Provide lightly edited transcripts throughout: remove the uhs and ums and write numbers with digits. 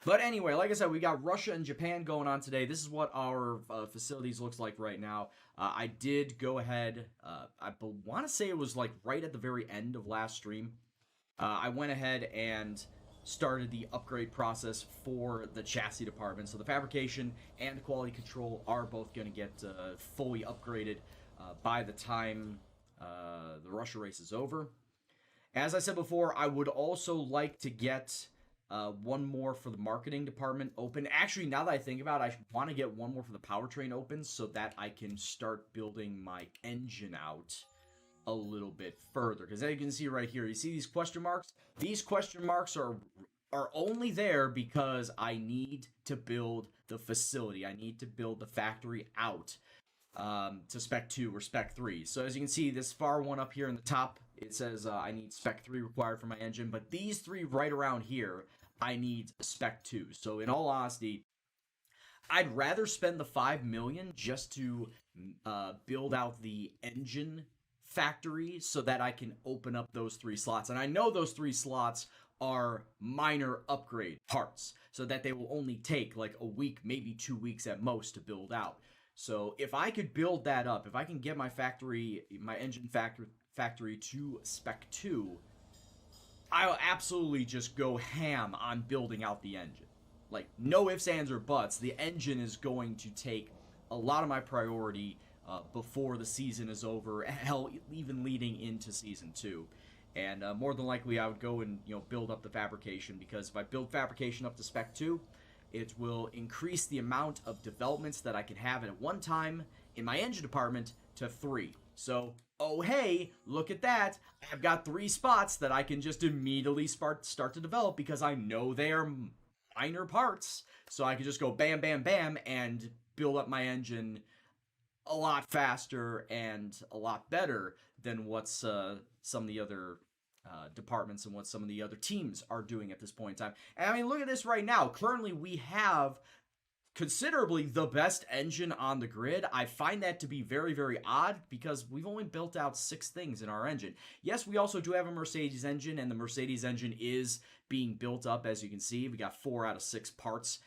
But anyway, like I said, we got Russia and Japan going on today. This is what our facilities looks like right now. I did go ahead. I want to say it was like right at the very end of last stream. I went ahead and started the upgrade process for the chassis department. So the fabrication and quality control are both going to get fully upgraded by the time the Russia race is over. As I said before, I would also like to get one more for the marketing department open. Actually, now that I think about it, I want to get one more for the powertrain open so that I can start building my engine out a little bit further. Because as you can see right here, you see these question marks? These question marks are only there because I need to build the facility. I need to build the factory out to spec 2 or spec 3. So as you can see, this far one up here in the top, it says I need spec 3 required for my engine, but these 3 right around here, I need spec 2. So in all honesty, I'd rather spend the 5 million just to build out the engine factory so that I can open up those 3 slots. And I know those 3 slots are minor upgrade parts, so that they will only take like a week, maybe 2 weeks at most to build out. So if I could build that up, if I can get my factory, my engine factory to spec 2, I'll absolutely just go ham on building out the engine. Like, no ifs, ands, or buts. The engine is going to take a lot of my priority before the season is over, hell, even leading into season 2. And more than likely, I would go and build up the fabrication, because if I build fabrication up to spec 2, it will increase the amount of developments that I can have at one time in my engine department to 3. So, oh hey, look at that. I've got 3 spots that I can just immediately start to develop because I know they are minor parts. So I can just go bam, bam, bam and build up my engine a lot faster and a lot better than what's some of the other departments and what some of the other teams are doing at this point in time. And I mean, look at this right now. Currently, we have considerably the best engine on the grid. I find that to be very, very odd because we've only built out 6 things in our engine. Yes, we also do have a Mercedes engine, and the Mercedes engine is being built up, as you can see. We got 4 out of 6 parts,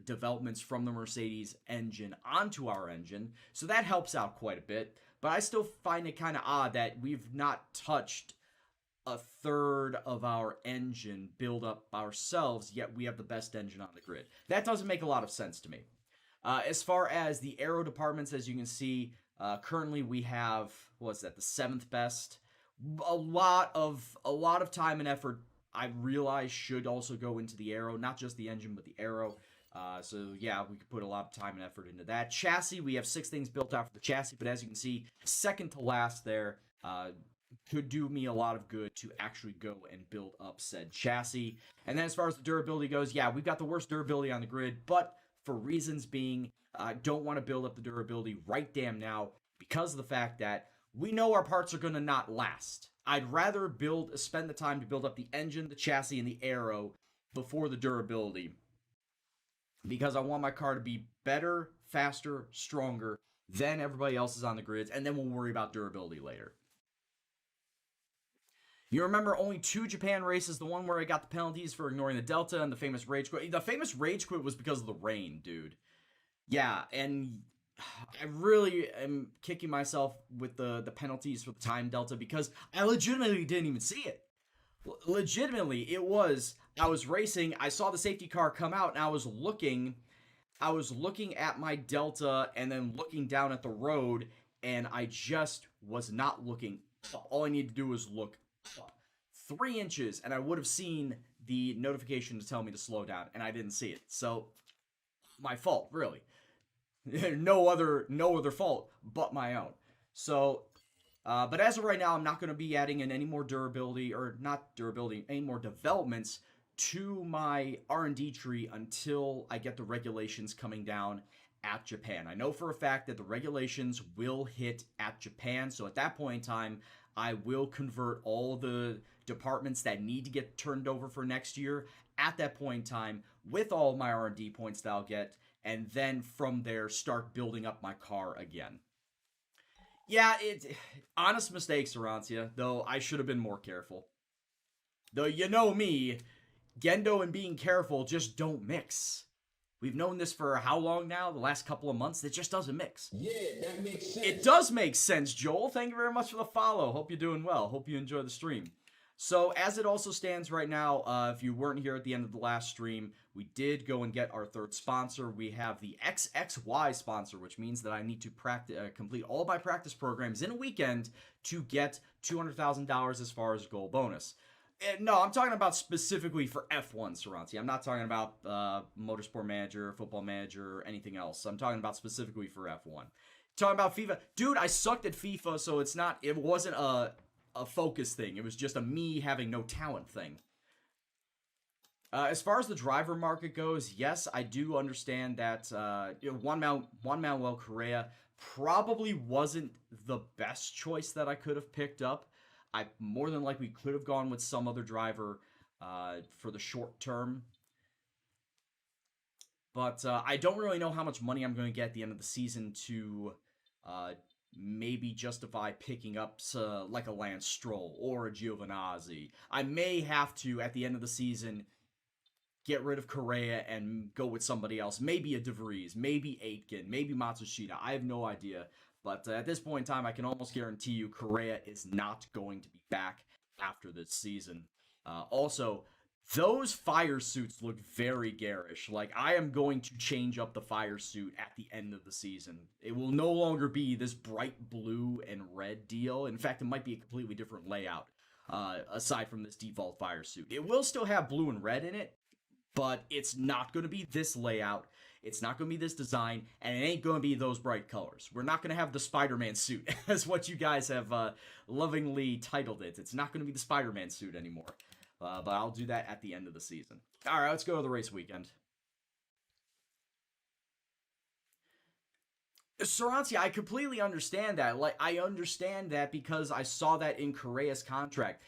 developments from the Mercedes engine onto our engine, so that helps out quite a bit. But I still find it kind of odd that we've not touched a third of our engine build up ourselves, yet we have the best engine on the grid. That doesn't make a lot of sense to me. As far as the aero departments, as you can see, currently we have, what's that, the 7th best. A lot of time and effort, I realize, should also go into the aero, not just the engine, but the aero. So yeah, we could put a lot of time and effort into that. Chassis, we have 6 things built out for the chassis, but as you can see, second to last there, could do me a lot of good to actually go and build up said chassis. And then as far as the durability goes, yeah, we've got the worst durability on the grid, but for reasons being, I don't want to build up the durability right damn now because of the fact that we know our parts are going to not last. I'd rather spend the time to build up the engine, the chassis, and the aero before the durability, because I want my car to be better, faster, stronger than everybody else's on the grids, and then we'll worry about durability later. You remember only 2 Japan races, the one where I got the penalties for ignoring the Delta and the famous rage quit. The famous rage quit was because of the rain, dude. Yeah, and I really am kicking myself with the penalties for the time Delta because I legitimately didn't even see it. Legitimately, it was, I was racing, I saw the safety car come out, and I was looking at my Delta and then looking down at the road, and I just was not looking up. All I needed to do was look up 3 inches, and I would have seen the notification to tell me to slow down, and I didn't see it. So, my fault, really. no other fault but my own. So, but as of right now, I'm not going to be adding in any more durability, or not durability, any more developments to my R&D tree until I get the regulations coming down at Japan. I know for a fact that the regulations will hit at Japan, so at that point in time, I will convert all the departments that need to get turned over for next year at that point in time with all my R&D points that I'll get, and then from there start building up my car again. Yeah, honest mistakes, Arancia, though I should have been more careful. Though you know me, Gendo and being careful just don't mix. We've known this for how long now? The last couple of months? It just doesn't mix. Yeah, that makes sense. It does make sense, Joel. Thank you very much for the follow. Hope you're doing well. Hope you enjoy the stream. So, as it also stands right now, if you weren't here at the end of the last stream, we did go and get our third sponsor. We have the XXY sponsor, which means that I need to complete all my practice programs in a weekend to get $200,000 as far as goal bonus. No, I'm talking about specifically for F1, Saranti. I'm not talking about Motorsport Manager, Football Manager, or anything else. I'm talking about specifically for F1. Talking about FIFA. Dude, I sucked at FIFA, so it wasn't a focus thing. It was just a me having no talent thing. As far as the driver market goes, yes, I do understand that Juan Manuel Correa probably wasn't the best choice that I could have picked up. I more than likely could have gone with some other driver for the short term. But I don't really know how much money I'm going to get at the end of the season to maybe justify picking up like a Lance Stroll or a Giovinazzi. I may have to, at the end of the season, get rid of Correa and go with somebody else. Maybe a De Vries, maybe Aitken, maybe Matsushita. I have no idea. But at this point in time, I can almost guarantee you Correa is not going to be back after this season. Also, those fire suits look very garish. Like, I am going to change up the fire suit at the end of the season. It will no longer be this bright blue and red deal. In fact, it might be a completely different layout, aside from this default fire suit. It will still have blue and red in it, but it's not going to be this layout. It's not going to be this design, and it ain't going to be those bright colors. We're not going to have the Spider-Man suit, as what you guys have lovingly titled it. It's not going to be the Spider-Man suit anymore. But I'll do that at the end of the season. All right, let's go to the race weekend. Saranti, I completely understand that. Like, I understand that because I saw that in Correa's contract.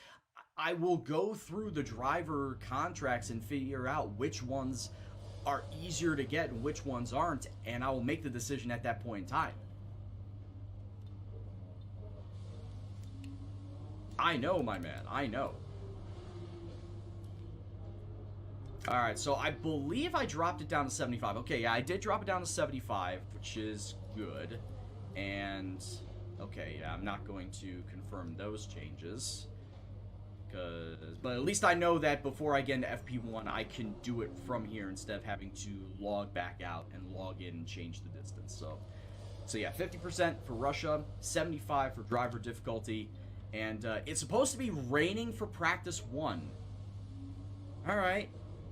I will go through the driver contracts and figure out which ones are easier to get and which ones aren't, and I will make the decision at that point in time. I know, my man. I know. Alright, so I believe I dropped it down to 75. Okay, yeah, I did drop it down to 75, which is good. And, okay, yeah, I'm not going to confirm those changes. But at least I know that before I get into FP1, I can do it from here instead of having to log back out and log in and change the distance. So yeah, 50% for Russia, 75 for driver difficulty, and it's supposed to be raining for practice 1. Alright.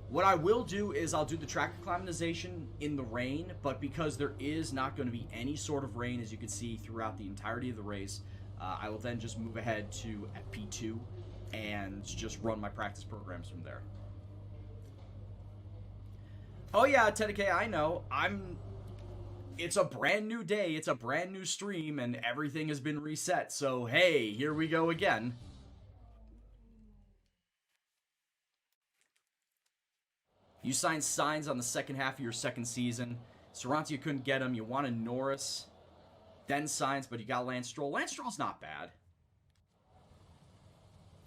What I will do is I'll do the track acclimatization in the rain, but because there is not going to be any sort of rain, as you can see, throughout the entirety of the race, I will then just move ahead to FP2 and just run my practice programs from there. Oh yeah, Teddy, I know. It's a brand new day, it's a brand new stream, and everything has been reset, so hey, here we go again. You signed Signs on the second half of your second season. Saranti, you couldn't get him. You wanted Norris, then Signs, but you got Lance Stroll. Lance Stroll's not bad.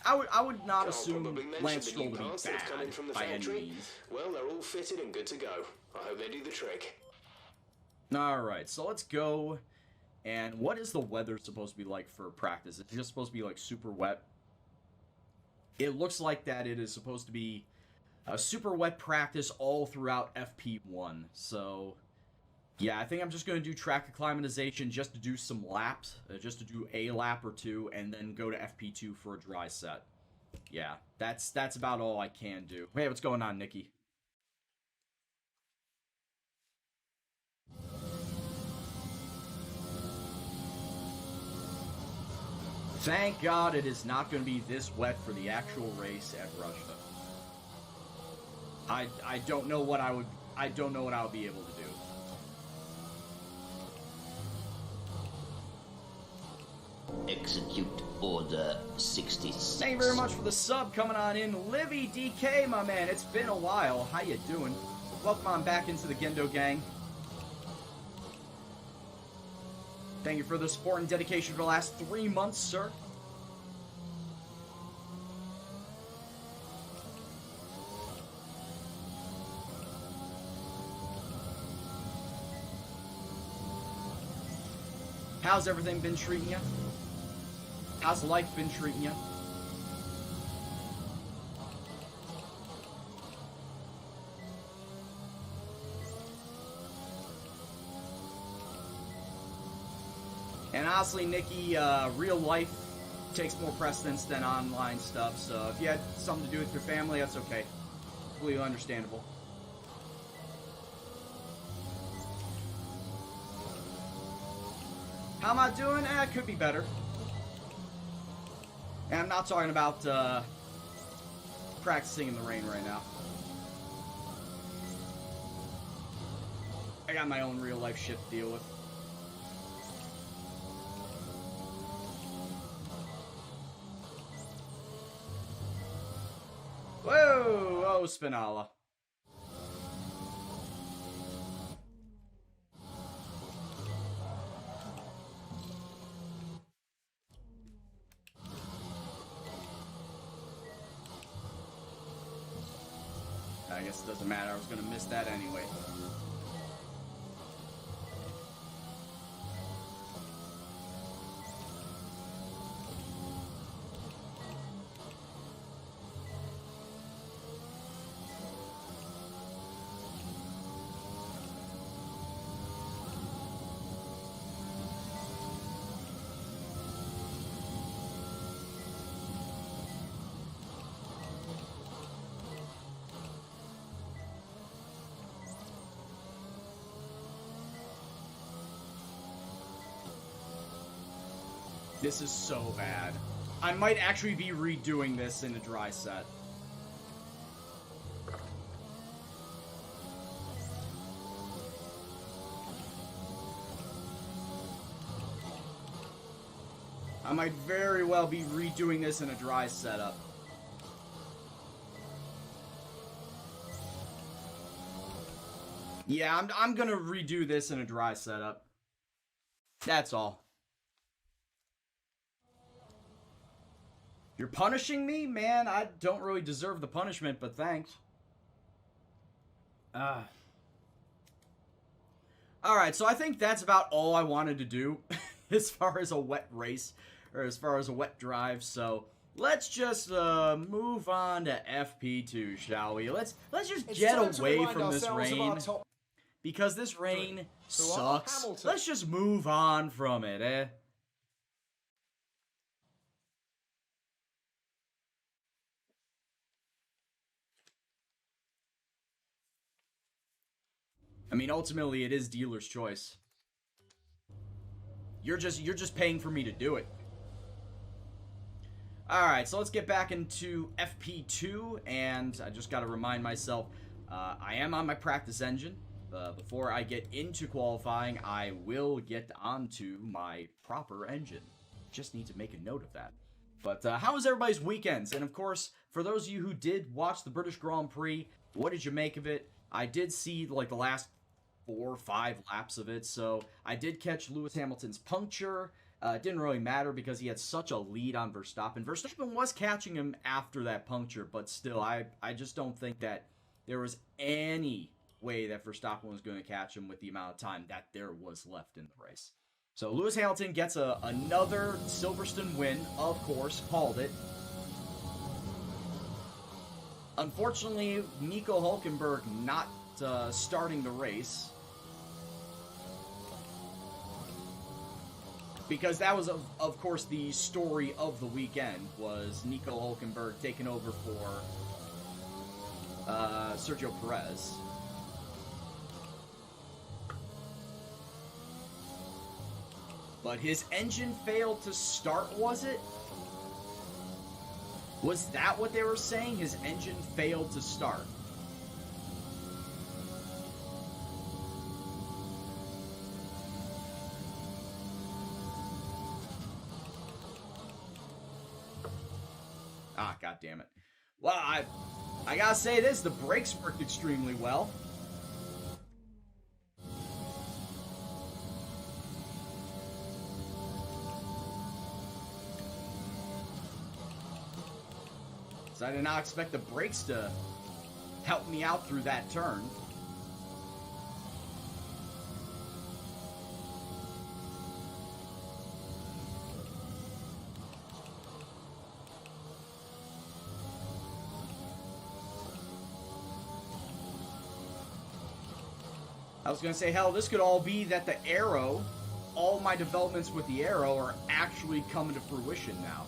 I would not assume Lance Stroll to be bad by any means. Well, they're all fitted and good to go. I hope they do the trick. Alright, so let's go. And what is the weather supposed to be like for practice? It's just supposed to be like super wet. It looks like that it is supposed to be a super wet practice all throughout FP1. So, yeah, I think I'm just going to do track acclimatization just to do some laps, just to do a lap or two, and then go to FP2 for a dry set. Yeah, that's about all I can do. Hey, what's going on, Nikki? Thank God it is not going to be this wet for the actual race at Russia. I don't know what I would be able to do. Execute Order 66. Thank you very much for the sub coming on in. Livy DK, my man. It's been a while. How you doing? Welcome on back into the Gendo gang. Thank you for the support and dedication for the last 3 months, sir. How's everything been treating you? How's life been treating you? And honestly, Nikki, real life takes more precedence than online stuff, so if you had something to do with your family, that's okay. Completely understandable. How am I doing? It could be better. And I'm not talking about practicing in the rain right now. I got my own real life shit to deal with. Whoa! Oh, Spinala. I guess it doesn't matter. I was going to miss that anyway. This is so bad. I might actually be redoing this in a dry set. I might very well be redoing this in a dry setup. Yeah, I'm gonna redo this in a dry setup. That's all. You're punishing me? Man, I don't really deserve the punishment, but thanks. Alright, so I think that's about all I wanted to do as far as a wet race, or as far as a wet drive, so let's just move on to FP2, shall we? Let's just get away from this rain, because this rain sucks. Let's just move on from it, eh? I mean, ultimately, it is dealer's choice. You're just paying for me to do it. Alright, so let's get back into FP2, and I just gotta remind myself, I am on my practice engine. Before I get into qualifying, I will get onto my proper engine. Just need to make a note of that. But how was everybody's weekends? And of course, for those of you who did watch the British Grand Prix, what did you make of it? I did see like the last 4 or 5 laps of it, so I did catch Lewis Hamilton's puncture. It didn't really matter because he had such a lead on Verstappen. Verstappen was catching him after that puncture, but still, I just don't think that there was any way that Verstappen was going to catch him with the amount of time that there was left in the race. So Lewis Hamilton gets another Silverstone win, of course, called it. Unfortunately, Nico Hülkenberg not starting the race, because that was, of course, the story of the weekend, was Nico Hülkenberg taking over for Sergio Perez. But his engine failed to start, was it? Was that what they were saying? His engine failed to start. Ah, god damn it. Well, I gotta say this, the brakes worked extremely well. So I did not expect the brakes to help me out through that turn. I was going to say, hell, this could all be that the Arrow, all my developments with the Arrow are actually coming to fruition now.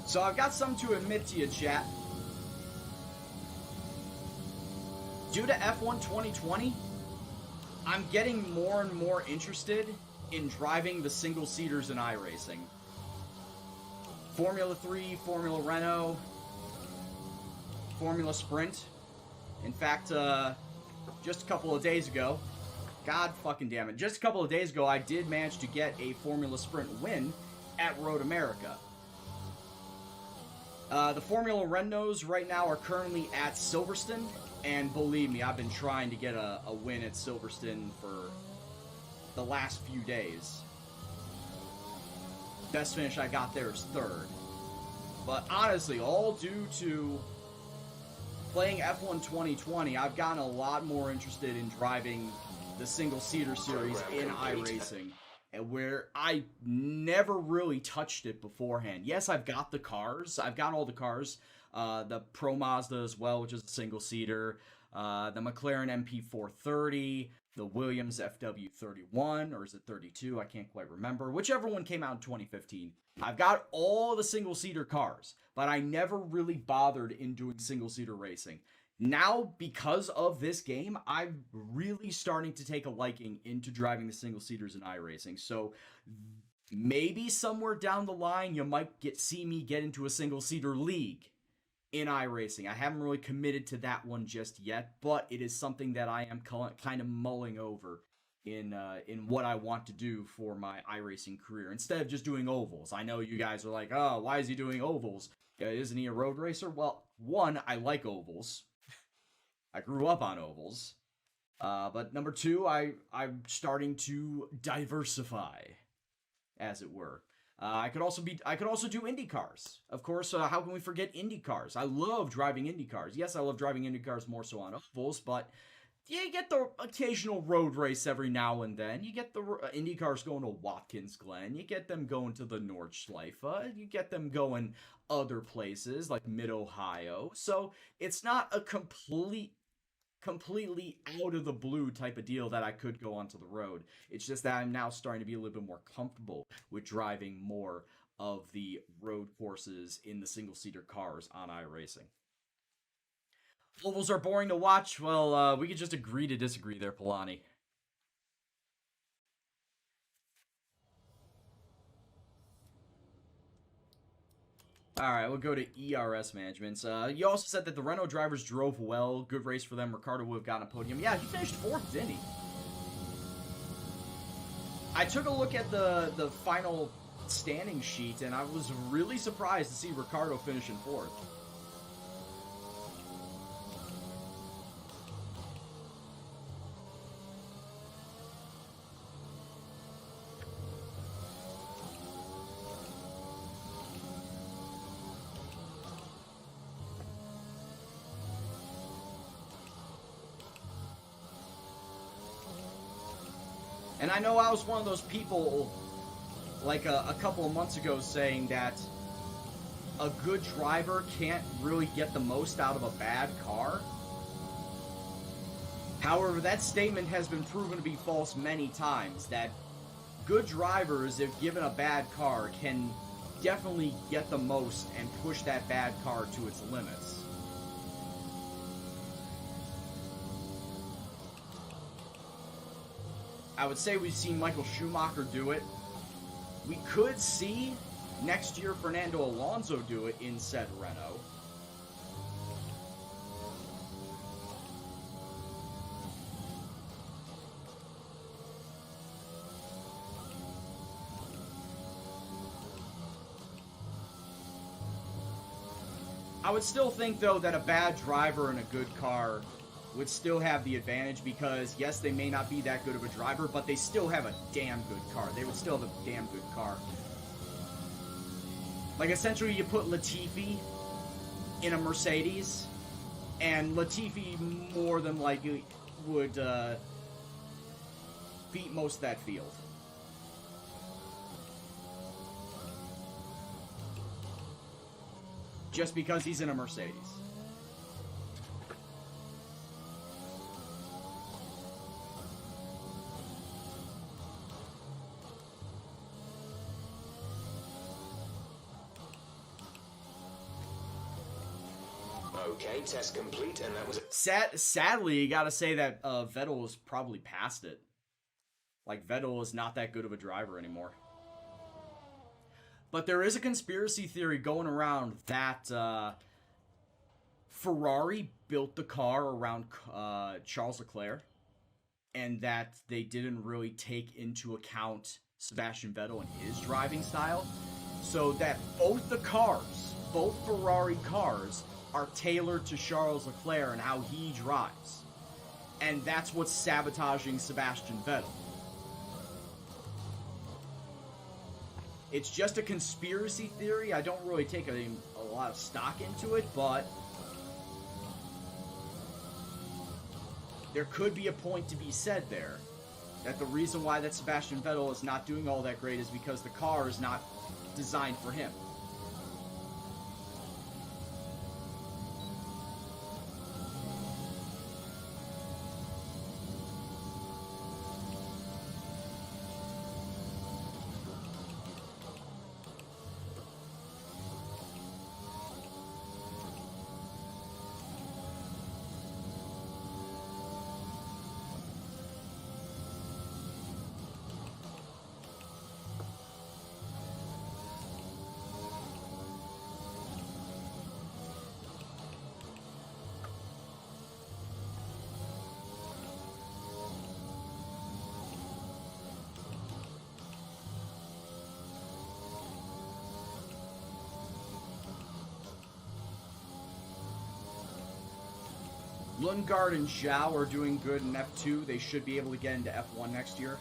So I've got something to admit to you, chat. Due to F1 2020, I'm getting more and more interested in driving the single-seaters in iRacing. Formula 3, Formula Renault, Formula Sprint. In fact, just a couple of days ago, God fucking damn it, just a couple of days ago, I did manage to get a Formula Sprint win at Road America. The Formula Renaults right now are currently at Silverstone, and believe me, I've been trying to get a win at Silverstone for the last few days. Best finish I got there is 3rd. But honestly, all due to playing F1 2020, I've gotten a lot more interested in driving the single-seater series in iRacing, and where I never really touched it beforehand. Yes, I've got the cars. I've got all the cars. The Pro Mazda as well, which is a single-seater. The McLaren MP430. The Williams FW31, or is it 32? I can't quite remember. Whichever one came out in 2015. I've got all the single-seater cars, but I never really bothered in doing single-seater racing. Now, because of this game, I'm really starting to take a liking into driving the single-seaters in iRacing. So maybe somewhere down the line, you might see me get into a single-seater league in iRacing. I haven't really committed to that one just yet, but it is something that I am kind of mulling over in what I want to do for my iRacing career, instead of just doing ovals. I know you guys are like, oh, why is he doing ovals? Isn't he a road racer? Well, one, I like ovals. I grew up on ovals. But number two, I'm starting to diversify, as it were. I could also do Indy cars. Of course, how can we forget Indy cars? I love driving Indy cars. Yes, I love driving Indy cars more so on ovals, but you get the occasional road race every now and then. You get the Indy cars going to Watkins Glen. You get them going to the Nordschleife. You get them going other places like Mid-Ohio. So it's not a completely out of the blue type of deal that I could go onto the road. It's just that I'm now starting to be a little bit more comfortable with driving more of the road courses in the single-seater cars on iRacing. Ovals are boring to watch. Well, we could just agree to disagree there, Polani. Alright, we'll go to ERS management. You also said that the Renault drivers drove well. Good race for them. Ricardo would have gotten a podium. Yeah, he finished 4th, didn't he? I took a look at the final standing sheet, and I was really surprised to see Ricardo finish in 4th. And I know I was one of those people, like a couple of months ago, saying that a good driver can't really get the most out of a bad car. However, that statement has been proven to be false many times, that good drivers, if given a bad car, can definitely get the most and push that bad car to its limits. I would say we've seen Michael Schumacher do it. We could see next year Fernando Alonso do it in said Renault. I would still think, though, that a bad driver in a good car would still have the advantage, because yes, they may not be that good of a driver, but they still have a damn good car. They would still have a damn good car. Like, essentially, you put Latifi in a Mercedes, And Latifi more than likely would beat most of that field. Just because he's in a Mercedes. Okay, test complete, and that was it. Sadly, you gotta say that Vettel was probably past it. Like, Vettel is not that good of a driver anymore. But there is a conspiracy theory going around that Ferrari built the car around Charles Leclerc, and that they didn't really take into account Sebastian Vettel and his driving style. So that both Ferrari cars, are tailored to Charles Leclerc and how he drives. And that's what's sabotaging Sebastian Vettel. It's just a conspiracy theory. I don't really take a lot of stock into it, but there could be a point to be said there. That the reason why that Sebastian Vettel is not doing all that great is because the car is not designed for him. Lundgaard and Zhao are doing good in F2. They should be able to get into F1 next year.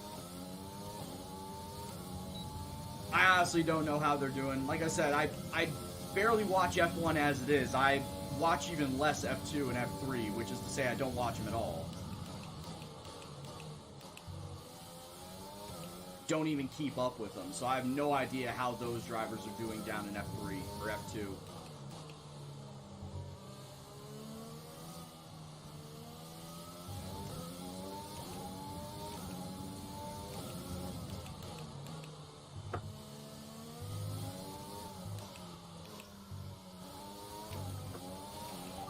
I honestly don't know how they're doing. Like I said, I barely watch F1 as it is. I watch even less F2 and F3, which is to say I don't watch them at all. Don't even keep up with them, so I have no idea how those drivers are doing down in F3 or F2.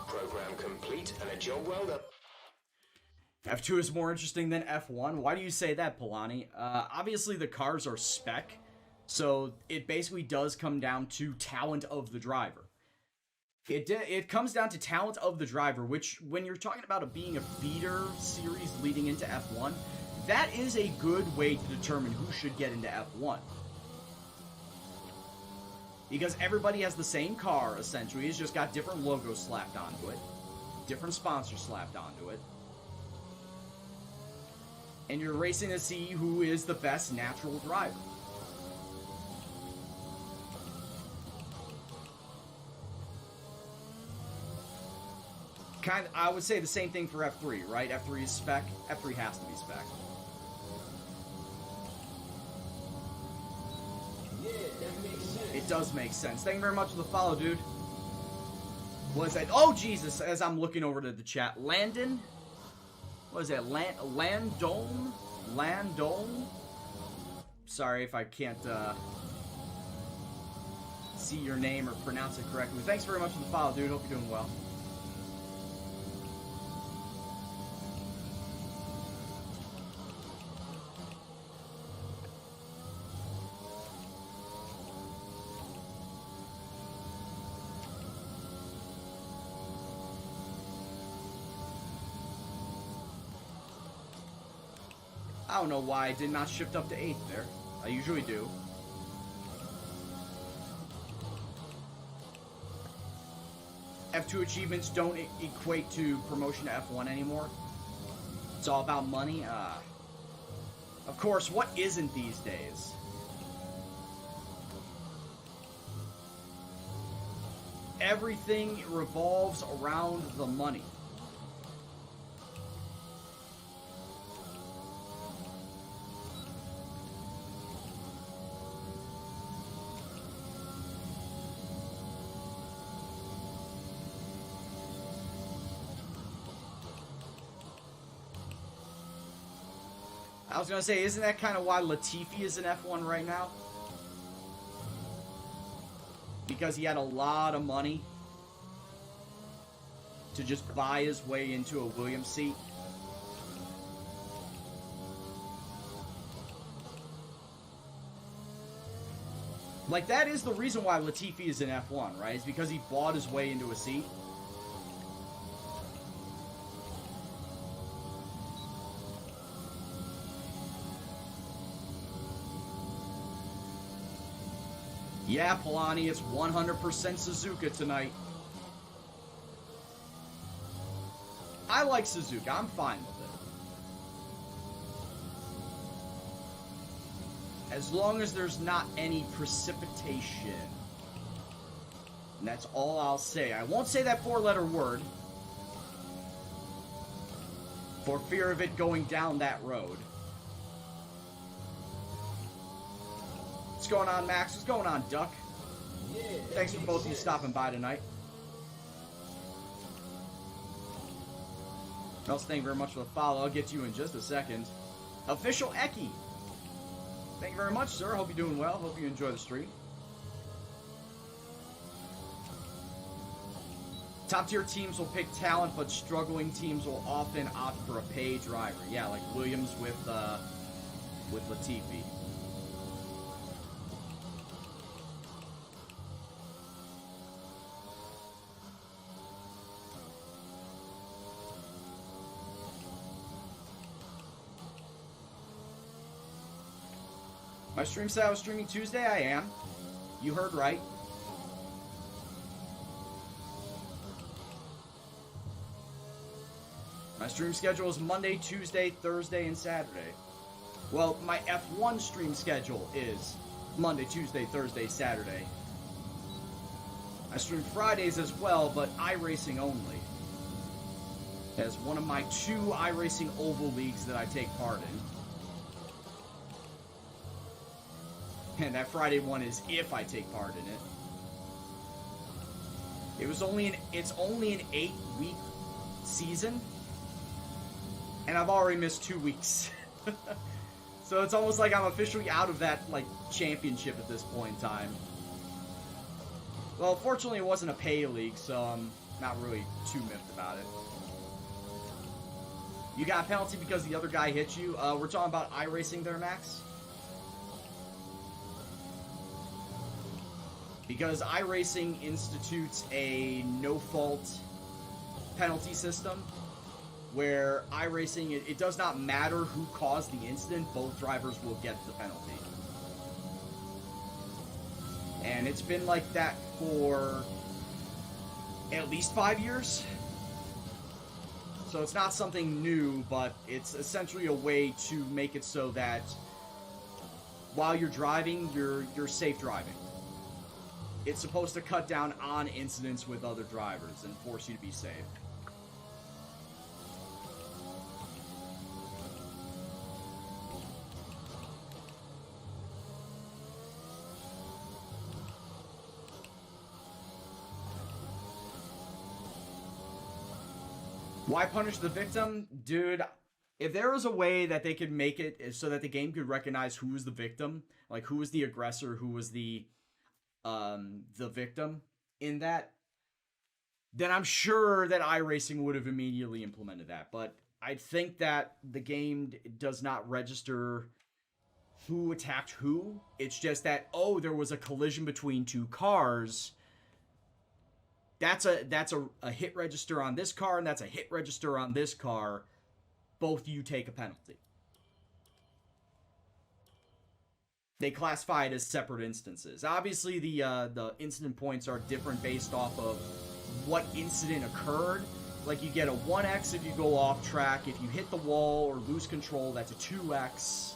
Program complete and a job well done. F2 is more interesting than F1. Why do you say that, Polani? Obviously, the cars are spec, so it basically does come down to talent of the driver. It comes down to talent of the driver, which, when you're talking about it being a feeder series leading into F1, that is a good way to determine who should get into F1. Because everybody has the same car, essentially. It's just got different logos slapped onto it. Different sponsors slapped onto it. And you're racing to see who is the best natural driver. I would say the same thing for F3, right? F3 is spec. F3 has to be spec. It does make sense. Thank you very much for the follow, dude. What is that? Oh, Jesus. As I'm looking over to the chat. Landon? What is that? Landon? Landon? Sorry if I can't see your name or pronounce it correctly. Thanks very much for the follow, dude. Hope you're doing well. I don't know why I did not shift up to 8th there. I usually do. F2 achievements don't equate to promotion to F1 anymore. It's all about money. Of course, what isn't these days? Everything revolves around the money. I was going to say, isn't that kind of why Latifi is in F1 right now? Because he had a lot of money to just buy his way into a Williams seat. Like, that is the reason why Latifi is in F1, right? It's because he bought his way into a seat. Yeah, Polani, it's 100% Suzuka tonight. I like Suzuka. I'm fine with it. As long as there's not any precipitation. And that's all I'll say. I won't say that four-letter word for fear of it going down that road. What's going on, Max? What's going on, Duck? Yeah, Thanks for both of you stopping by tonight. Else, thank you very much for the follow. I'll get to you in just a second. Official Eki. Thank you very much, sir. Hope you're doing well. Hope you enjoy the stream. Top-tier teams will pick talent, but struggling teams will often opt for a pay driver. Yeah, like Williams with Latifi. My stream said I was streaming Tuesday. I am. You heard right. My stream schedule is Monday, Tuesday, Thursday, and Saturday. Well, my F1 stream schedule is Monday, Tuesday, Thursday, Saturday. I stream Fridays as well, but iRacing only. As one of my 2 iRacing Oval Leagues that I take part in. And that Friday one is if I take part in it. It's only an 8-week season. And I've already missed 2 weeks. So it's almost like I'm officially out of that, like, championship at this point in time. Well, fortunately it wasn't a pay league, so I'm not really too miffed about it. You got a penalty because the other guy hit you? We're talking about iRacing there, Max? Because iRacing institutes a no-fault penalty system where iRacing, it does not matter who caused the incident, both drivers will get the penalty. And it's been like that for at least 5 years. So it's not something new, but it's essentially a way to make it so that while you're driving, you're safe driving. It's supposed to cut down on incidents with other drivers and force you to be safe. Why punish the victim? Dude, if there was a way that they could make it so that the game could recognize who was the victim, like who was the aggressor, who was the victim in that, then I'm sure that iRacing would have immediately implemented that. But I think that the game does not register who attacked who. It's just that, oh, there was a collision between 2 cars. That's a hit register on this car, and that's a hit register on this car. Both you take a penalty. They classify it as separate instances. Obviously, the incident points are different based off of what incident occurred. Like, you get a 1x if you go off track. If you hit the wall or lose control, that's a 2x.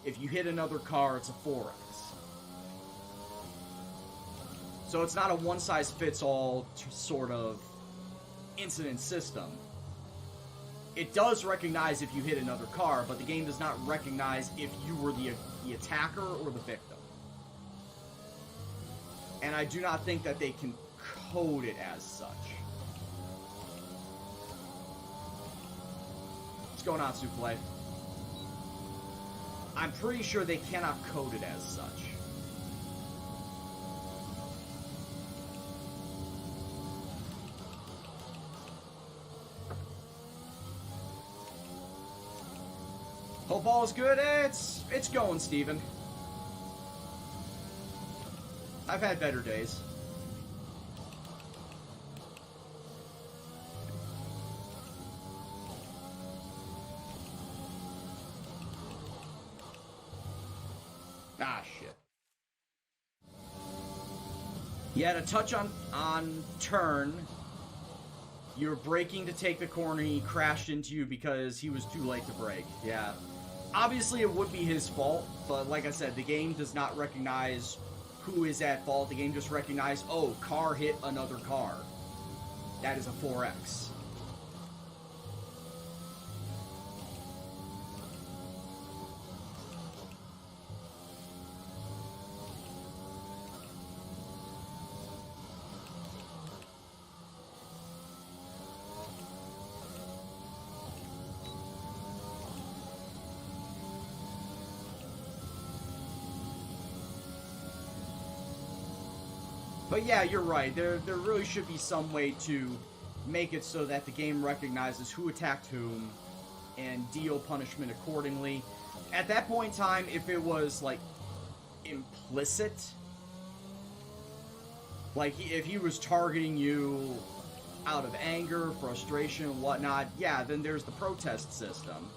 If you hit another car, it's a 4x. So it's not a one-size-fits-all sort of incident system. It does recognize if you hit another car, but the game does not recognize if you were the attacker or the victim. And I do not think that they can code it as such. What's going on, Souffle? I'm pretty sure they cannot code it as such. Hope all is good. It's going, Steven. I've had better days. Ah, shit. You had a touch on turn. You were braking to take the corner, he crashed into you because he was too late to brake. Yeah. Obviously, it would be his fault, but like I said, the game does not recognize who is at fault. The game just recognizes, oh, car hit another car. That is a 4X. But yeah, you're right. There really should be some way to make it so that the game recognizes who attacked whom and deal punishment accordingly. At that point in time, if it was, like, implicit, like, if he was targeting you out of anger, frustration, and whatnot, yeah, then there's the protest system,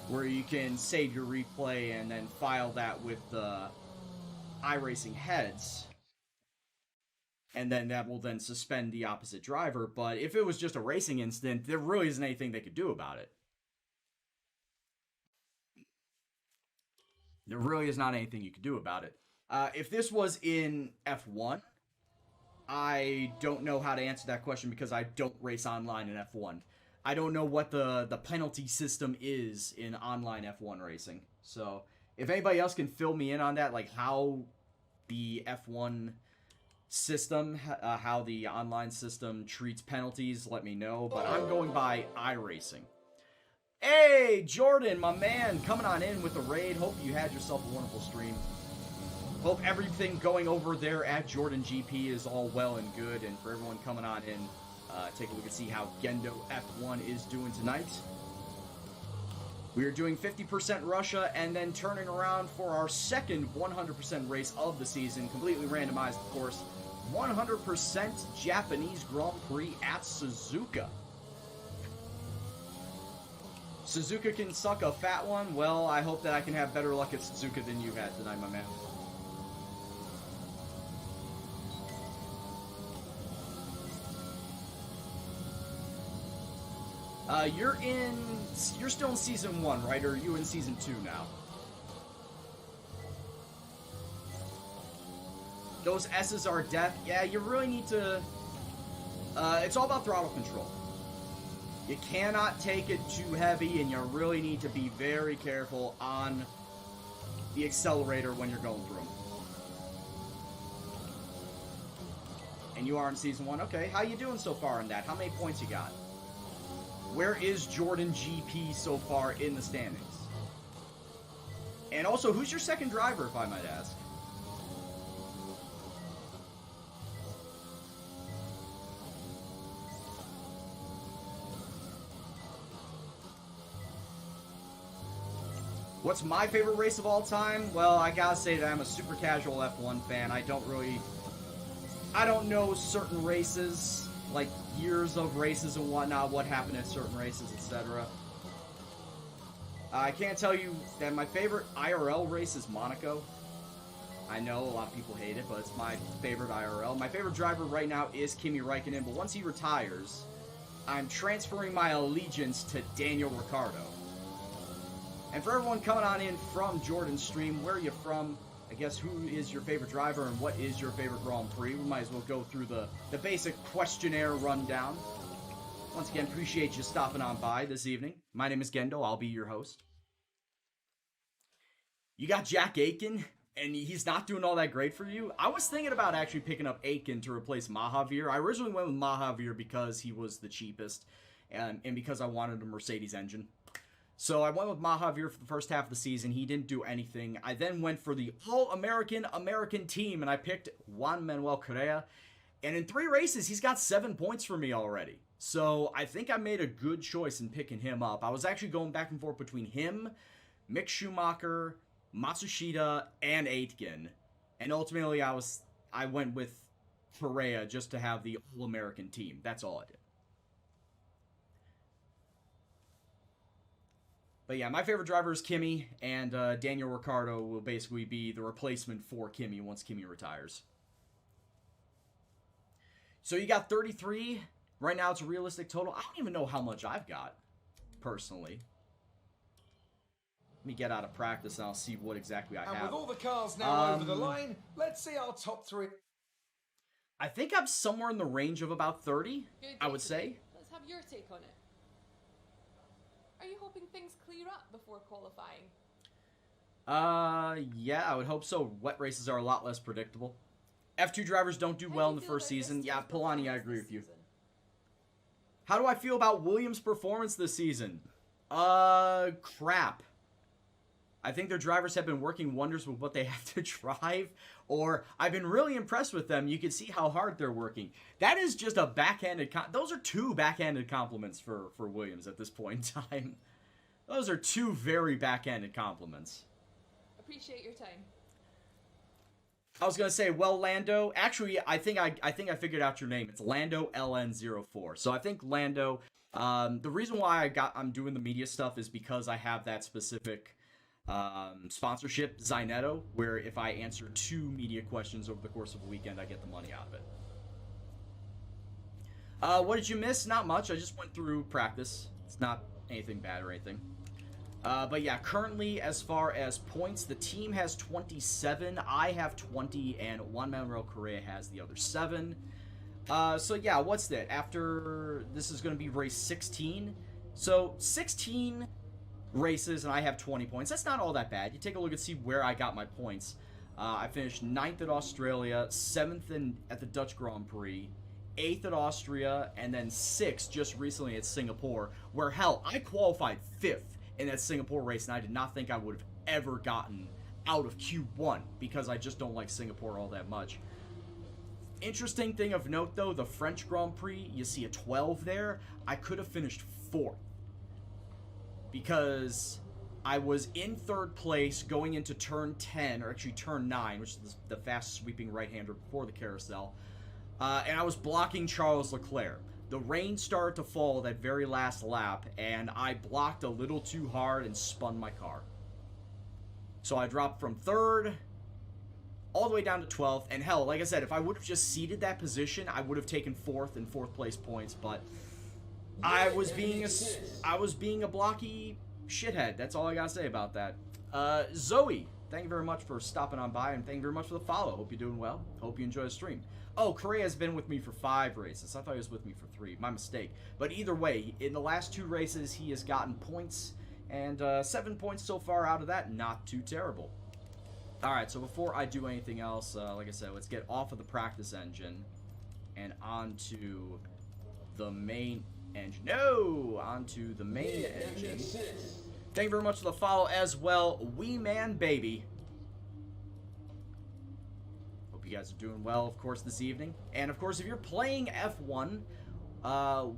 where you can save your replay and then file that with the iRacing heads, and then that will then suspend the opposite driver. But if it was just a racing incident, there really isn't anything they could do about it. There really is not anything you could do about it. If this was in F1, I don't know how to answer that question because I don't race online in F1. I don't know what the penalty system is in online F1 racing. So if anybody else can fill me in on that, like how the F1 system, how the online system treats penalties, let me know. But I'm going by iRacing. Hey, Jordan, my man, coming on in with the raid. Hope you had yourself a wonderful stream. Hope everything going over there at Jordan GP is all well and good. And for everyone coming on in, take a look and see how Gendo F1 is doing tonight. We are doing 50% Russia and then turning around for our second 100% race of the season, completely randomized, of course. 100% Japanese Grand Prix at Suzuka. Suzuka can suck a fat one. Well, I hope that I can have better luck at Suzuka than you had tonight, my man. You're still in Season 1, right? Or are you in Season 2 now? Those S's are death. Yeah, you really need to... it's all about throttle control. You cannot take it too heavy, and you really need to be very careful on the accelerator when you're going through them. And you are in Season 1. Okay, how you doing so far in that? How many points you got? Where is Jordan GP so far in the standings? And also, who's your second driver, if I might ask? What's my favorite race of all time? Well, I gotta say that I'm a super casual F1 fan. I don't know certain races, like years of races and whatnot, what happened at certain races, etc. I can't tell you that my favorite IRL race is Monaco. I know a lot of people hate it, but it's my favorite IRL. My favorite driver right now is Kimi Räikkönen, but once he retires, I'm transferring my allegiance to Daniel Ricciardo. And for everyone coming on in from Jordan's stream, where are you from? I guess who is your favorite driver and what is your favorite Grand Prix? We might as well go through the basic questionnaire rundown. Once again, appreciate you stopping on by this evening. My name is Gendo. I'll be your host. You got Jack Aitken, and he's not doing all that great for you. I was thinking about actually picking up Aitken to replace Mahavir. I originally went with Mahavir because he was the cheapest, and because I wanted a Mercedes engine. So I went with Mahavir for the first half of the season. He didn't do anything. I then went for the All-American team, and I picked Juan Manuel Correa. And in 3 races, he's got 7 points for me already. So I think I made a good choice in picking him up. I was actually going back and forth between him, Mick Schumacher, Matsushita, and Aitken. And ultimately, I went with Correa just to have the All-American team. That's all I did. But yeah, my favorite driver is Kimi, and Daniel Ricciardo will basically be the replacement for Kimi once Kimi retires. So you got 33. Right now it's a realistic total. I don't even know how much I've got, personally. Let me get out of practice and I'll see what exactly I have. And with all the cars now over the line, let's see our top 3. I think I'm somewhere in the range of about 30, I would say. Let's have your take on it. Are you hoping things clear up before qualifying? Yeah, I would hope so. Wet races are a lot less predictable. F2 drivers don't do well in the first season. Yeah, Polani, I agree with you. How do I feel about Williams' performance this season? Crap. I think their drivers have been working wonders with what they have to drive, or I've been really impressed with them. You can see how hard they're working. That is just a backhanded... Those are 2 backhanded compliments for Williams at this point in time. Those are 2 very backhanded compliments. Appreciate your time. I was gonna say, well, Lando. Actually, I think I figured out your name. It's Lando LN04. So I think Lando. The reason why I'm doing the media stuff is because I have that specific sponsorship, Zyneto, where if I answer 2 media questions over the course of a weekend, I get the money out of it. What did you miss? Not much. I just went through practice. It's not anything bad or anything. But yeah, currently, as far as points, the team has 27, I have 20, and Juan Manuel Correa has the other 7. So yeah, what's that? After, this is going to be race 16. So, 16 races, and I have 20 points. That's not all that bad. You take a look and see where I got my points. I finished 9th at Australia, 7th at the Dutch Grand Prix, 8th at Austria, and then 6th just recently at Singapore, where, hell, I qualified 5th in that Singapore race, and I did not think I would have ever gotten out of Q1 because I just don't like Singapore all that much. Interesting thing of note, though, the French Grand Prix, you see a 12 there. I could have finished 4th because I was in 3rd place going into turn 10, or actually turn 9, which is the fast sweeping right-hander before the carousel, and I was blocking Charles Leclerc. The rain started to fall that very last lap, and I blocked a little too hard and spun my car. So I dropped from 3rd all the way down to 12th, and hell, like I said, if I would have just ceded that position, I would have taken 4th and 4th place points, but I was being a blocky shithead. That's all I gotta say about that. Zoe, thank you very much for stopping on by, and thank you very much for the follow. Hope you're doing well. Hope you enjoy the stream. Oh, Correa's been with me for 5 races. I thought he was with me for 3. My mistake. But either way, in the last 2 races, he has gotten points. And 7 points so far out of that. Not too terrible. Alright, so before I do anything else, like I said, let's get off of the practice engine and onto the main engine. No! Onto the main engine. Thank you very much for the follow as well. Wee Man Baby. You guys are doing well, of course, this evening. And, of course, if you're playing F1,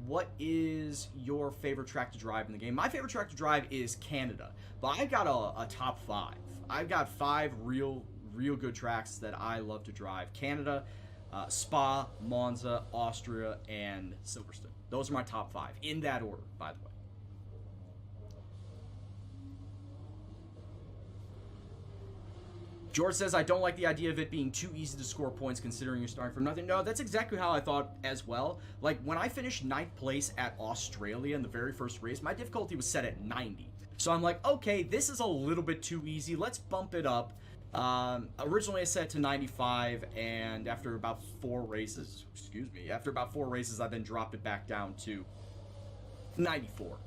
what is your favorite track to drive in the game? My favorite track to drive is Canada, but I've got a top 5. I've got 5 real good tracks that I love to drive. Canada, Spa, Monza, Austria, and Silverstone. Those are my top 5, in that order, by the way. George says, I don't like the idea of it being too easy to score points considering you're starting from nothing. No, that's exactly how I thought as well. Like, when I finished 9th place at Australia in the very first race, my difficulty was set at 90. So I'm like, okay, this is a little bit too easy. Let's bump it up Originally I set to 95, and after about 4 races, I then dropped it back down to 94.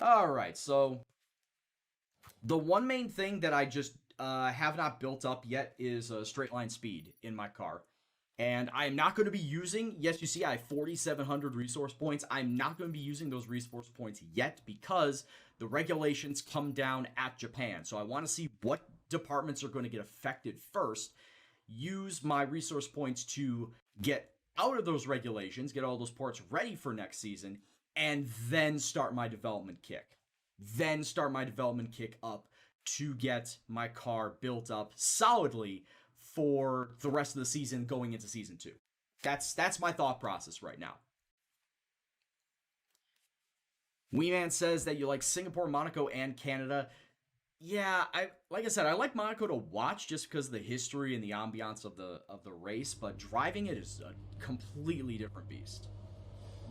Alright, so the one main thing that I just have not built up yet is straight line speed in my car. And I'm not going to be using, yes, you see I have 4,700 resource points. I'm not going to be using those resource points yet because the regulations come down at Japan. So I want to see what departments are going to get affected first, use my resource points to get out of those regulations, get all those ports ready for next season, and then start my development kick. Then start my development kick up to get my car built up solidly for the rest of the season going into season 2. That's my thought process right now. Weeman says that you like Singapore, Monaco, and Canada. Yeah, like I said, I like Monaco to watch just because of the history and the ambiance of the race, but driving it is a completely different beast.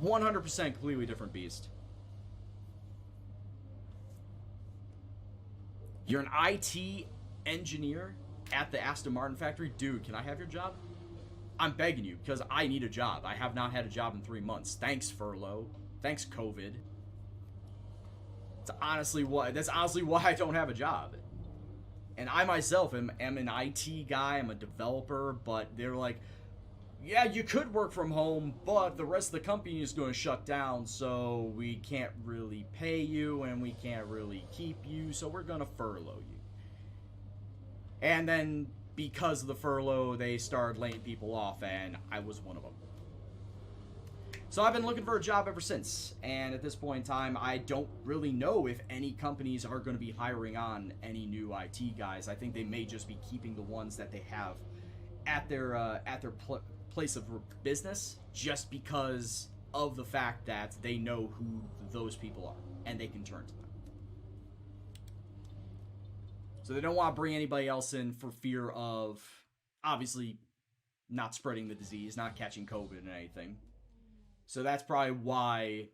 100% completely different beast. You're an IT engineer at the Aston Martin factory? Dude, can I have your job? I'm begging you, because I need a job. I have not had a job in 3 months. Thanks, furlough. Thanks, COVID. That's honestly why I don't have a job. And I myself am an IT guy, I'm a developer, but they're like, yeah, you could work from home, but the rest of the company is going to shut down, so we can't really pay you, and we can't really keep you, so we're going to furlough you. And then, because of the furlough, they started laying people off, and I was one of them. So I've been looking for a job ever since, and at this point in time, I don't really know if any companies are going to be hiring on any new IT guys. I think they may just be keeping the ones that they have at their place of business, just because of the fact that they know who those people are, and they can turn to them. So they don't want to bring anybody else in for fear of, obviously, not spreading the disease, not catching COVID and anything. So that's probably why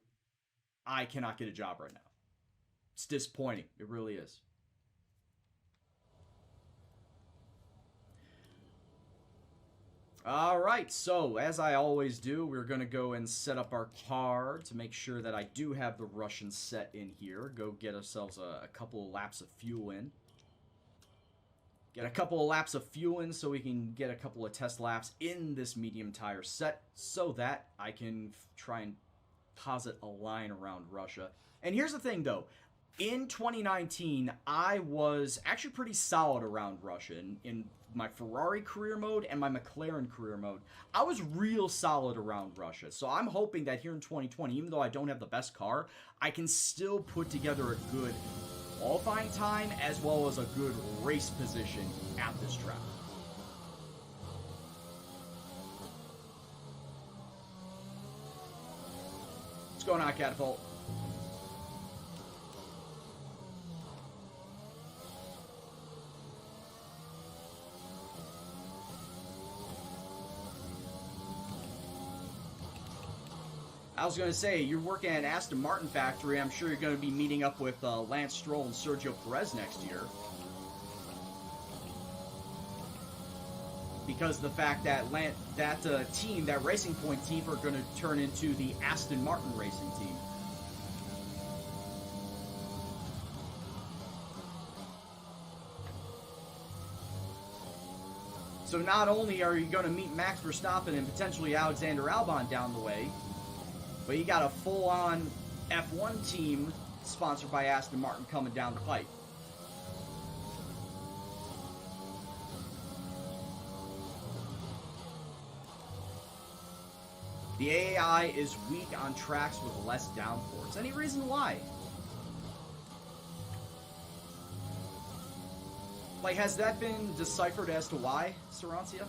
I cannot get a job right now. It's disappointing. It really is. Alright, so as I always do, we're going to go and set up our car to make sure that I do have the Russian set in here. Go get ourselves a couple of laps of fuel in. Get a couple of laps of fuel in so we can get a couple of test laps in this medium tire set so that I can try and posit a line around Russia. And here's the thing, though. In 2019, I was actually pretty solid around Russia in my Ferrari career mode and my McLaren career mode. I was real solid around Russia. So I'm hoping that here in 2020, even though I don't have the best car, I can still put together a good qualifying time as well as a good race position at this track. What's going on, Catapult? I was going to say, you're working at Aston Martin factory. I'm sure you're going to be meeting up with Lance Stroll and Sergio Perez next year. Because the fact that that Racing Point team are going to turn into the Aston Martin racing team. So not only are you going to meet Max Verstappen and potentially Alexander Albon down the way, but you got a full-on F1 team sponsored by Aston Martin coming down the pipe. The AI is weak on tracks with less downforce. Any reason why? Like, has that been deciphered as to why, Sarancia?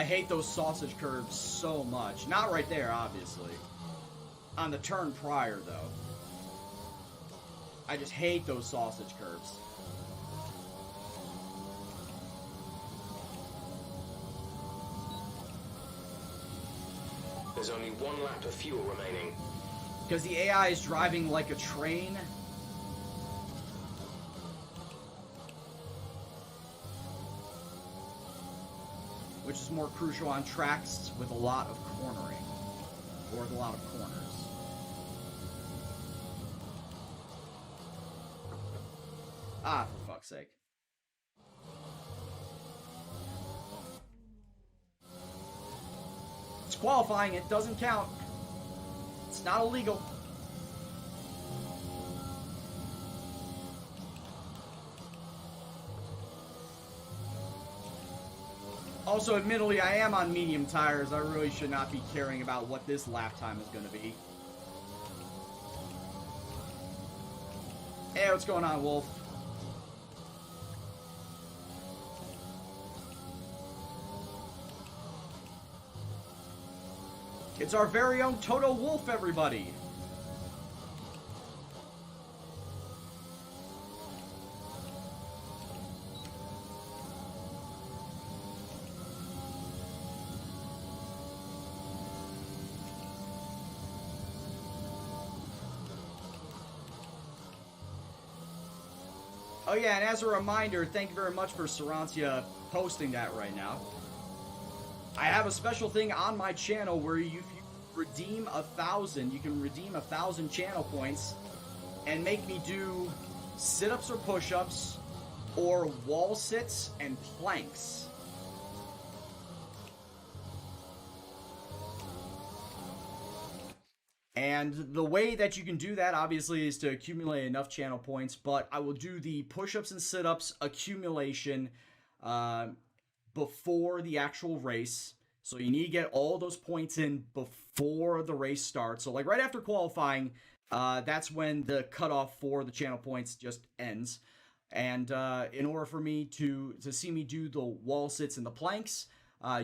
hate those sausage curves so much. Not right there, obviously. On the turn prior, though. I just hate those sausage curves. There's only 1 lap of fuel remaining. Because the AI is driving like a train. Which is more crucial on tracks with a lot of cornering. Or with a lot of corners. Ah, for fuck's sake. It's qualifying, it doesn't count. It's not illegal. Also, admittedly, I am on medium tires. I really should not be caring about what this lap time is going to be. Hey, what's going on, Wolf? It's our very own Toto Wolf, everybody! Oh yeah, and as a reminder, thank you very much for Sarancia posting that right now. I have a special thing on my channel where if you redeem 1,000, you can redeem 1,000 channel points and make me do sit-ups or push-ups or wall sits and planks. And the way that you can do that, obviously, is to accumulate enough channel points, but I will do the push-ups and sit-ups accumulation before the actual race. So you need to get all those points in before the race starts. So like right after qualifying, that's when the cutoff for the channel points just ends. And in order for me to see me do the wall sits and the planks,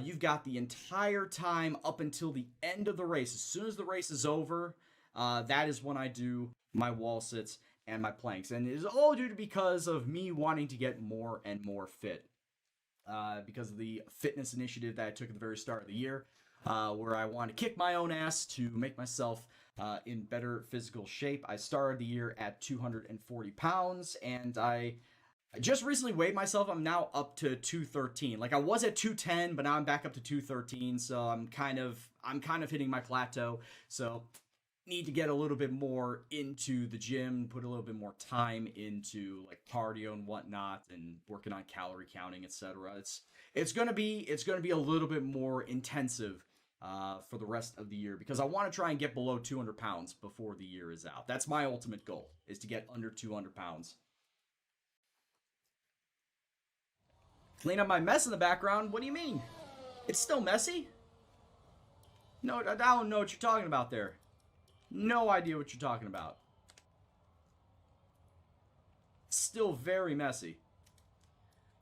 you've got the entire time up until the end of the race. As soon as the race is over, that is when I do my wall sits and my planks. And it is all due to because of me wanting to get more and more fit. Because of the fitness initiative that I took at the very start of the year, where I wanted to kick my own ass to make myself in better physical shape. I started the year at 240 pounds, and I just recently weighed myself. I'm now up to 213. Like I was at 210, but now I'm back up to 213. So I'm kind of hitting my plateau. So need to get a little bit more into the gym, put a little bit more time into like cardio and whatnot, and working on calorie counting, etc. It's gonna be a little bit more intensive for the rest of the year because I want to try and get below 200 pounds before the year is out. That's my ultimate goal, is to get under 200 pounds. Clean up my mess in the background? What do you mean? It's still messy? No, I don't know what you're talking about there. No idea what you're talking about. Still very messy.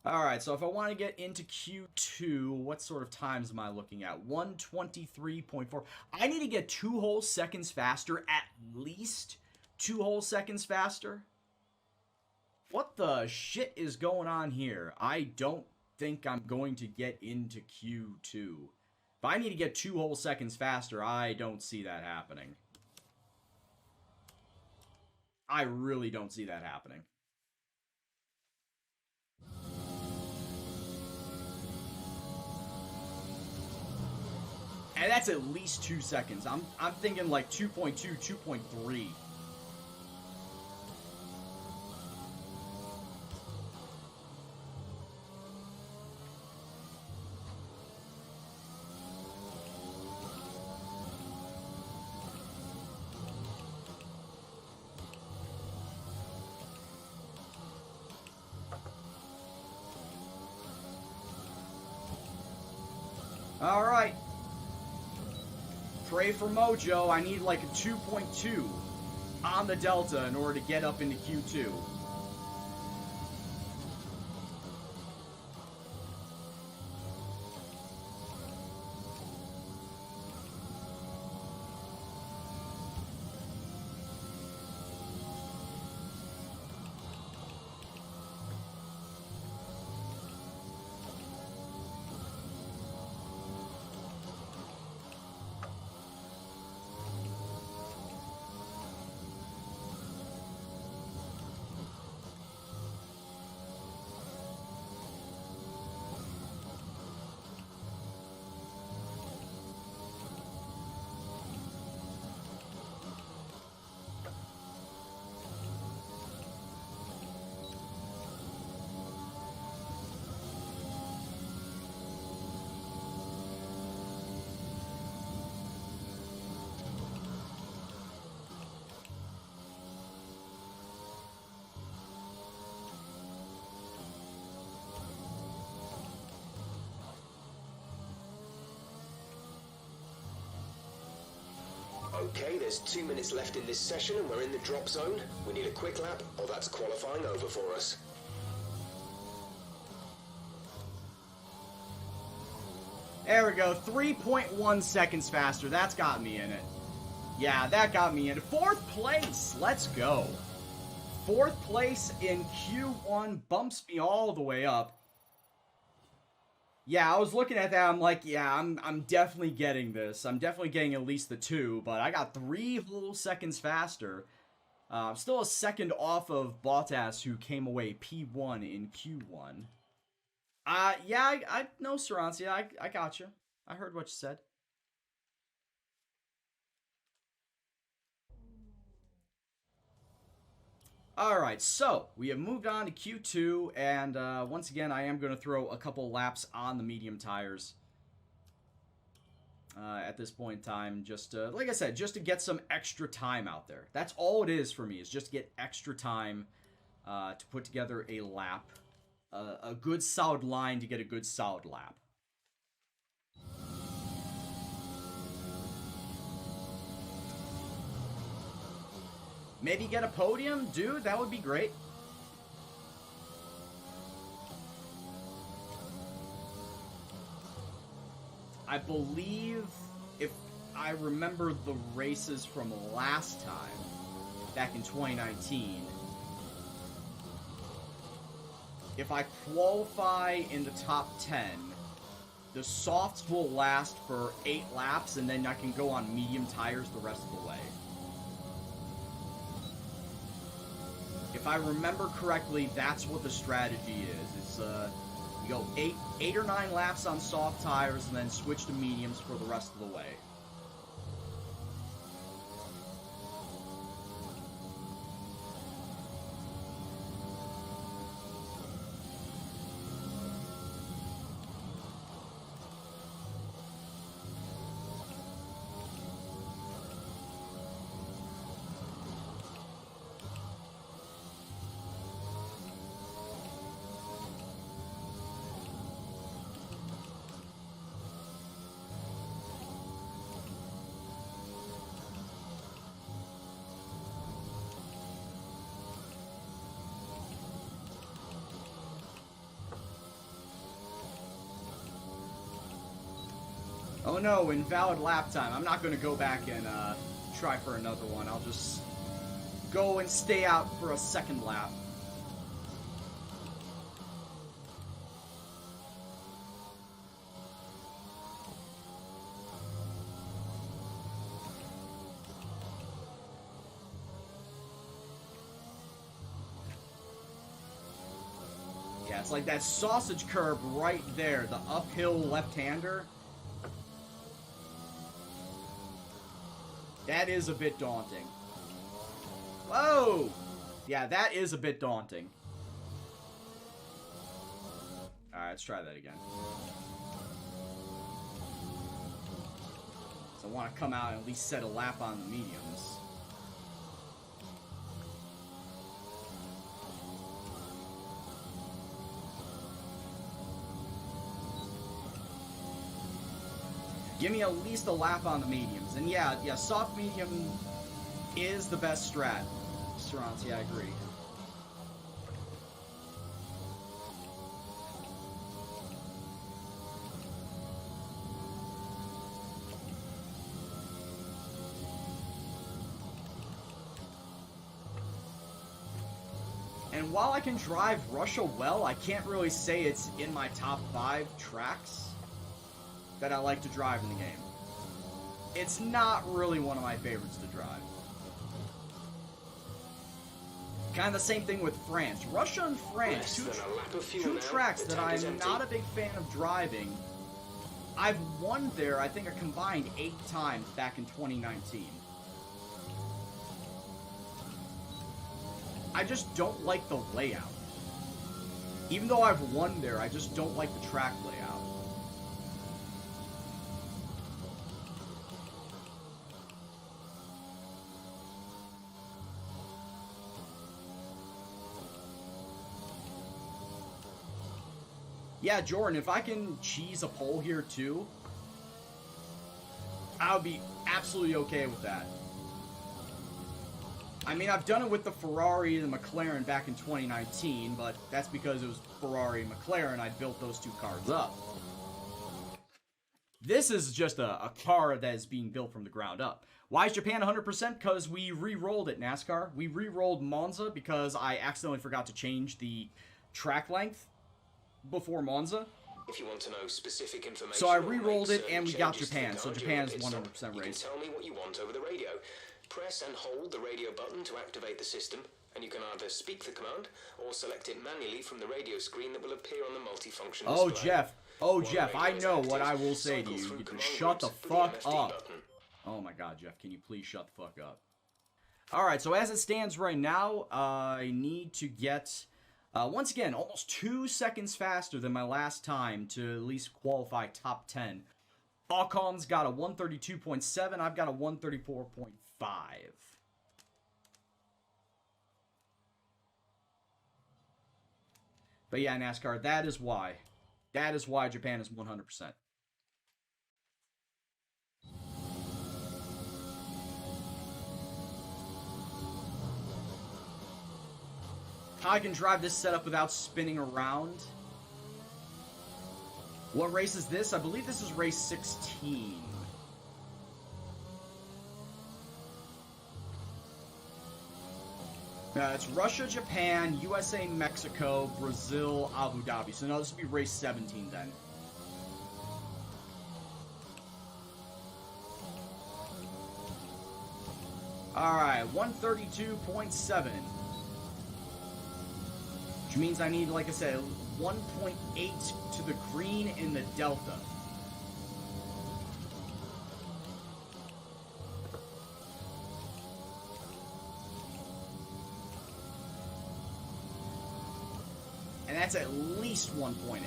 Alright, so if I want to get into Q2, what sort of times am I looking at? 1:23.4. I need to get 2 whole seconds faster, at least 2 whole seconds faster. What the shit is going on here? I don't think I'm going to get into Q2. If I need to get 2 whole seconds faster, I don't see that happening. I really don't see that happening. And that's at least 2 seconds. I'm thinking like 2.2, 2.3. Alright. Pray for Mojo. I need like a 2.2 on the Delta in order to get up into Q2. Okay, there's 2 minutes left in this session and we're in the drop zone. We need a quick lap, or that's qualifying over for us. There we go. 3.1 seconds faster. That's got me in it. Yeah, that got me in it. 4th place. Let's go. 4th place in Q1 bumps me all the way up. Yeah, I was looking at that. I'm like, yeah, I'm definitely getting this. I'm definitely getting at least the 2, but I got 3 whole seconds faster. Still a second off of Bottas, who came away P1 in Q1. Yeah, I know, Sarancia. I got you. I heard what you said. Alright, so we have moved on to Q2, and once again, I am going to throw a couple laps on the medium tires at this point in time. Just, like I said, just to get some extra time out there. That's all it is for me, is just to get extra time to put together a lap. A good solid line to get a good solid lap. Maybe get a podium? Dude, that would be great. I believe, if I remember the races from last time, back in 2019, if I qualify in the top 10, the softs will last for 8 laps, and then I can go on medium tires the rest of the way. If I remember correctly, that's what the strategy is. It's you go 8 or 9 laps on soft tires and then switch to mediums for the rest of the way. Oh no, invalid lap time. I'm not going to go back and try for another one. I'll just go and stay out for a second lap. Yeah, it's like that sausage curve right there, the uphill left-hander. That is a bit daunting. Whoa! Yeah, that is a bit daunting. Alright, let's try that again. So I want to come out and at least set a lap on the mediums. Give me at least a lap on the mediums. And yeah, soft medium is the best strat. Sarancia, I agree. And while I can drive Russia well, I can't really say it's in my top 5 tracks that I like to drive in the game. It's not really one of my favorites to drive. Kind of the same thing with France. Russia and France, two tracks that I'm not a big fan of driving. I've won there, I think, a combined 8 times back in 2019. I just don't like the layout. Even though I've won there, I just don't like the track layout. Yeah, Jordan, if I can cheese a pole here too, I would be absolutely okay with that. I mean, I've done it with the Ferrari and the McLaren back in 2019, but that's because it was Ferrari and McLaren. I built those two cars up. This is just a car that is being built from the ground up. Why is Japan 100%? Because we re-rolled it, NASCAR. We re-rolled Monza because I accidentally forgot to change the track length before Monza. If you want to know specific information, So I or make re-rolled it certain and we got changes to the Japan. So car Japan is during a pit 100% stop, you race. can tell me what you want over the radio. Press and hold the radio button to activate the system, and you can either speak the command or select it manually from the radio screen that will appear on the multifunction Oh, display. Jeff. While the Jeff, I radio is know active, what I will say to cycle you. through You can command shut the groups with fuck MFD up. button. Oh my god, Jeff, can you please shut the fuck up? Alright, so as it stands right now, I need to get, once again, almost 2 seconds faster than my last time to at least qualify top 10. Occon's got a 132.7, I've got a 134.5. But yeah, NASCAR, that is why. That is why Japan is 100%. How I can drive this setup without spinning around. What race is this? I believe this is race 16. It's Russia, Japan, USA, Mexico, Brazil, Abu Dhabi. So no, this would be race 17 then. Alright, 132.7. Which means I need, like I said, 1.8 to the green in the delta. And that's at least 1.8.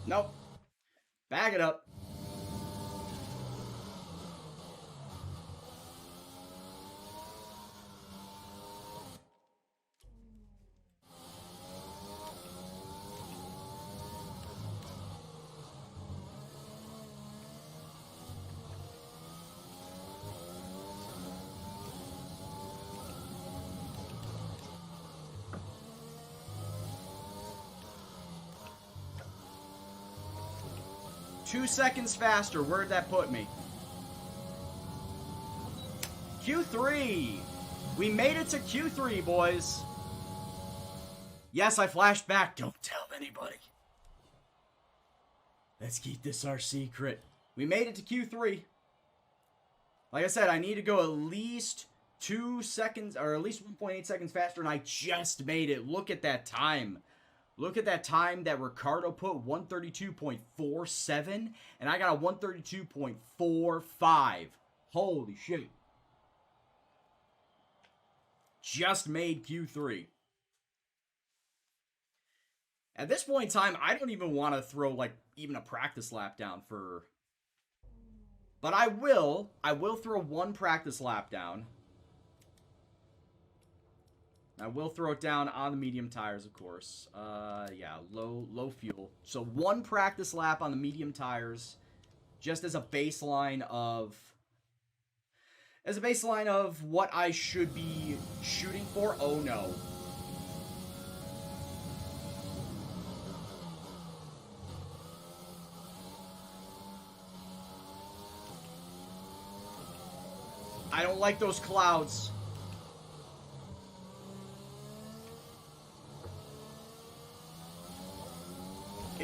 Nope. Bag it up. Two seconds faster. Where'd that put me? Q3. We made it to Q3, boys. Yes, I flashed back. Don't tell anybody. Let's keep this our secret. We made it to Q3. Like I said, I need to go at least 2 seconds, or at least 1.8 seconds faster, and I just made it. Look at that time. Look at that time that Ricardo put, 132.47, and I got a 132.45. Holy shit. Just made Q3. At this point in time, I don't even want to throw, like, even a practice lap down for... But I will throw one practice lap down. I will throw it down on the medium tires, of course. Yeah, low fuel. So one practice lap on the medium tires, just as a baseline of what I should be shooting for. Oh no. I don't like those clouds.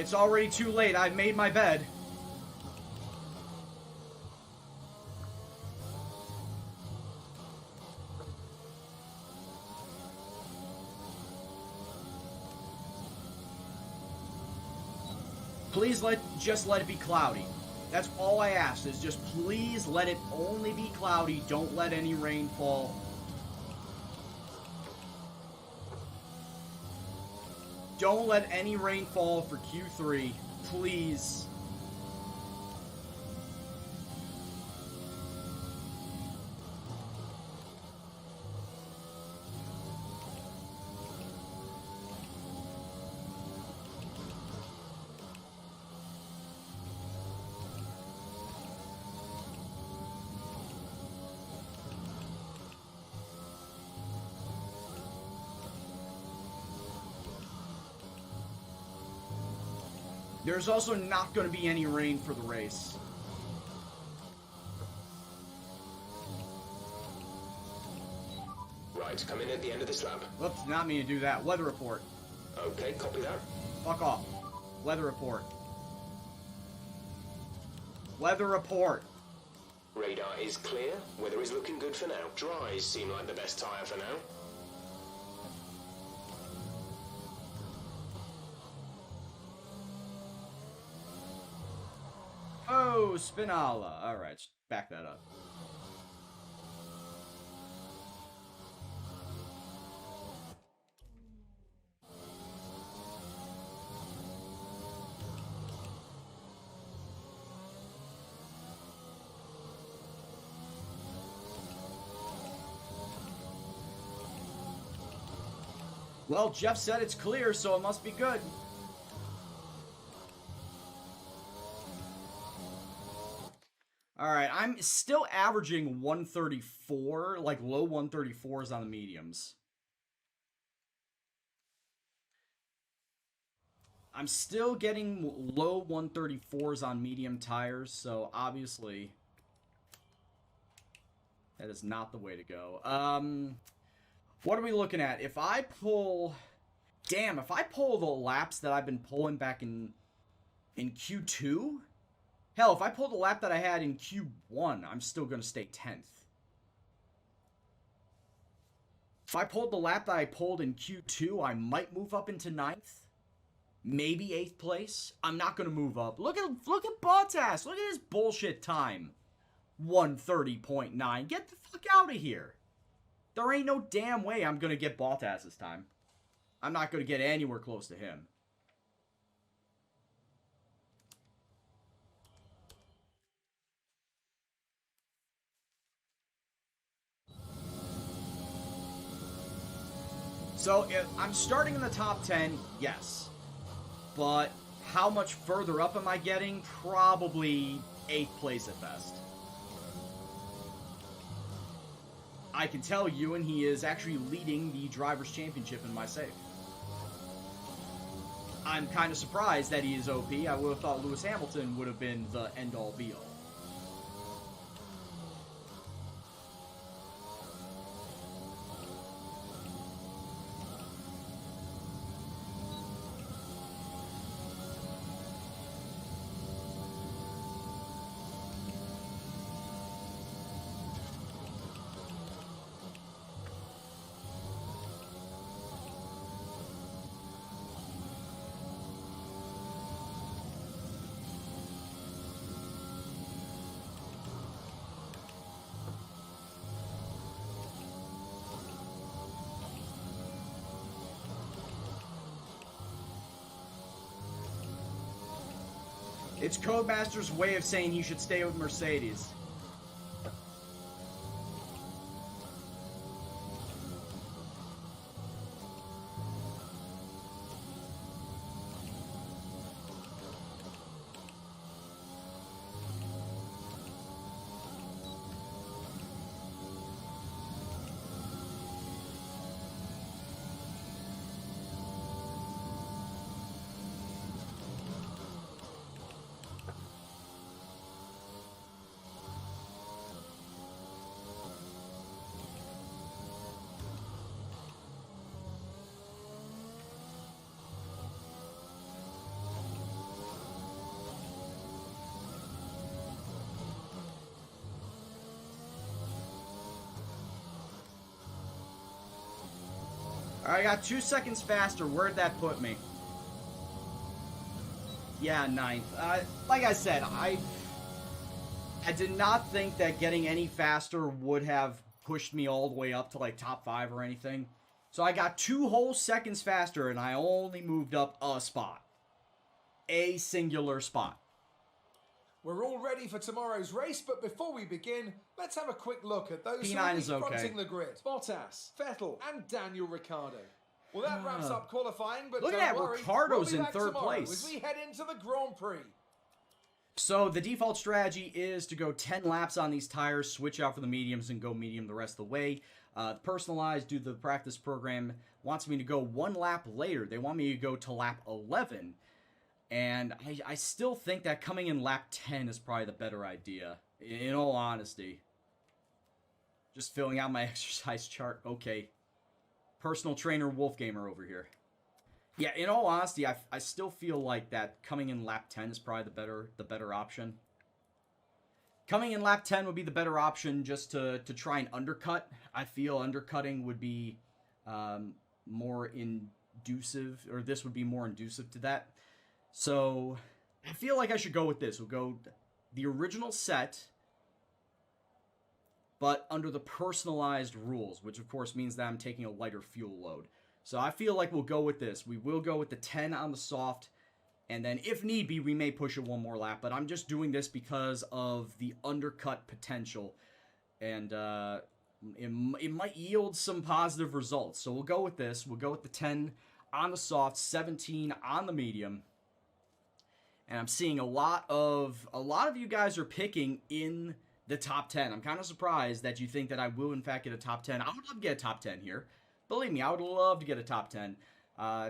It's already too late. I've made my bed. Please just let it be cloudy. That's all I ask, is just please let it only be cloudy. Don't let any rain fall. Don't let any rain fall for Q3, please. There's also not going to be any rain for the race. Right, come in at the end of this lap. Whoops, did not mean to do that. Weather report. Okay, copy that. Fuck off. Weather report. Weather report. Radar is clear. Weather is looking good for now. Dries seem like the best tyre for now. Oh, Spinala. Alright, back that up. Well, Jeff said it's clear, so it must be good. Alright, I'm still averaging 134, like low 134s on the mediums. I'm still getting low 134s on medium tires, so obviously that is not the way to go. What are we looking at? If I pull... Damn, if I pull the laps that I've been pulling back in Q2... Hell, if I pulled the lap that I had in Q1, I'm still going to stay 10th. If I pulled the lap that I pulled in Q2, I might move up into 9th. Maybe 8th place. I'm not going to move up. Look at Bottas. Look at his bullshit time. 130.9. Get the fuck out of here. There ain't no damn way I'm going to get Bottas this time. I'm not going to get anywhere close to him. So, if I'm starting in the top 10, yes. But how much further up am I getting? Probably 8th place at best. I can tell you, and he is actually leading the Drivers' Championship in my save. I'm kind of surprised that he is OP. I would have thought Lewis Hamilton would have been the end-all, be-all. It's Codemaster's way of saying he should stay with Mercedes. Alright, I got 2 seconds faster. Where'd that put me? Yeah, 9th. Like I said, I did not think that getting any faster would have pushed me all the way up to like top 5 or anything. So I got 2 whole seconds faster and I only moved up a spot. A singular spot. We're all ready for tomorrow's race, but before we begin, let's have a quick look at those who P9 will be is okay. fronting the grid. Bottas, Vettel, and Daniel Ricciardo. Well, that wraps up qualifying, but Look at don't that, worry, Ricciardo's we'll be in back 3rd tomorrow place. as we head into the Grand Prix. So the default strategy is to go 10 laps on these tires, switch out for the mediums, and go medium the rest of the way. Personalized, due to the practice program, wants me to go 1 lap later. They want me to go to lap 11. And I still think that coming in lap 10 is probably the better idea, in all honesty. Just filling out my exercise chart. Okay. Personal trainer Wolfgamer over here. Yeah, in all honesty, I still feel like that coming in lap 10 is probably the better option. Coming in lap 10 would be the better option just to try and undercut. I feel undercutting would be more inducive, or this would be more inducive to that. So, I feel like I should go with this. We'll go the original set, but under the personalized rules, which of course means that I'm taking a lighter fuel load. So I feel like we'll go with this. We will go with the 10 on the soft, and then if need be, we may push it 1 more lap, but I'm just doing this because of the undercut potential, and it might yield some positive results. So we'll go with this. We'll go with the 10 on the soft, 17 on the medium. And I'm seeing a lot of you guys are picking in the top 10. I'm kind of surprised that you think that I will in fact get a top 10. I would love to get a top 10 here. Believe me, I would love to get a top 10.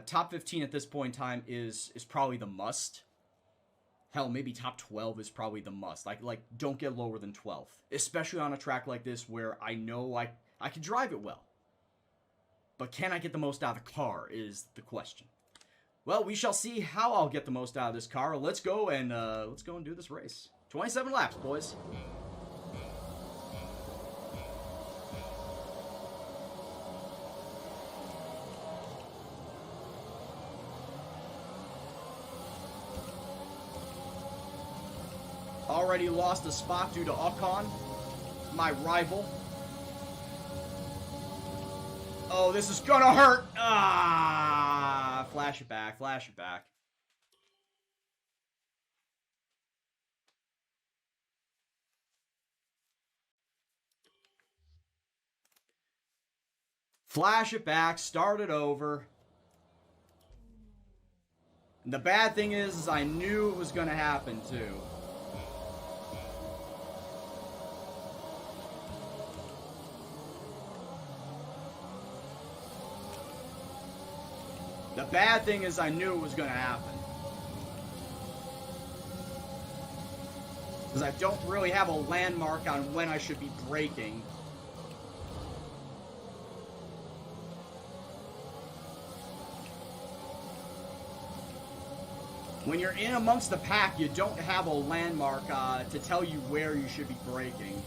Top 15 at this point in time is probably the must. Hell, maybe top 12 is probably the must. Like don't get lower than 12th, especially on a track like this where I know I can drive it well. But can I get the most out of the car is the question. Well, we shall see how I'll get the most out of this car. Let's go and do this race. 27 laps, boys. Already lost a spot due to Ocon, my rival. Oh, this is gonna hurt. Ah, flash it back, flash it back. Flash it back, start it over. And the bad thing is I knew it was gonna happen too. The bad thing is I knew it was going to happen. Because I don't really have a landmark on when I should be braking. When you're in amongst the pack, you don't have a landmark to tell you where you should be braking.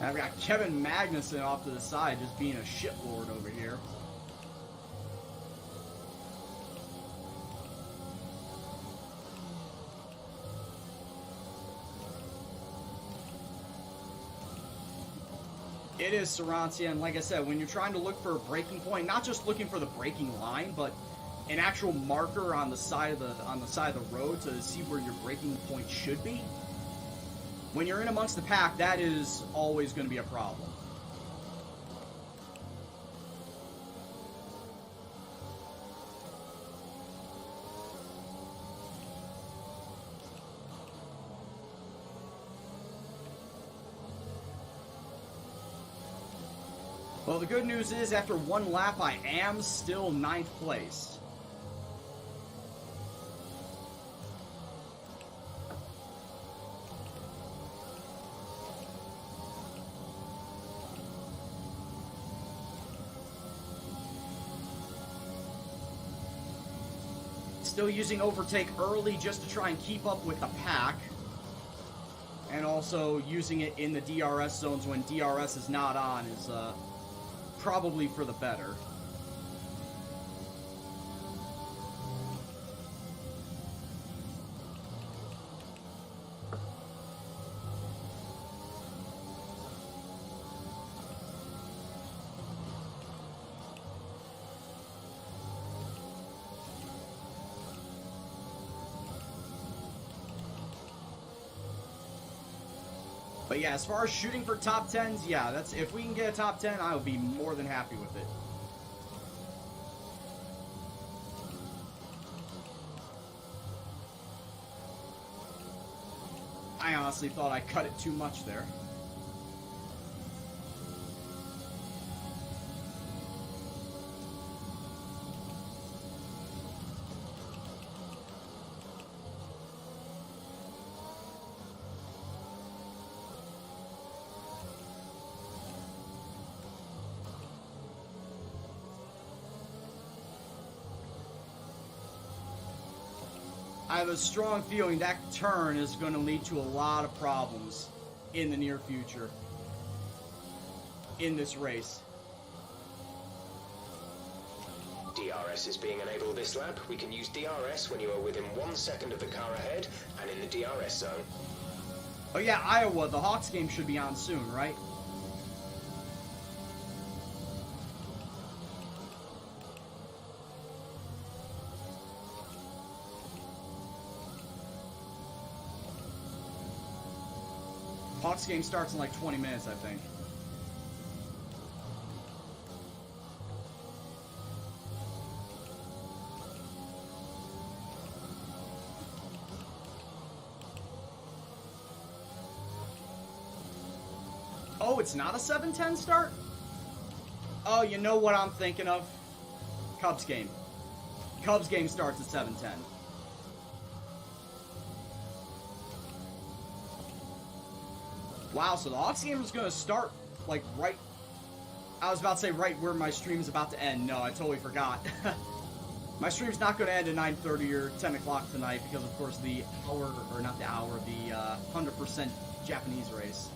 I've got Kevin Magnussen off to the side just being a shitlord over here. It is Sarancia, and like I said, when you're trying to look for a braking point, not just looking for the braking line, but an actual marker on the side of the road to see where your braking point should be. When you're in amongst the pack, that is always going to be a problem. Well, the good news is, after 1 lap, I am still 9th place. Still using overtake early just to try and keep up with the pack. And also using it in the DRS zones when DRS is not on is probably for the better. But yeah, as far as shooting for top 10s, yeah, that's if we can get a top 10, I would be more than happy with it. I honestly thought I cut it too much there. I have a strong feeling that turn is going to lead to a lot of problems in the near future in this race. DRS is being enabled this lap. We can use DRS when you are within 1 second of the car ahead and in the DRS zone. Oh yeah, Iowa, the Hawks game should be on soon, right? Hawks game starts in like 20 minutes, I think. Oh, it's not a 7:10 start? Oh, you know what I'm thinking of? Cubs game. Cubs game starts at 7:10. Wow, so the Hawks game is going to start, like, right... I was about to say right where my stream is about to end. No, I totally forgot. My stream's not going to end at 9:30 or 10 o'clock tonight because, of course, the hour, or not the hour, the 100% Japanese race.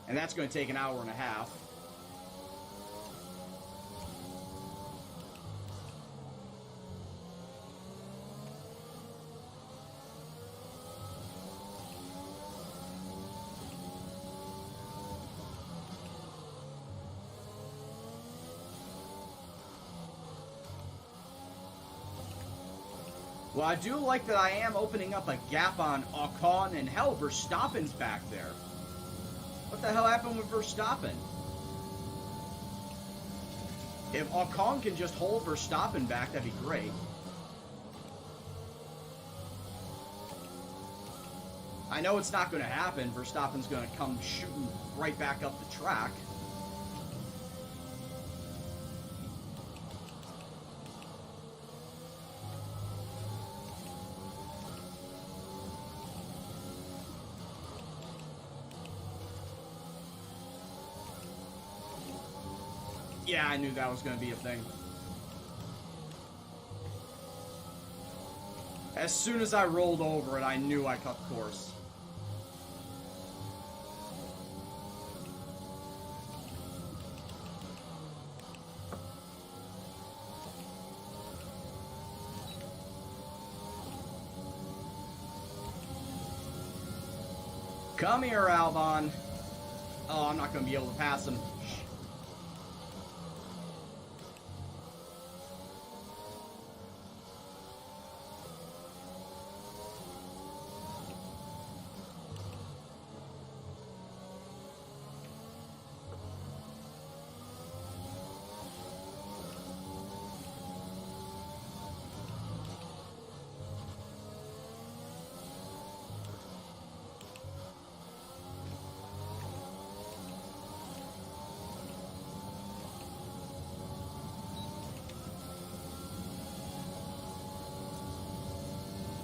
And that's going to take an hour and a half. Well, I do like that I am opening up a gap on Ocon, and hell, Verstappen's back there. What the hell happened with Verstappen? If Ocon can just hold Verstappen back, that'd be great. I know it's not going to happen. Verstappen's going to come shooting right back up the track. Yeah, I knew that was going to be a thing. As soon as I rolled over it, I knew I cut course. Come here, Albon. Oh, I'm not going to be able to pass him.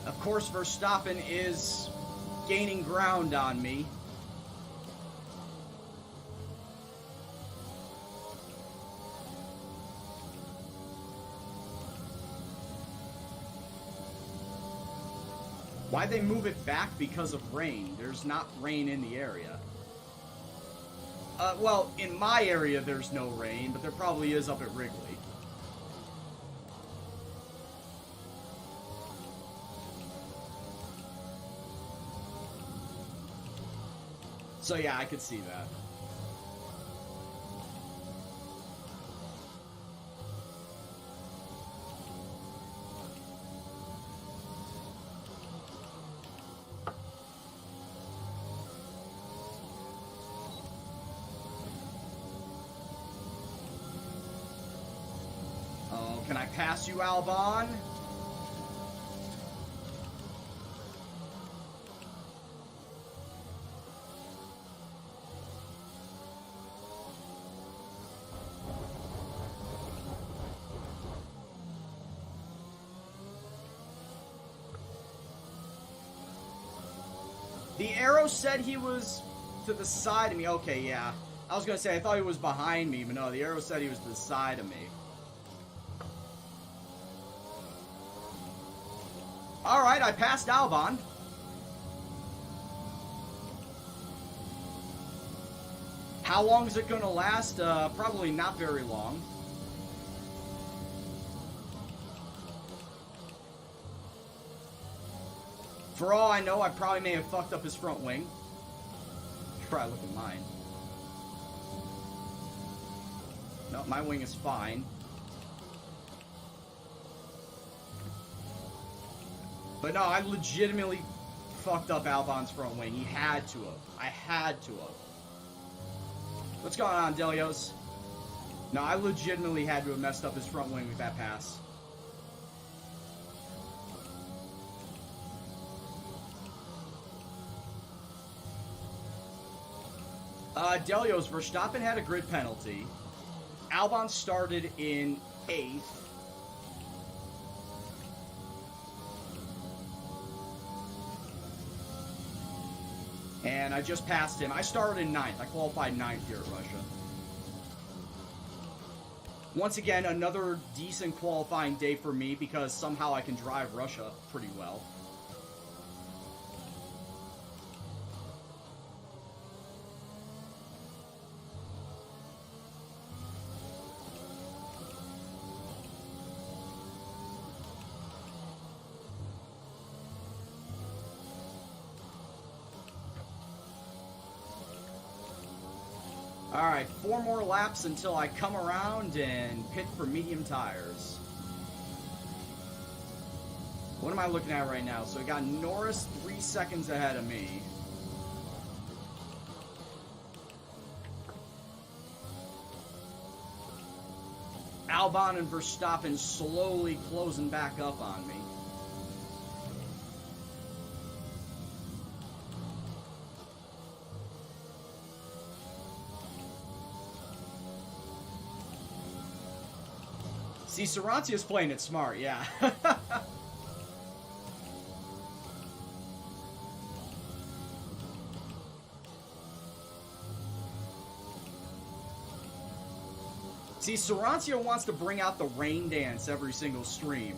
Of course, Verstappen is gaining ground on me. Why'd they move it back? Because of rain. There's not rain in the area. Well, in my area there's no rain, but there probably is up at Wrigley. So yeah, I could see that. Oh, can I pass you, Albon? The arrow said he was to the side of me. Okay, yeah. I was going to say, I thought he was behind me, but no, the arrow said he was to the side of me. Alright, I passed Albon. How long is it going to last? Probably not very long. For all I know, I probably may have fucked up his front wing. Try look at mine. No, my wing is fine. But no, I legitimately fucked up Albon's front wing. He had to have. I had to have. What's going on, Delios? No, I legitimately had to have messed up his front wing with that pass. Delios, Verstappen had a grid penalty. Albon started in 8th. And I just passed him. I started in 9th. I qualified 9th here at Russia. Once again, another decent qualifying day for me because somehow I can drive Russia pretty well. Alright, 4 more laps until I come around and pit for medium tires. What am I looking at right now? So I got Norris 3 seconds ahead of me. Albon and Verstappen slowly closing back up on me. See, Sarancia's playing it smart, yeah. See, Sarancia wants to bring out the rain dance every single stream.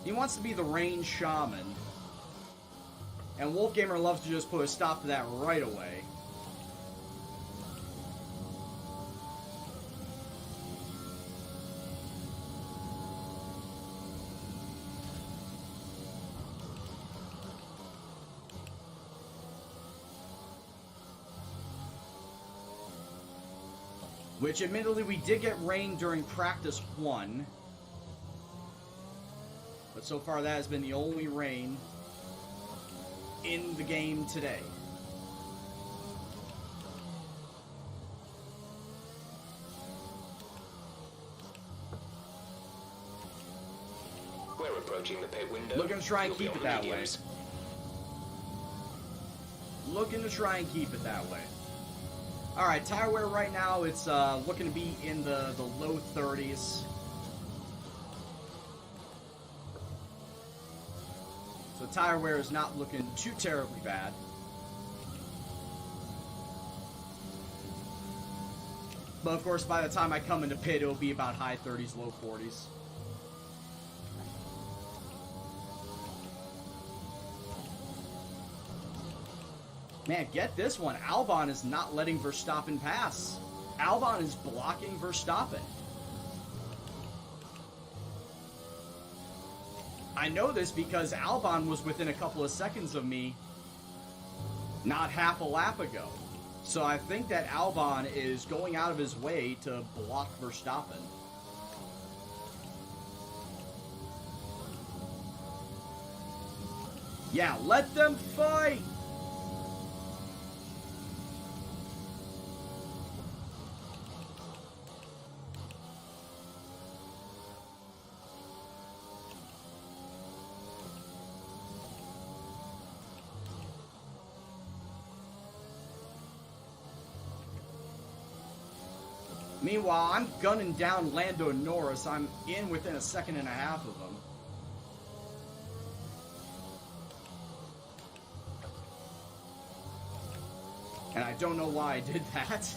He wants to be the rain shaman. And Wolfgamer loves to just put a stop to that right away. Which, admittedly, we did get rain during practice 1. But so far, that has been the only rain in the game today. We're approaching the pit window. Looking to try and You'll be keep on it the that way. mediums. Looking to try and keep it that way. Alright, tire wear right now, it's looking to be in the low 30s. So tire wear is not looking too terribly bad. But of course, by the time I come into pit, it'll be about high 30s, low 40s. Man, get this one. Albon is not letting Verstappen pass. Albon is blocking Verstappen. I know this because Albon was within a couple of seconds of me not half a lap ago. So I think that Albon is going out of his way to block Verstappen. Yeah, let them fight! Meanwhile, I'm gunning down Lando Norris. I'm in within a second and a half of him. And I don't know why I did that.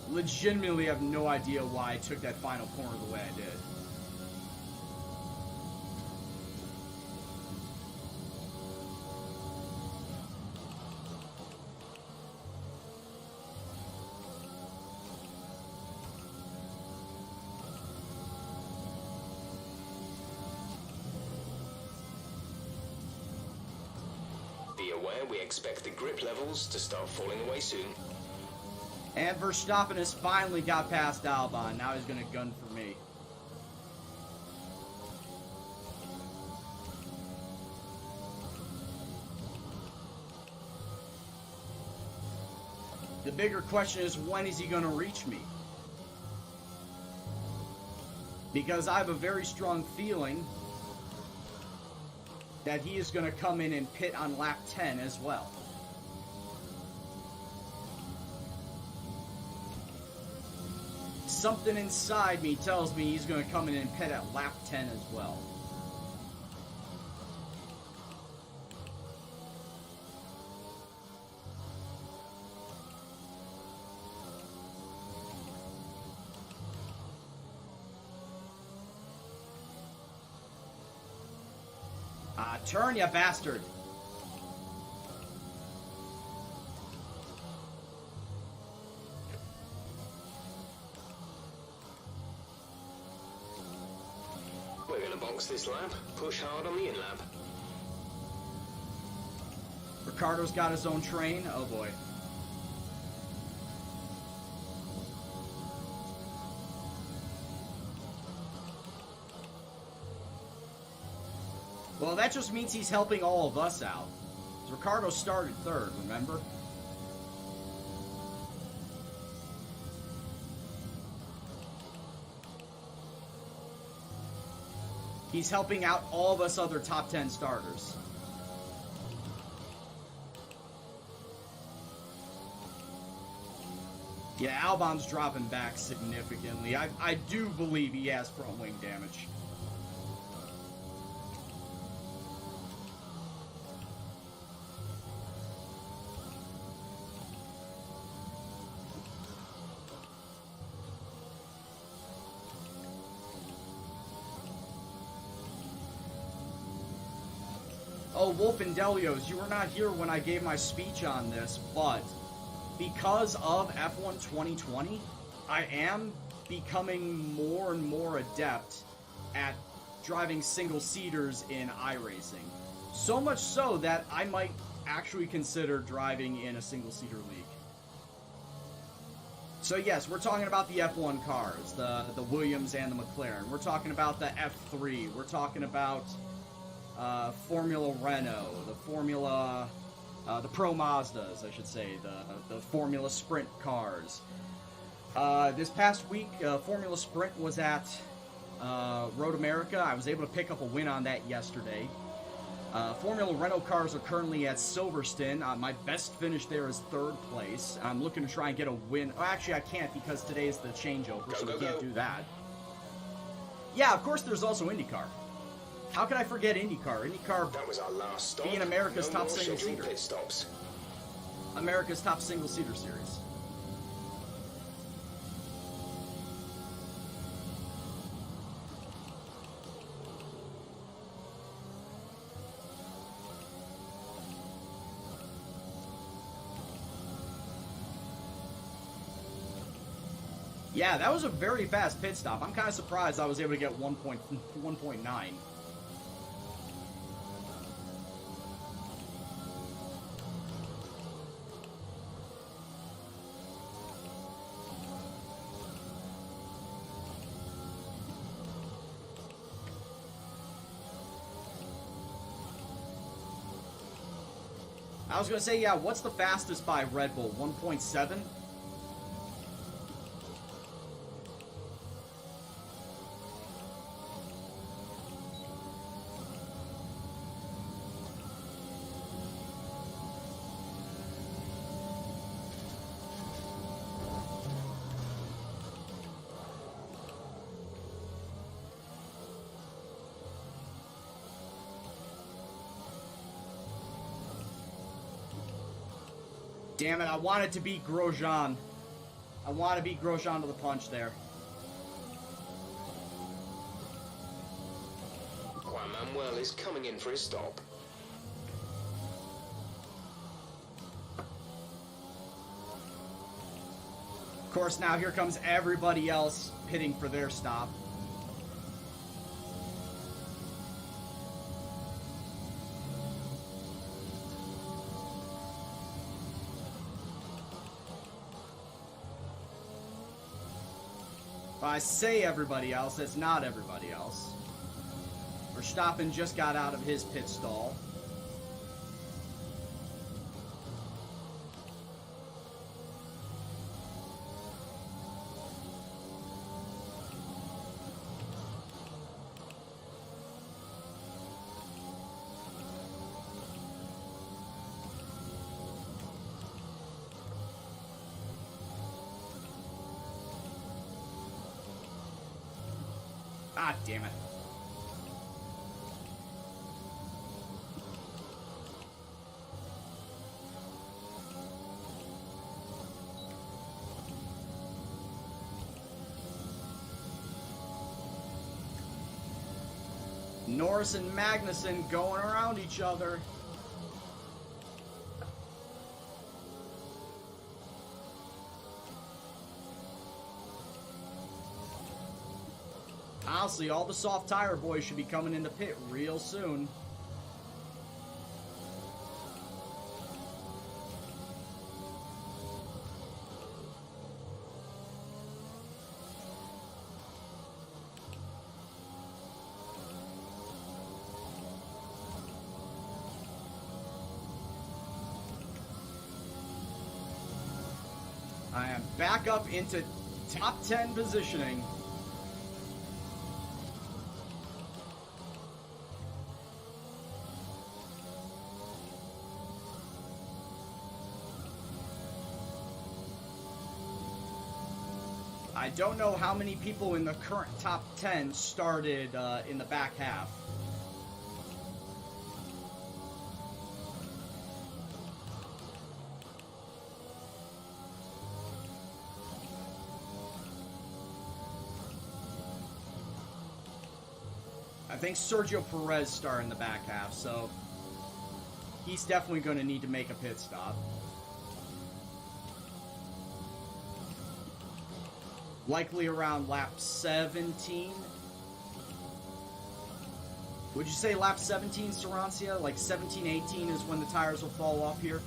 Legitimately have no idea why I took that final corner the way I did. Be aware we expect the grip levels to start falling away soon. And Verstappen has finally got past Albon. Now he's going to gun for me. The bigger question is, when is he going to reach me? Because I have a very strong feeling that he is going to come in and pit on lap 10 as well. Something inside me tells me he's going to come in and pit at lap 10 as well. Turn, you bastard! We're gonna box this lap, push hard on the in-lap. Ricardo's got his own train. Oh boy. Well, that just means he's helping all of us out. Ricardo started third, remember? He's helping out all of us other top 10 starters. Yeah, Albon's dropping back significantly. I do believe he has front wing damage. Oh, Wolf and Delios, you were not here when I gave my speech on this, but because of F1 2020, I am becoming more and more adept at driving single-seaters in iRacing. So much so that I might actually consider driving in a single-seater league. So yes, we're talking about the F1 cars, the Williams and the McLaren. We're talking about the F3. We're talking about Formula Renault, the Pro Mazdas, I should say, the Formula Sprint cars. This past week, Formula Sprint was at Road America. I was able to pick up a win on that yesterday. Formula Renault cars are currently at Silverstone. My best finish there is third place. I'm looking to try and get a win. Oh, actually, I can't because today is the changeover, so we can't do that. Yeah, of course, there's also IndyCar. How can I forget IndyCar? IndyCar That was our last stop. being America's No top more scheduled single-seater. pit stops. America's top single-seater series. Yeah, that was a very fast pit stop. I'm kind of surprised I was able to get 1.9. I was going to say, yeah, what's the fastest by Red Bull? 1.7? Damn it, I wanted to beat Grosjean. I want to beat Grosjean to the punch there. Juan Manuel is coming in for his stop. Of course, now here comes everybody else pitting for their stop. If I say everybody else, it's not everybody else. Verstappen just got out of his pit stall. Ah, damn it. Norris and Magnussen going around each other. Honestly, all the soft tire boys should be coming into pit real soon. I am back up into top 10 positioning. I don't know how many people in the current top 10 started in the back half. I think Sergio Perez started in the back half, so he's definitely going to need to make a pit stop. Likely around lap 17. Would you say lap 17, Sarancia? Like 17, 18 is when the tires will fall off here?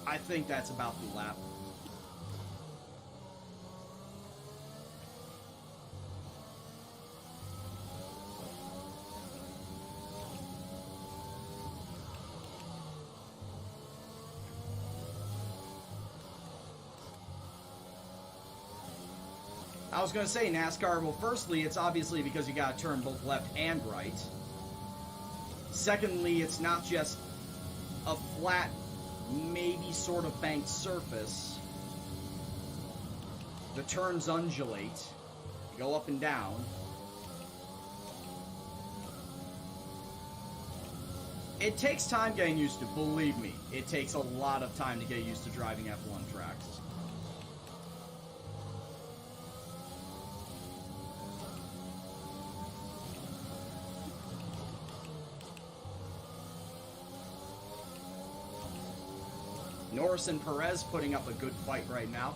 I think that's about the lap. I was going to say NASCAR, well, firstly, it's obviously because you got to turn both left and right. Secondly, it's not just a flat, maybe sort of banked surface. The turns undulate, go up and down. It takes time getting used to, believe me. It takes a lot of time to get used to driving F1 tracks. Norris and Perez putting up a good fight right now.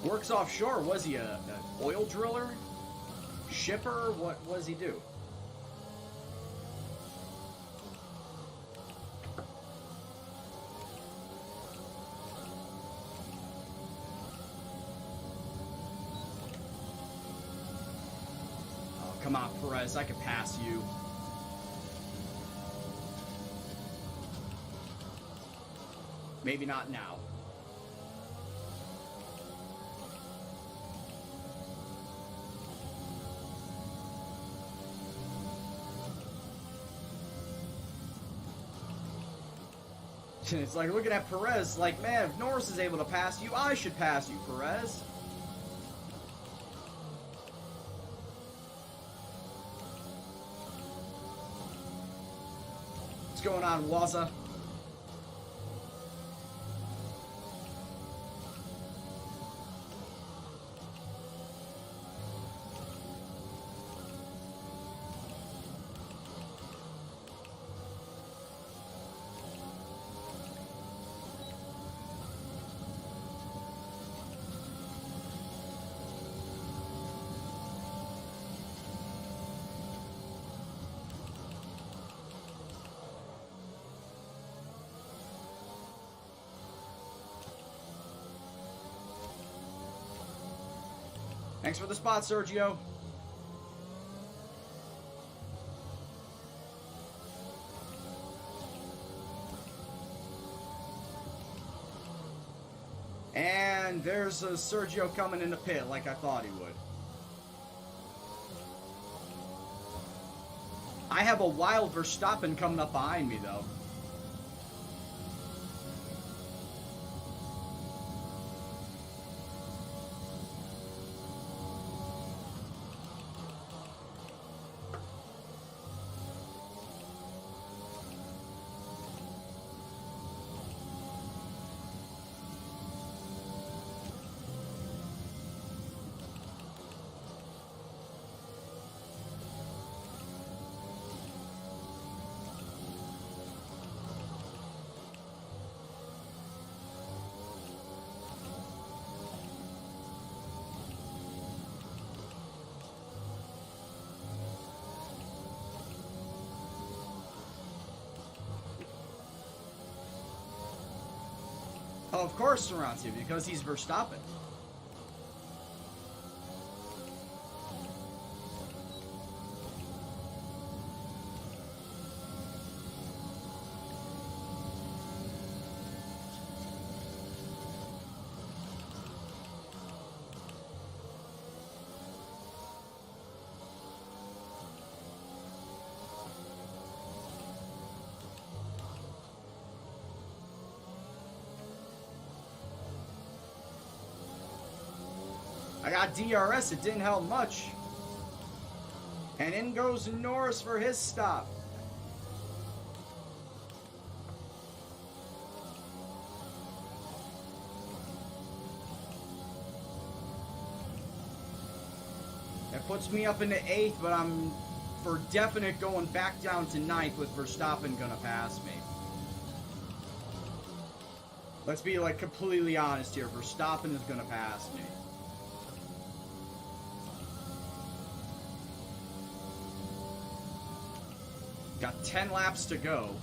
Works offshore. Was he an oil driller? Shipper? What does he do? Oh, come on, Perez. I could pass you. Maybe not now. It's like looking at Perez, like, man, if Norris is able to pass you, I should pass you, Perez. What's going on, Waza? Thanks for the spot, Sergio. And there's Sergio coming in the pit like I thought he would. I have a wild Verstappen coming up behind me, though. Oh, of course Sorrento, because he's Verstappen. I got DRS, it didn't help much. And in goes Norris for his stop. That puts me up into 8th, but I'm for definite going back down to 9th with Verstappen gonna pass me. Let's be like completely honest here. Verstappen is gonna pass me. Got 10 laps to go.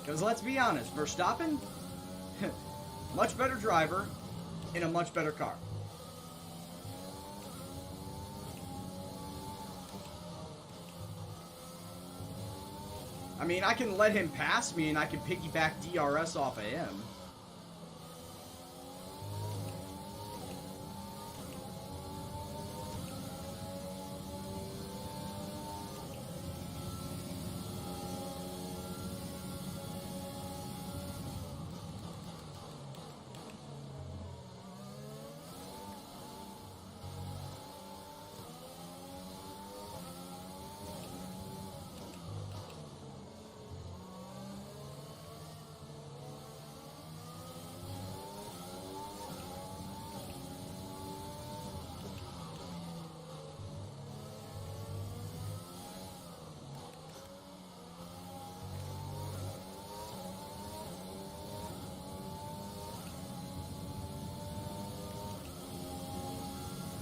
Because let's be honest, Verstappen, much better driver in a much better car. I mean, I can let him pass me and I can piggyback DRS off of him.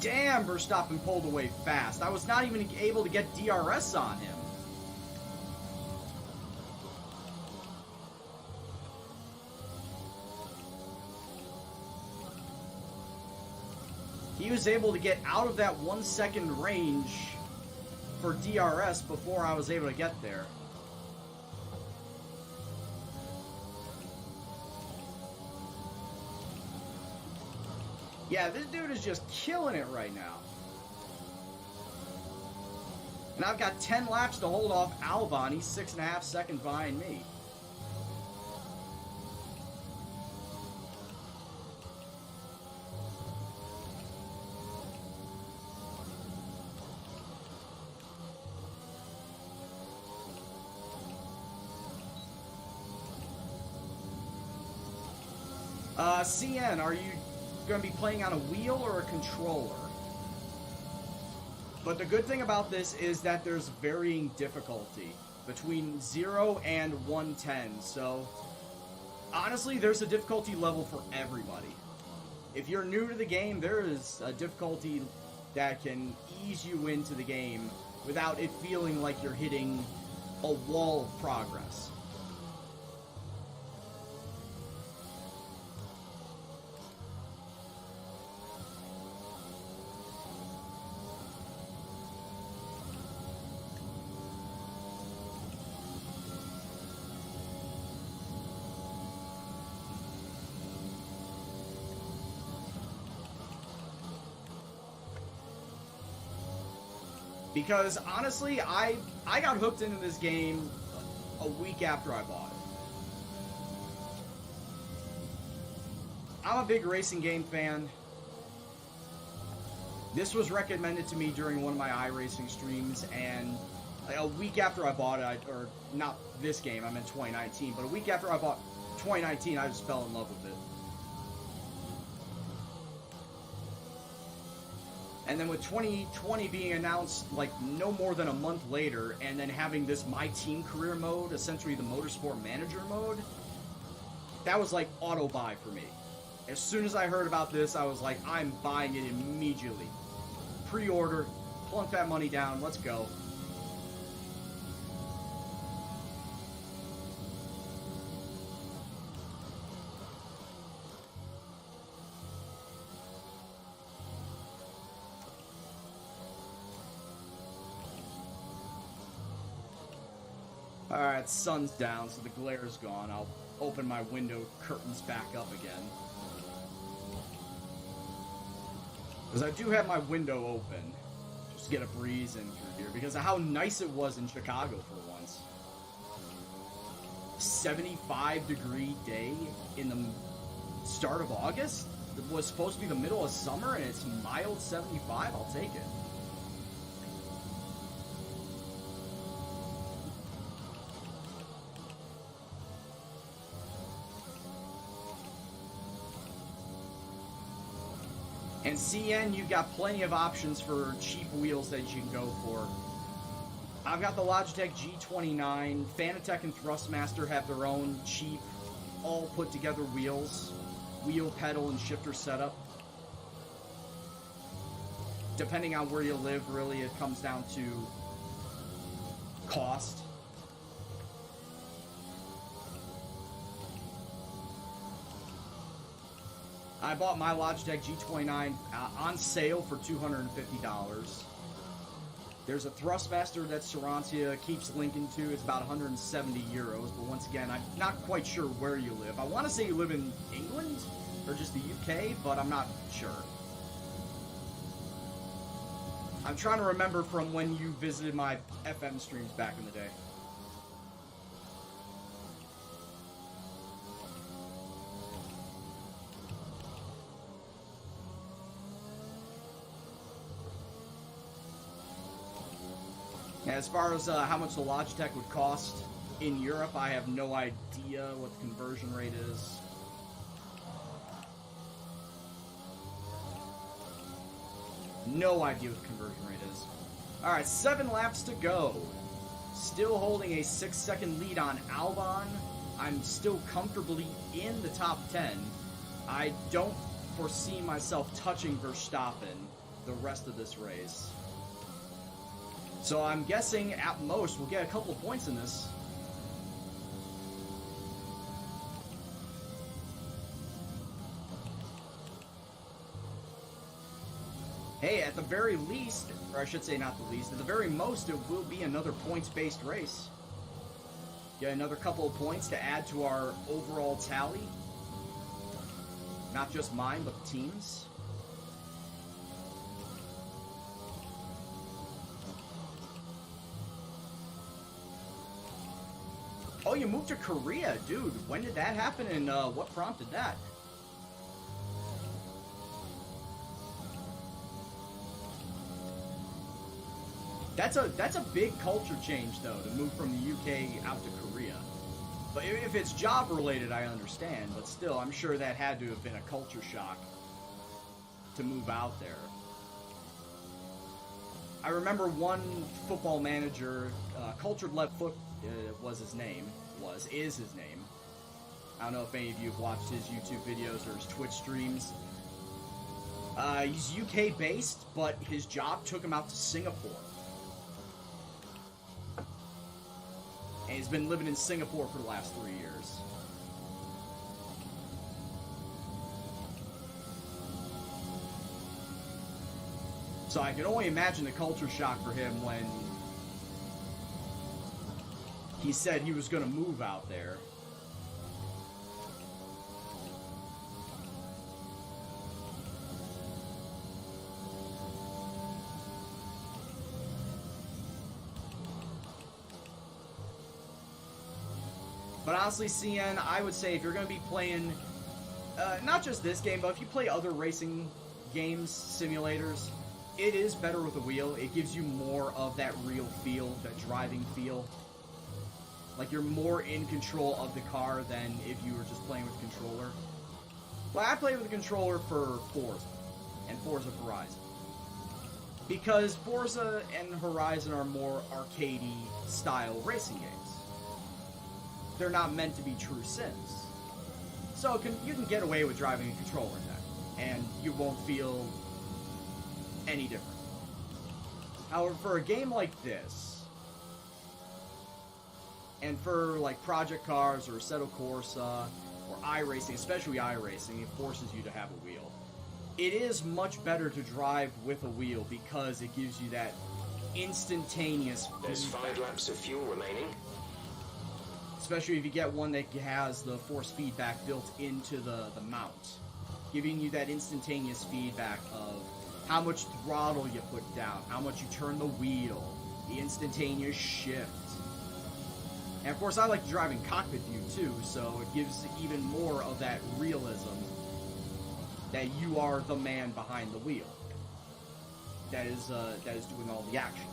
Damn, Verstappen pulled away fast. I was not even able to get DRS on him. He was able to get out of that 1 second range for DRS before I was able to get there. Yeah, this dude is just killing it right now. And I've got 10 laps to hold off Albon. He's 6.5 seconds behind me. CN, are you going to be playing on a wheel or a controller? But the good thing about this is that there's varying difficulty between 0 and 110. So honestly, there's a difficulty level for everybody. If you're new to the game, there is a difficulty that can ease you into the game without it feeling like you're hitting a wall of progress. Because honestly, I got hooked into this game a week after I bought it. I'm a big racing game fan. This was recommended to me during one of my iRacing streams, and a week after I bought it, or not this game, I meant 2019, but a week after I bought 2019, I just fell in love with it. And then with 2020 being announced like no more than a month later, and then having this My Team Career mode, essentially the Motorsport Manager mode, that was like auto buy for me. As soon as I heard about this, I was like, I'm buying it immediately. Pre-order, plunk that money down, let's go. Alright, sun's down, so the glare's gone. I'll open my window curtains back up again. Because I do have my window open, just to get a breeze in through here, because of how nice it was in Chicago for once. 75-degree day in the start of August? It was supposed to be the middle of summer, and it's mild 75? I'll take it. And CN, you've got plenty of options for cheap wheels that you can go for. I've got the Logitech G29. Fanatec and Thrustmaster have their own cheap, all put together wheels. Wheel, pedal, and shifter setup. Depending on where you live, really, it comes down to cost. I bought my Logitech G29 on sale for $250. There's a Thrustmaster that Sarantia keeps linking to. It's about 170 euros, but once again, I'm not quite sure where you live. I want to say you live in England or just the UK, but I'm not sure. I'm trying to remember from when you visited my FM streams back in the day. As far as how much the Logitech would cost in Europe, I have no idea what the conversion rate is. No idea what the conversion rate is. Alright, 7 laps to go. Still holding a 6-second lead on Albon. I'm still comfortably in the top 10. I don't foresee myself touching Verstappen the rest of this race. So I'm guessing at most we'll get a couple of points in this. Hey, at the very least, or I should say not the least, at the very most it will be another points-based race. Get another couple of points to add to our overall tally. Not just mine, but the team's. Oh, you moved to Korea, dude. When did that happen, and what prompted that? That's a big culture change, though, to move from the UK out to Korea. But if it's job related, I understand. But still, I'm sure that had to have been a culture shock to move out there. I remember one football manager, Cultured Left Foot was his name, is his name. I don't know if any of you have watched his YouTube videos or his Twitch streams. He's UK based, but his job took him out to Singapore. And he's been living in Singapore for the last 3 years. So I can only imagine the culture shock for him when he said he was going to move out there. But honestly, CN, I would say if you're going to be playing, not just this game, but if you play other racing games, simulators, it is better with a wheel. It gives you more of that real feel, that driving feel. Like you're more in control of the car than if you were just playing with a controller. Well, I play with a controller for Forza and Forza Horizon. Because Forza and Horizon are more arcadey style racing games. They're not meant to be true sims. So you can get away with driving a controller in that, and you won't feel any different. However, for a game like this, and for like Project Cars or Assetto Corsa or iRacing, especially iRacing, it forces you to have a wheel. It is much better to drive with a wheel because it gives you that instantaneous There's feedback. 5 laps of fuel remaining. Especially if you get one that has the force feedback built into the mount. Giving you that instantaneous feedback of how much throttle you put down, how much you turn the wheel, the instantaneous shift. And of course I like driving cockpit view too, so it gives even more of that realism that you are the man behind the wheel. That is doing all the action.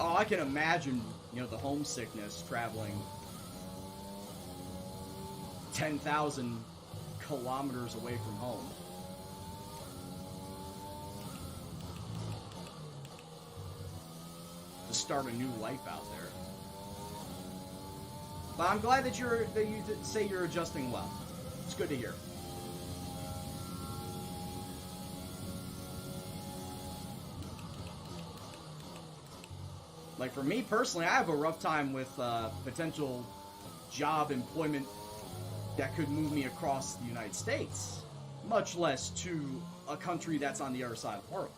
Oh, I can imagine, the homesickness traveling 10,000 kilometers away from home. To start a new life out there. But I'm glad that you say you're adjusting well. It's good to hear. Like, for me personally, I have a rough time with potential job employment that could move me across the United States, much less to a country that's on the other side of the world.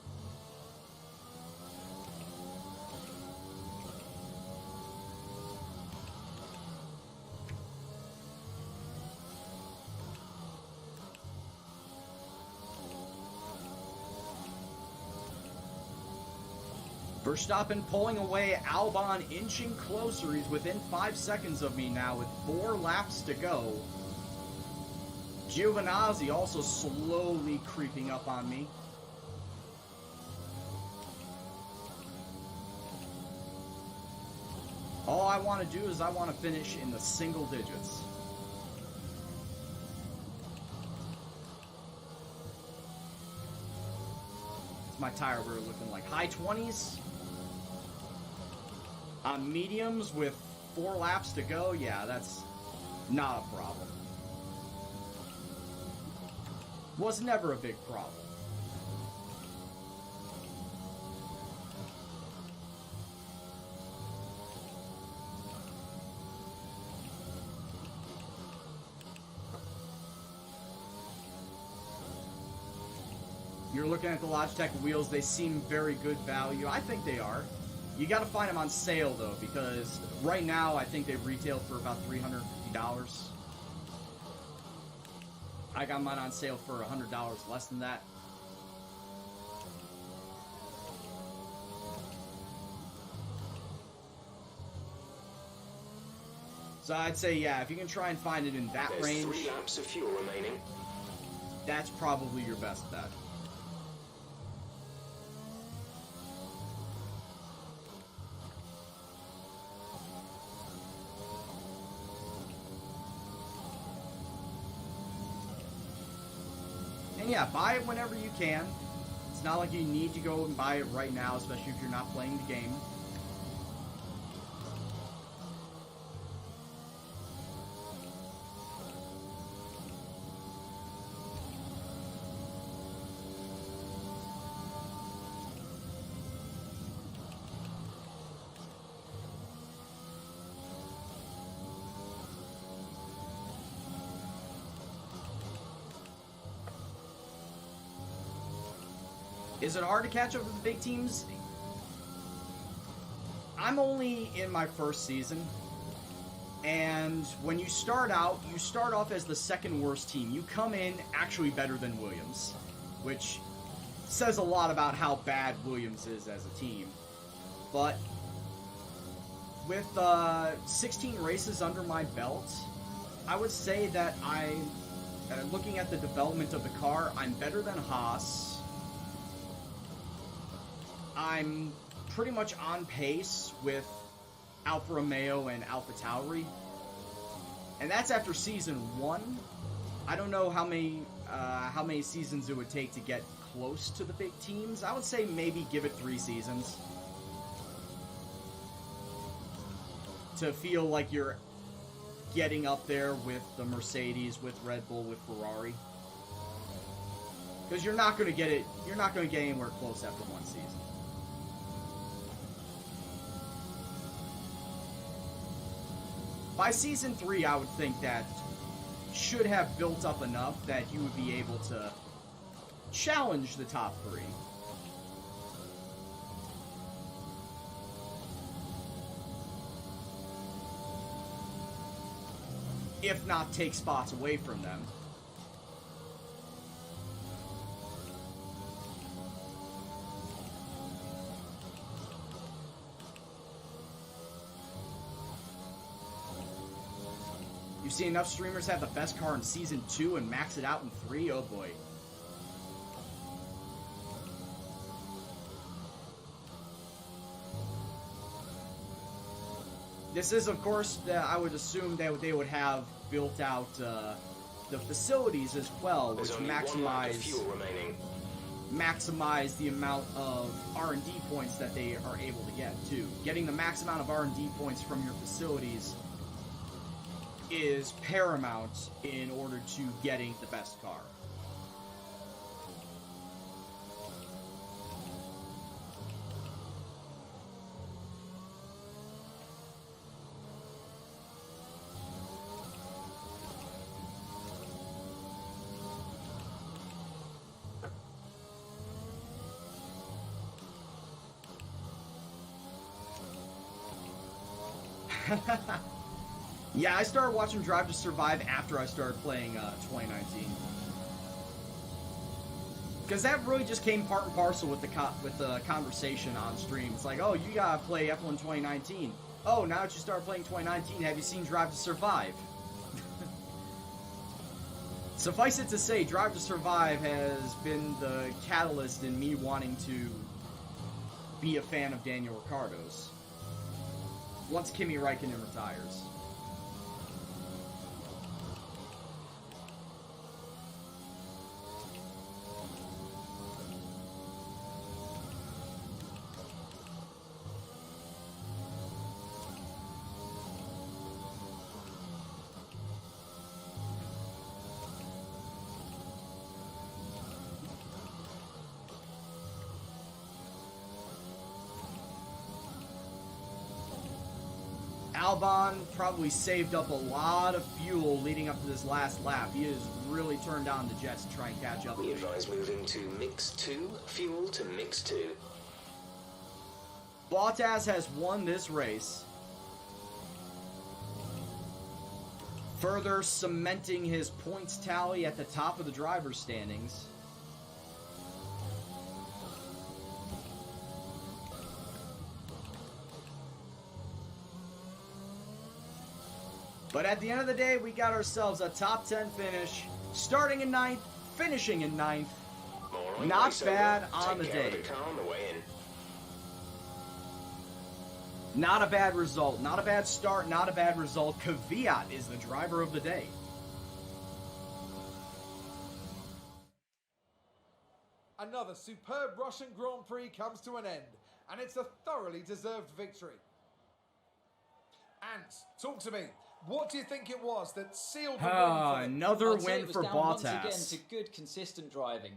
Verstappen pulling away, Albon inching closer. He's within 5 seconds of me now with 4 laps to go. Giovinazzi also slowly creeping up on me. All I want to do is I want to finish in the single digits. My tire wear looking like high 20s. On mediums with 4 laps to go, yeah, that's not a problem. Was never a big problem. You're looking at the Logitech wheels, they seem very good value. I think they are. You gotta find them on sale though, because right now I think they retail for about $350. I got mine on sale for $100 less than that. So I'd say, yeah, if you can try and find it in that range, 3 laps of fuel remaining. that's probably your best bet. And yeah, buy it whenever you can. It's not like you need to go and buy it right now, especially if you're not playing the game. Is it hard to catch up with the big teams? I'm only in my first season, and when you start out, you start off as the second worst team. You come in actually better than Williams, which says a lot about how bad Williams is as a team. But with 16 races under my belt, I would say that looking at the development of the car, I'm better than Haas. I'm pretty much on pace with Alfa Romeo and Alfa Tauri. And that's after season 1. I don't know how many seasons it would take to get close to the big teams. I would say maybe give it 3 seasons to feel like you're getting up there with the Mercedes, with Red Bull, with Ferrari. Because you're not going to get anywhere close after 1 season. By season 3, I would think that should have built up enough that you would be able to challenge the top 3. If not take spots away from them. You see enough streamers have the best car in Season 2 and max it out in 3? Oh boy. This is, of course, I would assume that they would have built out the facilities as well, which maximize the amount of R&D points that they are able to get, too. Getting the max amount of R&D points from your facilities is paramount in order to getting the best car. Yeah, I started watching Drive to Survive after I started playing 2019. Because that really just came part and parcel with the conversation on stream. It's like, oh, you gotta play F1 2019. Oh, now that you started playing 2019, have you seen Drive to Survive? Suffice it to say, Drive to Survive has been the catalyst in me wanting to be a fan of Daniel Ricciardo's. Once Kimi Räikkönen retires. Albon probably saved up a lot of fuel leading up to this last lap. He has really turned on the jets to try and catch up. We advise moving to mix 2, fuel to mix 2. Bottas has won this race, further cementing his points tally at the top of the driver's standings. But at the end of the day, we got ourselves a top 10 finish, starting in 9th, finishing in 9th. Not bad on the day. Not a bad result, not a bad start, not a bad result. Kvyat is the driver of the day. Another superb Russian Grand Prix comes to an end, and it's a thoroughly deserved victory. Ant, talk to me. What do you think it was that sealed the win for them? Another I'd say win it was for down once Bottas. again to good, consistent driving.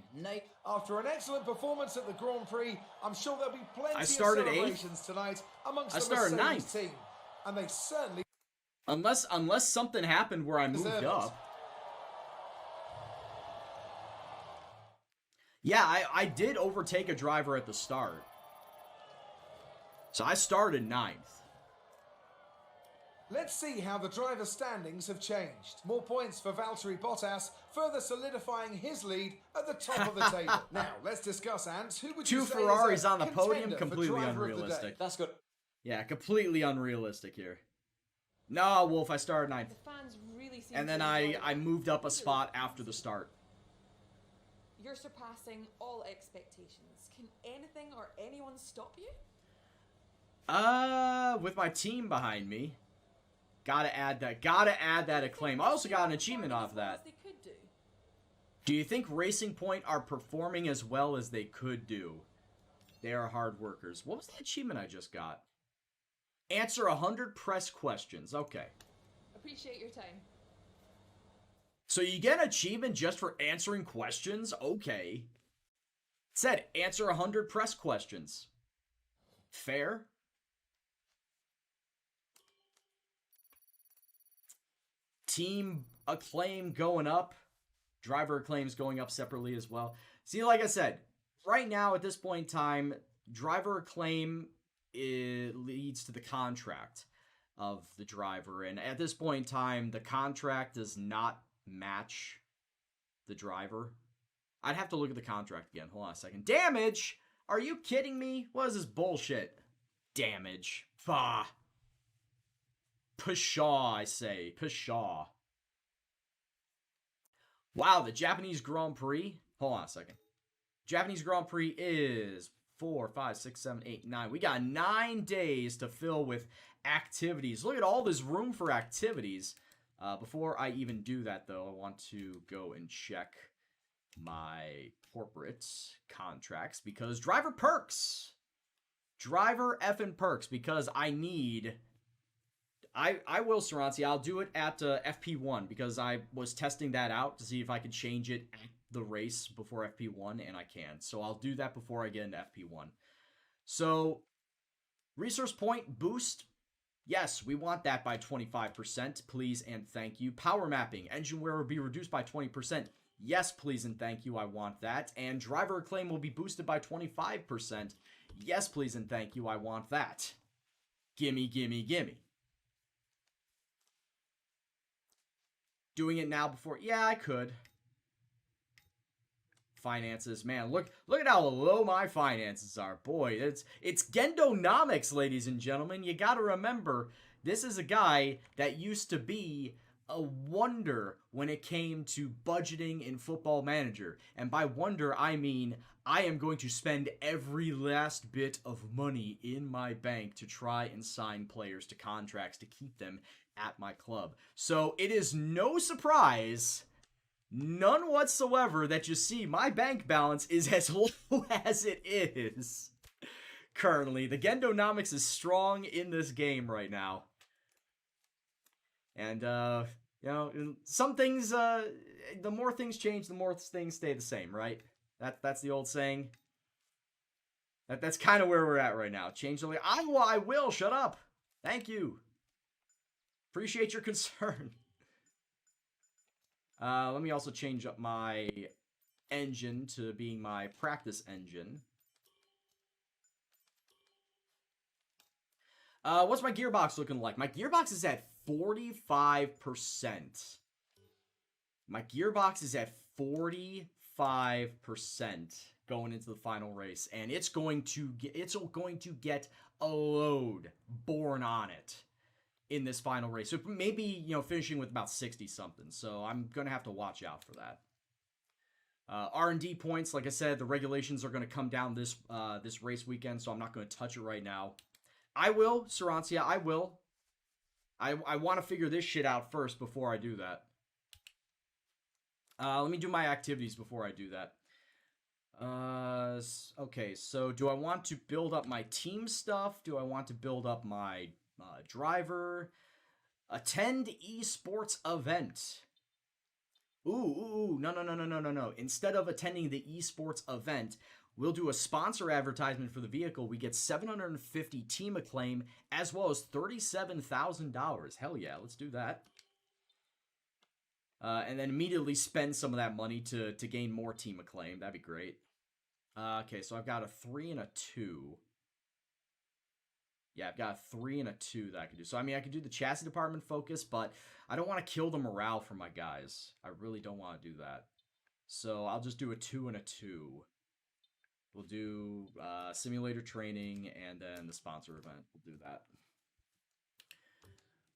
After an excellent performance at the Grand Prix, I'm sure there'll be plenty I of started celebrations tonight amongst I the started Mercedes 9th. team. And they certainly Unless something happened where I moved deserve it. up. Yeah, I did overtake a driver at the start. So I started 9th. Let's see how the driver standings have changed. More points for Valtteri Bottas, further solidifying his lead at the top of the table. Now, let's discuss, Ant. Who would you Two say Ferraris is a on the podium, contender for completely driver of the day? unrealistic. That's good. Yeah, completely unrealistic here. No, Wolf, I started 9th. The fans really seem And to then enjoy I it. moved up a spot after the start. You're surpassing all expectations. Can anything or anyone stop you? With my team behind me. Gotta add that acclaim. I also got an achievement off of that. They could do. Do you think Racing Point are performing as well as they could do? They are hard workers. What was the achievement I just got? Answer 100 press questions. Okay. Appreciate your time. So you get an achievement just for answering questions? Okay. It said answer 100 press questions. Fair? Team acclaim going up. Driver acclaims going up separately as well. See, like I said, right now at this point in time, driver acclaim leads to the contract of the driver. And at this point in time, the contract does not match the driver. I'd have to look at the contract again. Hold on a second. Damage? Are you kidding me? What is this bullshit? Damage. Bah. Pshaw, I say. Pshaw. Wow, the Japanese Grand Prix. Hold on a second. Japanese Grand Prix is 4, 5, 6, 7, 8, 9. We got 9 days to fill with activities. Look at all this room for activities. Before I even do that, though, I want to go and check my corporate contracts because driver perks. Driver effing perks because I need I will, Saranti. I'll do it at FP1 because I was testing that out to see if I could change it at the race before FP1, and I can. So I'll do that before I get into FP1. So, resource point boost. Yes, we want that by 25%, please and thank you. Power mapping. Engine wear will be reduced by 20%. Yes, please and thank you. I want that. And driver acclaim will be boosted by 25%. Yes, please and thank you. I want that. Gimme, gimme, gimme. Doing it now before... Yeah, I could. Finances. Man, look at how low my finances are. Boy, it's Gendonomics, ladies and gentlemen. You gotta remember, this is a guy that used to be a wonder when it came to budgeting in Football Manager. And by wonder, I mean I am going to spend every last bit of money in my bank to try and sign players to contracts to keep them at my club. So it is no surprise, none whatsoever, that you see my bank balance is as low as it is currently. The Gendonomics is strong in this game right now. And, you know, some things, the more things change, the more things stay the same, right? That's the old saying. That's kind of where we're at right now. Change the... I will, shut up. Thank you. Appreciate your concern. Let me also change up my engine to being my practice engine. What's my gearbox looking like? My gearbox is at 45%. My gearbox is at 45% going into the final race, and it's going to get a load born on it in this final race. So maybe, you know, finishing with about 60 something. So I'm gonna have to watch out for that. R&D points, like I said, the regulations are gonna come down this race weekend, so I'm not gonna touch it right now. I will, Sarancia, I will. I want to figure this shit out first before I do that. Let me do my activities before I do that. Okay, so do I want to build up my team stuff? Do I want to build up my driver? Attend esports event. Ooh, no. Instead of attending the esports event, we'll do a sponsor advertisement for the vehicle. We get 750 team acclaim as well as $37,000. Hell yeah, let's do that. And then immediately spend some of that money to gain more team acclaim. That'd be great. Okay, so I've got a 3 and a 2. Yeah, I've got a 3 and a 2 that I can do. So, I mean, I could do the chassis department focus, but I don't want to kill the morale for my guys. I really don't want to do that. So, I'll just do a 2 and a 2. We'll do simulator training and then the sponsor event. We'll do that.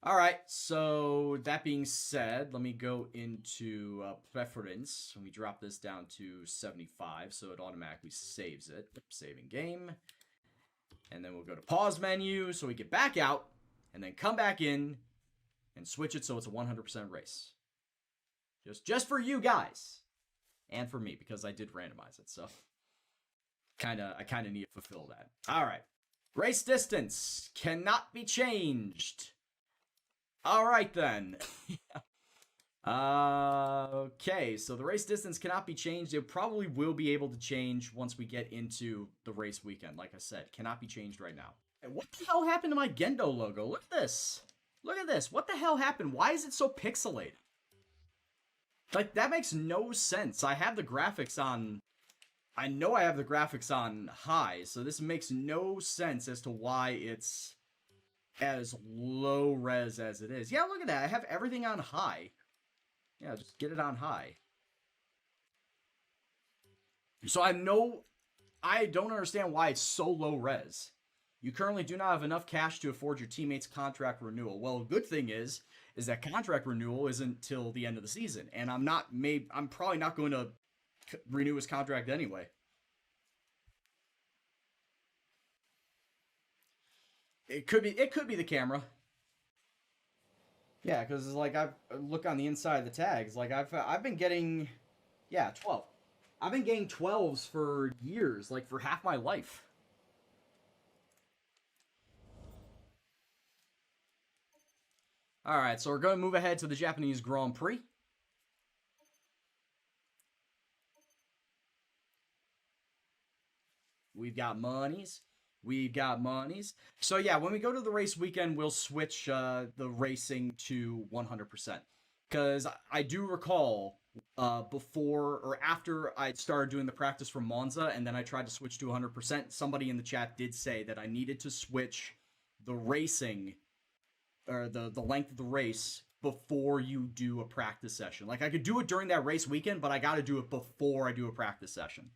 Alright, so that being said, let me go into preference. Let me drop this down to 75 so it automatically saves it. Saving game. And then we'll go to pause menu so we get back out and then come back in and switch it so it's a 100% race. Just for you guys and for me because I did randomize it, so I kind of need to fulfill that. All right. Race distance cannot be changed. All right then. Okay, so the race distance cannot be changed. It probably will be able to change once we get into the race weekend. Like I said, cannot be changed right now. And what the hell happened to my Gendo logo? Look at this. Look at this. What the hell happened? Why is it so pixelated? Like, that makes no sense. I have the graphics on... I know I have the graphics on high, so this makes no sense as to why it's as low res as it is. Yeah, look at that. I have everything on high. Yeah, just get it on high. So I don't understand why it's so low res. You currently do not have enough cash to afford your teammates' contract renewal. Well, good thing is that contract renewal isn't till the end of the season, and I'm probably not going to renew his contract anyway. It could be the camera. Yeah, because like I look on the inside of the tags, like I've been getting, 12. I've been getting 12s for years, like for half my life. Alright, so we're going to move ahead to the Japanese Grand Prix. We've got monies. We've got monies. So yeah, when we go to the race weekend, we'll switch the racing to 100%. Because I do recall before or after I started doing the practice from Monza and then I tried to switch to 100%, somebody in the chat did say that I needed to switch the racing or the length of the race before you do a practice session. Like, I could do it during that race weekend, but I got to do it before I do a practice session.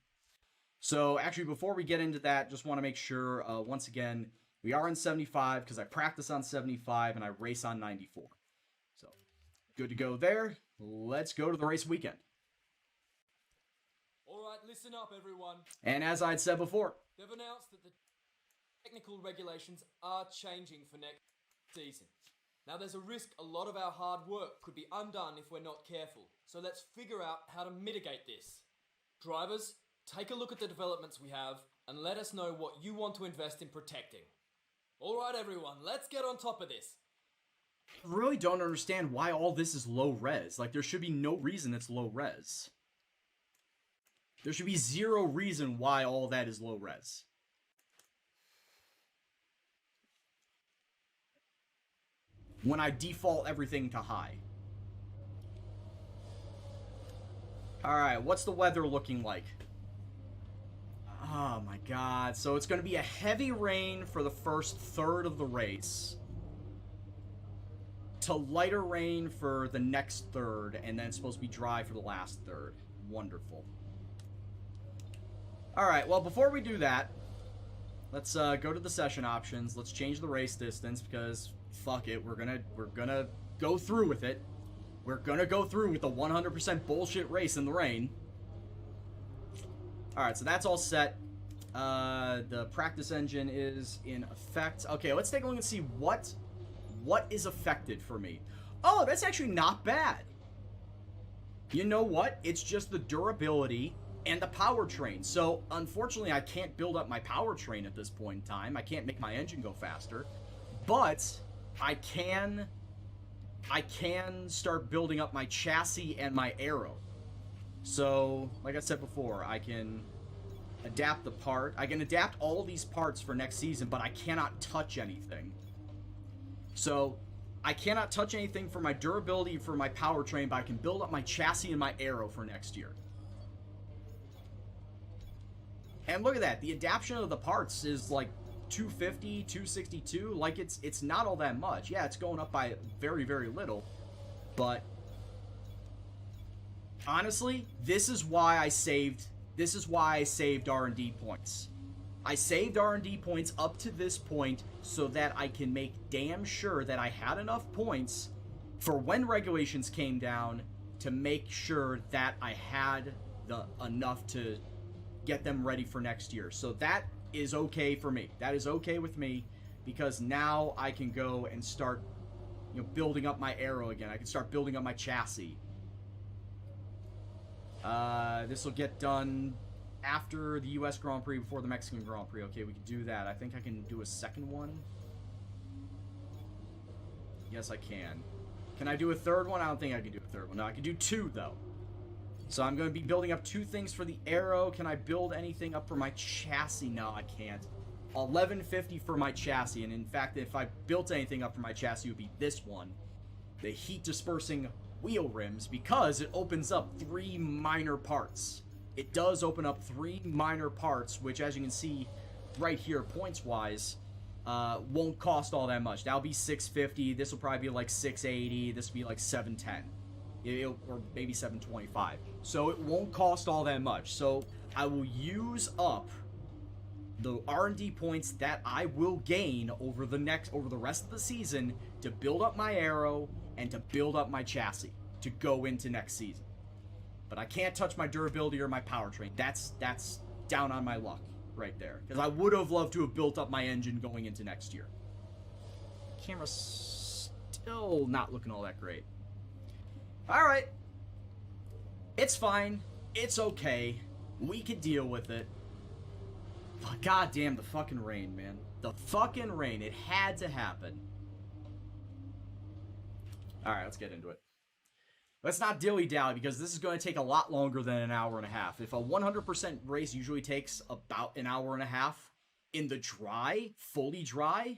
So, actually, before we get into that, just want to make sure, once again, we are in 75, because I practice on 75, and I race on 94. So, good to go there. Let's go to the race weekend. Alright, listen up, everyone. And as I'd said before, They've announced that the technical regulations are changing for next season. Now, there's a risk a lot of our hard work could be undone if we're not careful. So let's figure out how to mitigate this. Drivers, take a look at the developments we have and let us know what you want to invest in protecting. Alright everyone, let's get on top of this. I really don't understand why all this is low res. Like, there should be no reason it's low res. There should be zero reason why all that is low res. When I default everything to high. Alright, what's the weather looking like? Oh my god. So it's going to be a heavy rain for the first third of the race. To lighter rain for the next third. And then it's supposed to be dry for the last third. Wonderful. Alright, well, before we do that, let's go to the session options. Let's change the race distance because fuck it. We're gonna go through with it. We're gonna go through with the 100% bullshit race in the rain. Alright, so that's all set. The practice engine is in effect. Okay, let's take a look and see what is affected for me. Oh, that's actually not bad. You know what? It's just the durability and the powertrain. So, unfortunately, I can't build up my powertrain at this point in time. I can't make my engine go faster. But I can start building up my chassis and my aero. So, like I said before, I can adapt the part. I can adapt all these parts for next season, but I cannot touch anything. So, I cannot touch anything for my durability for my powertrain, but I can build up my chassis and my aero for next year. And look at that. The adaptation of the parts is like 250, 262. Like, it's not all that much. Yeah, it's going up by very, very little. But honestly, this is why I saved R&D points. I saved R&D points up to this point so that I can make damn sure that I had enough points for when regulations came down to make sure that I had enough to get them ready for next year. So that is okay for me. That is okay with me because now I can go and start, building up my aero again. I can start building up my chassis. This will get done after the US Grand Prix, before the Mexican Grand Prix. Okay, we can do that. I think I can do a second one. Yes, I can. Can I do a third one? I don't think I can do a third one. No, I can do two, though. So I'm going to be building up two things for the aero. Can I build anything up for my chassis? No, I can't. 1150 for my chassis. And in fact, if I built anything up for my chassis, it would be this one. The heat dispersing wheel rims, because it opens up 3 minor parts. It does open up 3 minor parts, which, as you can see right here, points-wise, won't cost all that much. That'll be 650. This will probably be like 680. This will be like 710. Or maybe 725. So it won't cost all that much. So I will use up the R&D points that I will gain over the rest of the season to build up my aero and to build up my chassis to go into next season. But I can't touch my durability or my powertrain. That's down on my luck right there. Because I would have loved to have built up my engine going into next year. Camera's still not looking all that great. Alright. It's fine. It's okay. We can deal with it. But goddamn the fucking rain, man. The fucking rain. It had to happen. All right, let's get into it. Let's not dilly-dally because this is going to take a lot longer than an hour and a half. If a 100% race usually takes about an hour and a half in the dry, fully dry,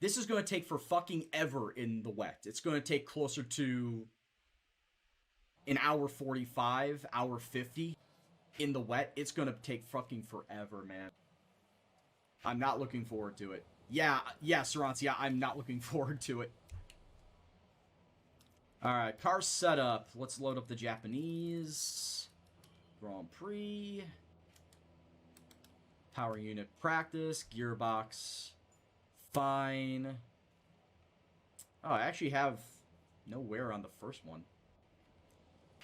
this is going to take for fucking ever in the wet. It's going to take closer to an hour 45, hour 50 in the wet. It's going to take fucking forever, man. I'm not looking forward to it. Yeah, Sarance, yeah, I'm not looking forward to it. Alright, car setup. Let's load up the Japanese Grand Prix. Power unit practice. Gearbox. Fine. Oh, I actually have no wear on the first one.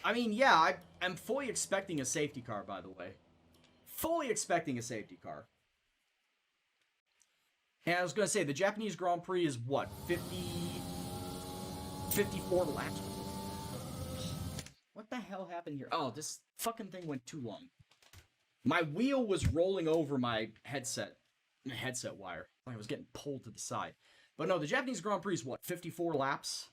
I mean, yeah, I'm fully expecting a safety car, by the way. Fully expecting a safety car. And I was going to say, the Japanese Grand Prix is what? 54 laps. What the hell happened here? Oh, this fucking thing went too long. My wheel was rolling over my headset wire. I was getting pulled to the side. But no, the Japanese Grand Prix is what? 54 laps?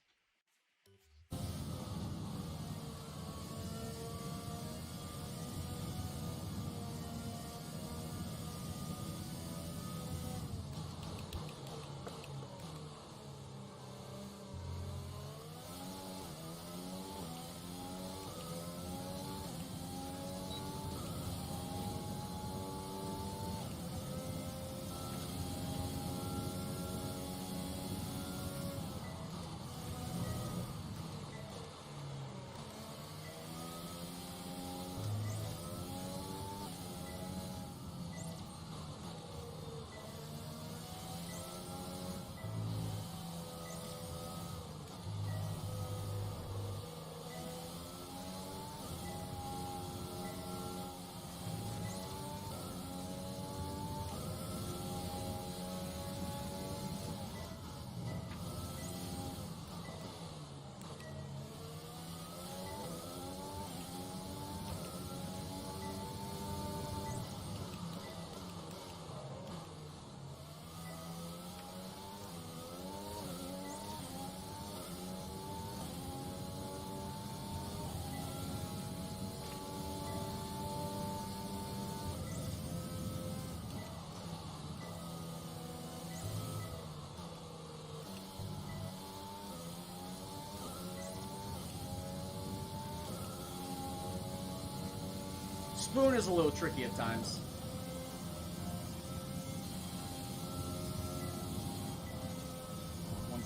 Spoon is a little tricky at times.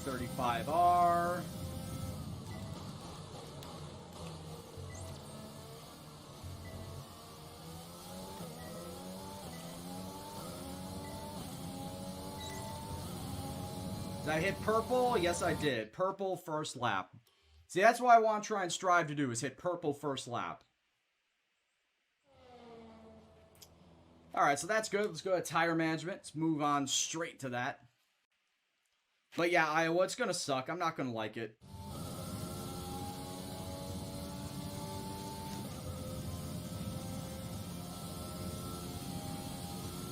$135R. Did I hit purple? Yes, I did. Purple first lap. See, that's what I want to try and strive to do, is hit purple first lap. Alright, so that's good. Let's go to tire management. Let's move on straight to that. But yeah, Iowa, it's gonna suck. I'm not gonna like it.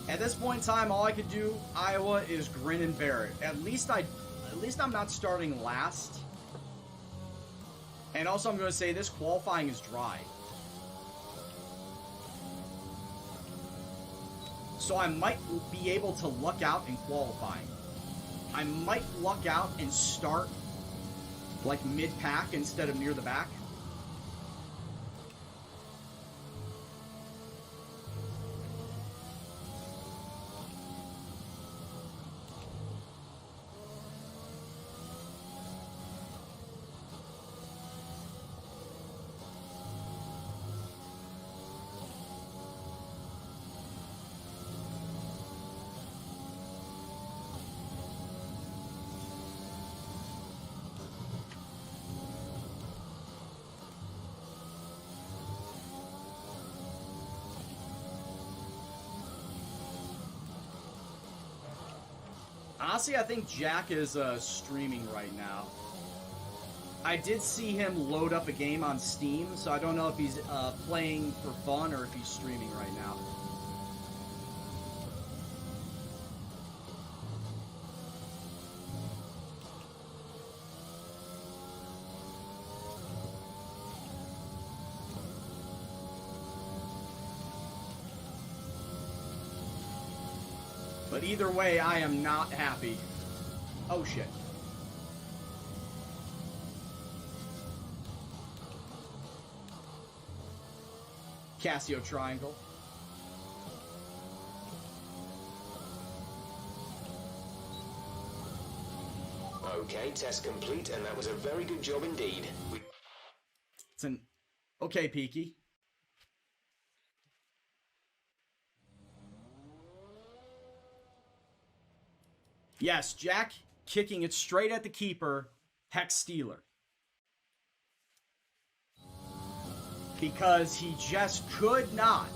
At this point in time, all I could do, Iowa, is grin and bear it. At least I'm not starting last. And also I'm gonna say this qualifying is dry. So I might be able to luck out in qualifying. I might luck out and start like mid-pack instead of near the back. Honestly, I think Jack is streaming right now. I did see him load up a game on Steam, so I don't know if he's playing for fun or if he's streaming right now. But either way, I am not happy. Oh, shit. Casio triangle. Okay, test complete, and that was a very good job indeed. It's an okay, Peaky. Yes, Jack kicking it straight at the keeper, Hex Stealer. Because he just could not.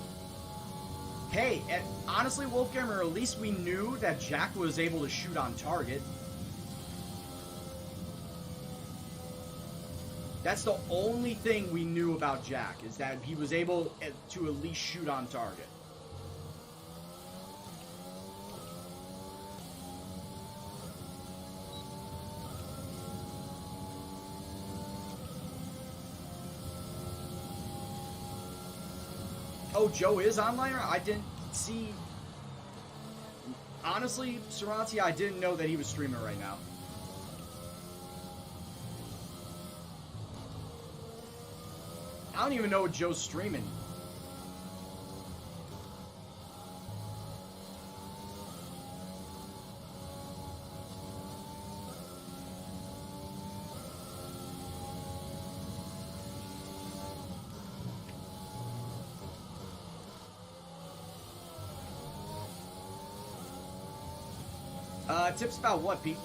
Hey, and honestly, Wolfganger, at least we knew that Jack was able to shoot on target. That's the only thing we knew about Jack, is that he was able to at least shoot on target. Oh, Joe is online? I didn't see... Honestly, Saranti, I didn't know that he was streaming right now. I don't even know what Joe's streaming. Tips about what, Peaky?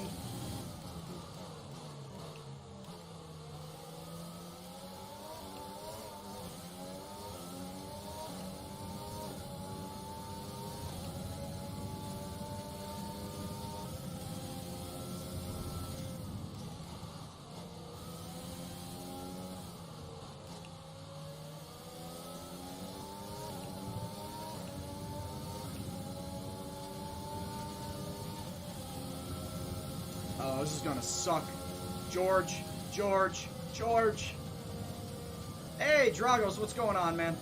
Oh, this is gonna suck. George. Hey, Dragos, what's going on, man?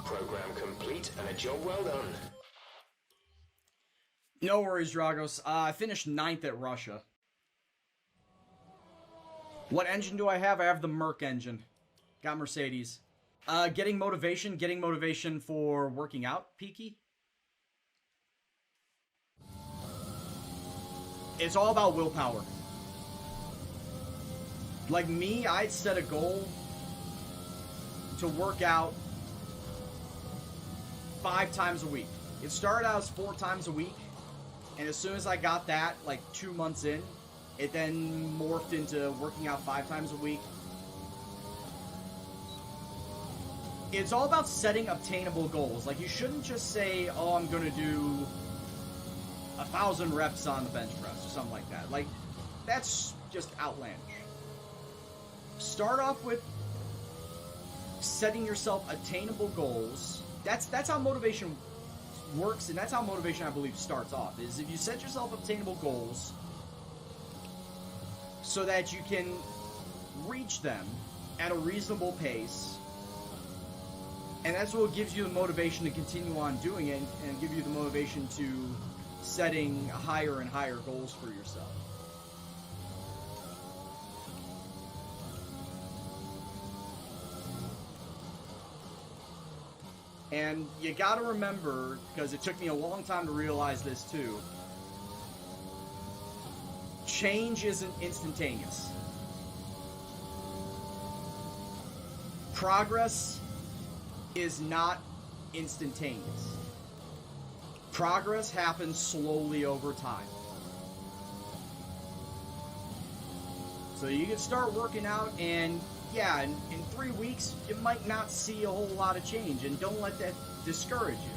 Program complete and a job well done. No worries, Dragos. I finished 9th at Russia. What engine do I have? I have the Merc engine. Got Mercedes. Getting motivation for working out, Peaky? It's all about willpower. Like me, I'd set a goal to work out 5 times a week. It started out as 4 times a week, and as soon as I got that, like 2 months in, it then morphed into working out 5 times a week. It's all about setting obtainable goals. Like, you shouldn't just say, oh, I'm gonna do 1,000 reps on the bench press or something like that. Like, that's just outlandish. Start off with setting yourself attainable goals. That's how motivation works, and that's how motivation, I believe, starts off, is if you set yourself obtainable goals so that you can reach them at a reasonable pace, and that's what gives you the motivation to continue on doing it, and give you the motivation to setting higher and higher goals for yourself. And you gotta remember, because it took me a long time to realize this too, change isn't instantaneous. Progress is not instantaneous. Progress happens slowly over time. So you can start working out, and yeah, in 3 weeks, you might not see a whole lot of change, and don't let that discourage you.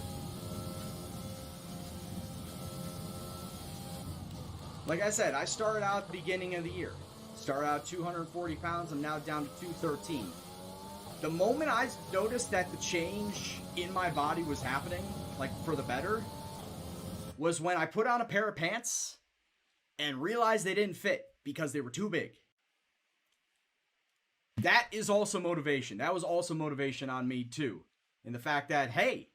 Like I said, I started out at the beginning of the year. Started out 240 pounds, I'm now down to 213. The moment I noticed that the change in my body was happening, like for the better, was when I put on a pair of pants and realized they didn't fit because they were too big. That is also motivation. That was also motivation on me too. In the fact that, hey,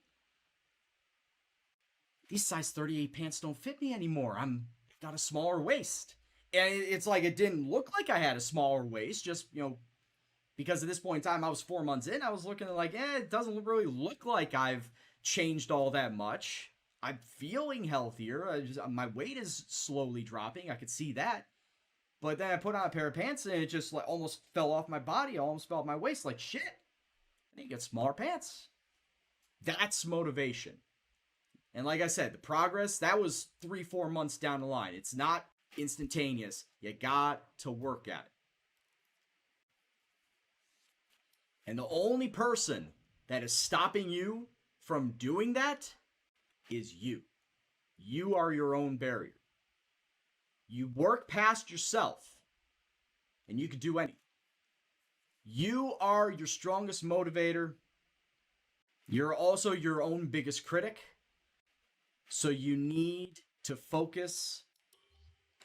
these size 38 pants don't fit me anymore. I've got a smaller waist. And it's like it didn't look like I had a smaller waist, just, because at this point in time, I was 4 months in, I was looking at like, it doesn't really look like I've changed all that much. I'm feeling healthier. My weight is slowly dropping. I could see that. But then I put on a pair of pants and it just like almost fell off my body, almost fell off my waist. Like, shit, I need to get smaller pants. That's motivation. And like I said, the progress, that was 3-4 months down the line. It's not instantaneous. You got to work at it. And the only person that is stopping you from doing that is you. You are your own barrier. You work past yourself, and you can do anything. You are your strongest motivator. You're also your own biggest critic. So you need to focus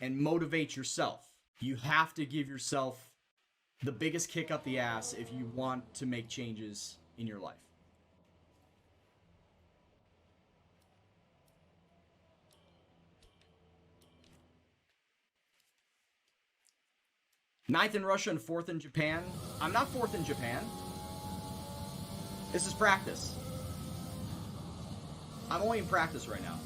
and motivate yourself. You have to give yourself the biggest kick up the ass if you want to make changes in your life. Ninth in Russia and 4th in Japan. I'm not 4th in Japan. This is practice. I'm only in practice right now.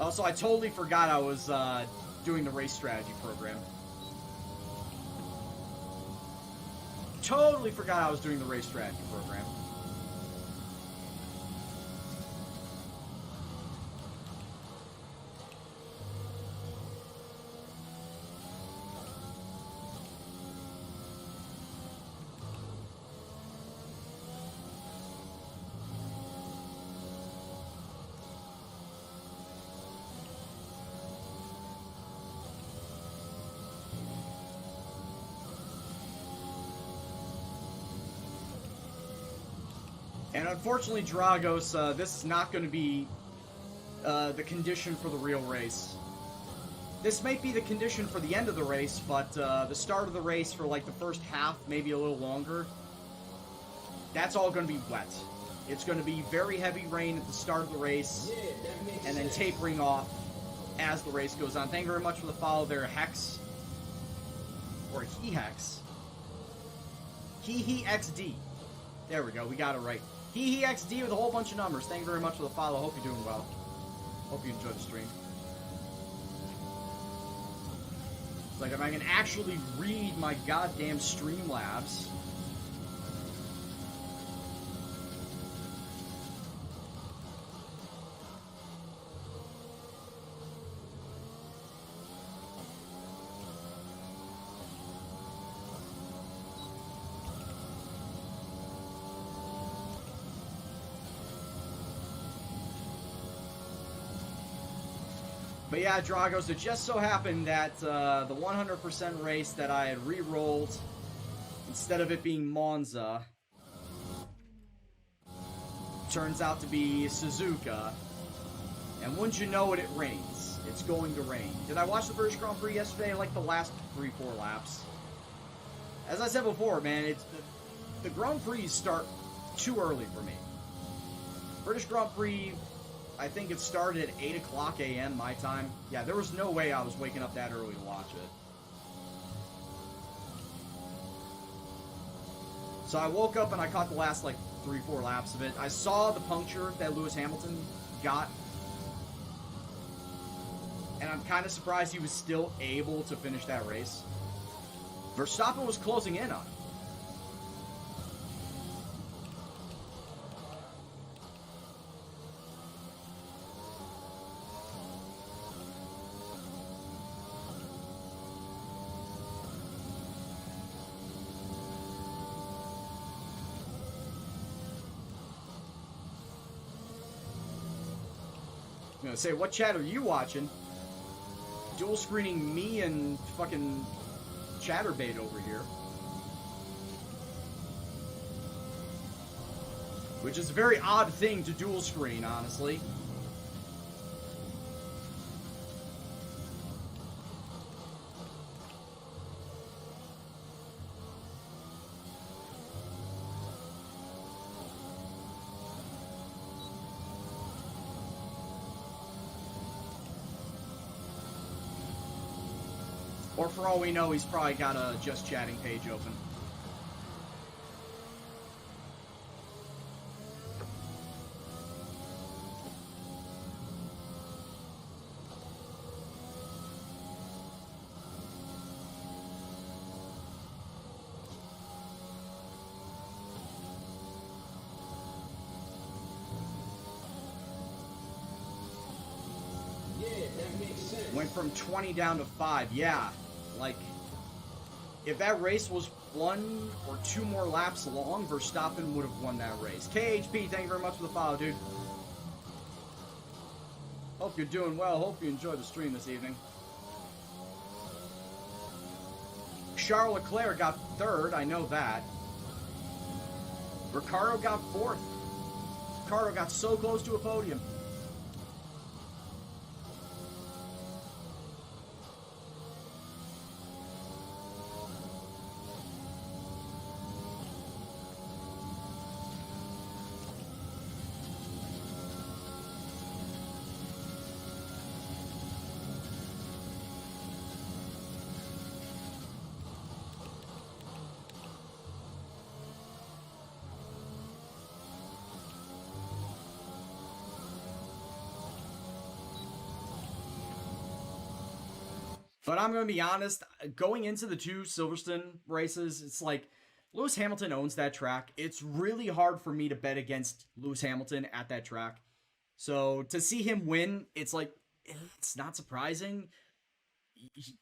Also, I totally forgot I was doing the race strategy program. Totally forgot I was doing the race strategy program. And unfortunately, Dragos, this is not going to be the condition for the real race. This might be the condition for the end of the race, but the start of the race for like the first half, maybe a little longer, that's all going to be wet. It's going to be very heavy rain at the start of the race, and then tapering off as the race goes on. Thank you very much for the follow there, Hex. Or He-Hex. He-XD. There we go, we got it right. He-XD with a whole bunch of numbers. Thank you very much for the follow. Hope you're doing well. Hope you enjoyed the stream. It's like if I can actually read my goddamn Streamlabs. But yeah, Dragos, it just so happened that the 100% race that I had re-rolled, instead of it being Monza, turns out to be Suzuka. And wouldn't you know it, it rains. It's going to rain. Did I watch the British Grand Prix yesterday? Like the last 3-4 laps. As I said before, man, it's the Grand Prix start too early for me. British Grand Prix, I think it started at 8 o'clock a.m. my time. Yeah, there was no way I was waking up that early to watch it. So I woke up and I caught the last, like, 3-4 laps of it. I saw the puncture that Lewis Hamilton got. And I'm kind of surprised he was still able to finish that race. Verstappen was closing in on him. I'm gonna say, what chat are you watching? Dual screening me and fucking Chatterbait over here. which is a very odd thing to dual screen, honestly. Or for all we know, he's probably got a Just Chatting page open. Went from 20 down to 5. Yeah, like, if that race was 1 or 2 more laps long, Verstappen would have won that race. KHP, thank you very much for the follow, dude. Hope you're doing well. Hope you enjoyed the stream this evening. Charles Leclerc got 3rd, I know that. Ricardo got 4th. Ricardo got so close to a podium. But I'm going to be honest, going into the 2 Silverstone races, it's like Lewis Hamilton owns that track. It's really hard for me to bet against Lewis Hamilton at that track. So to see him win, it's like, it's not surprising.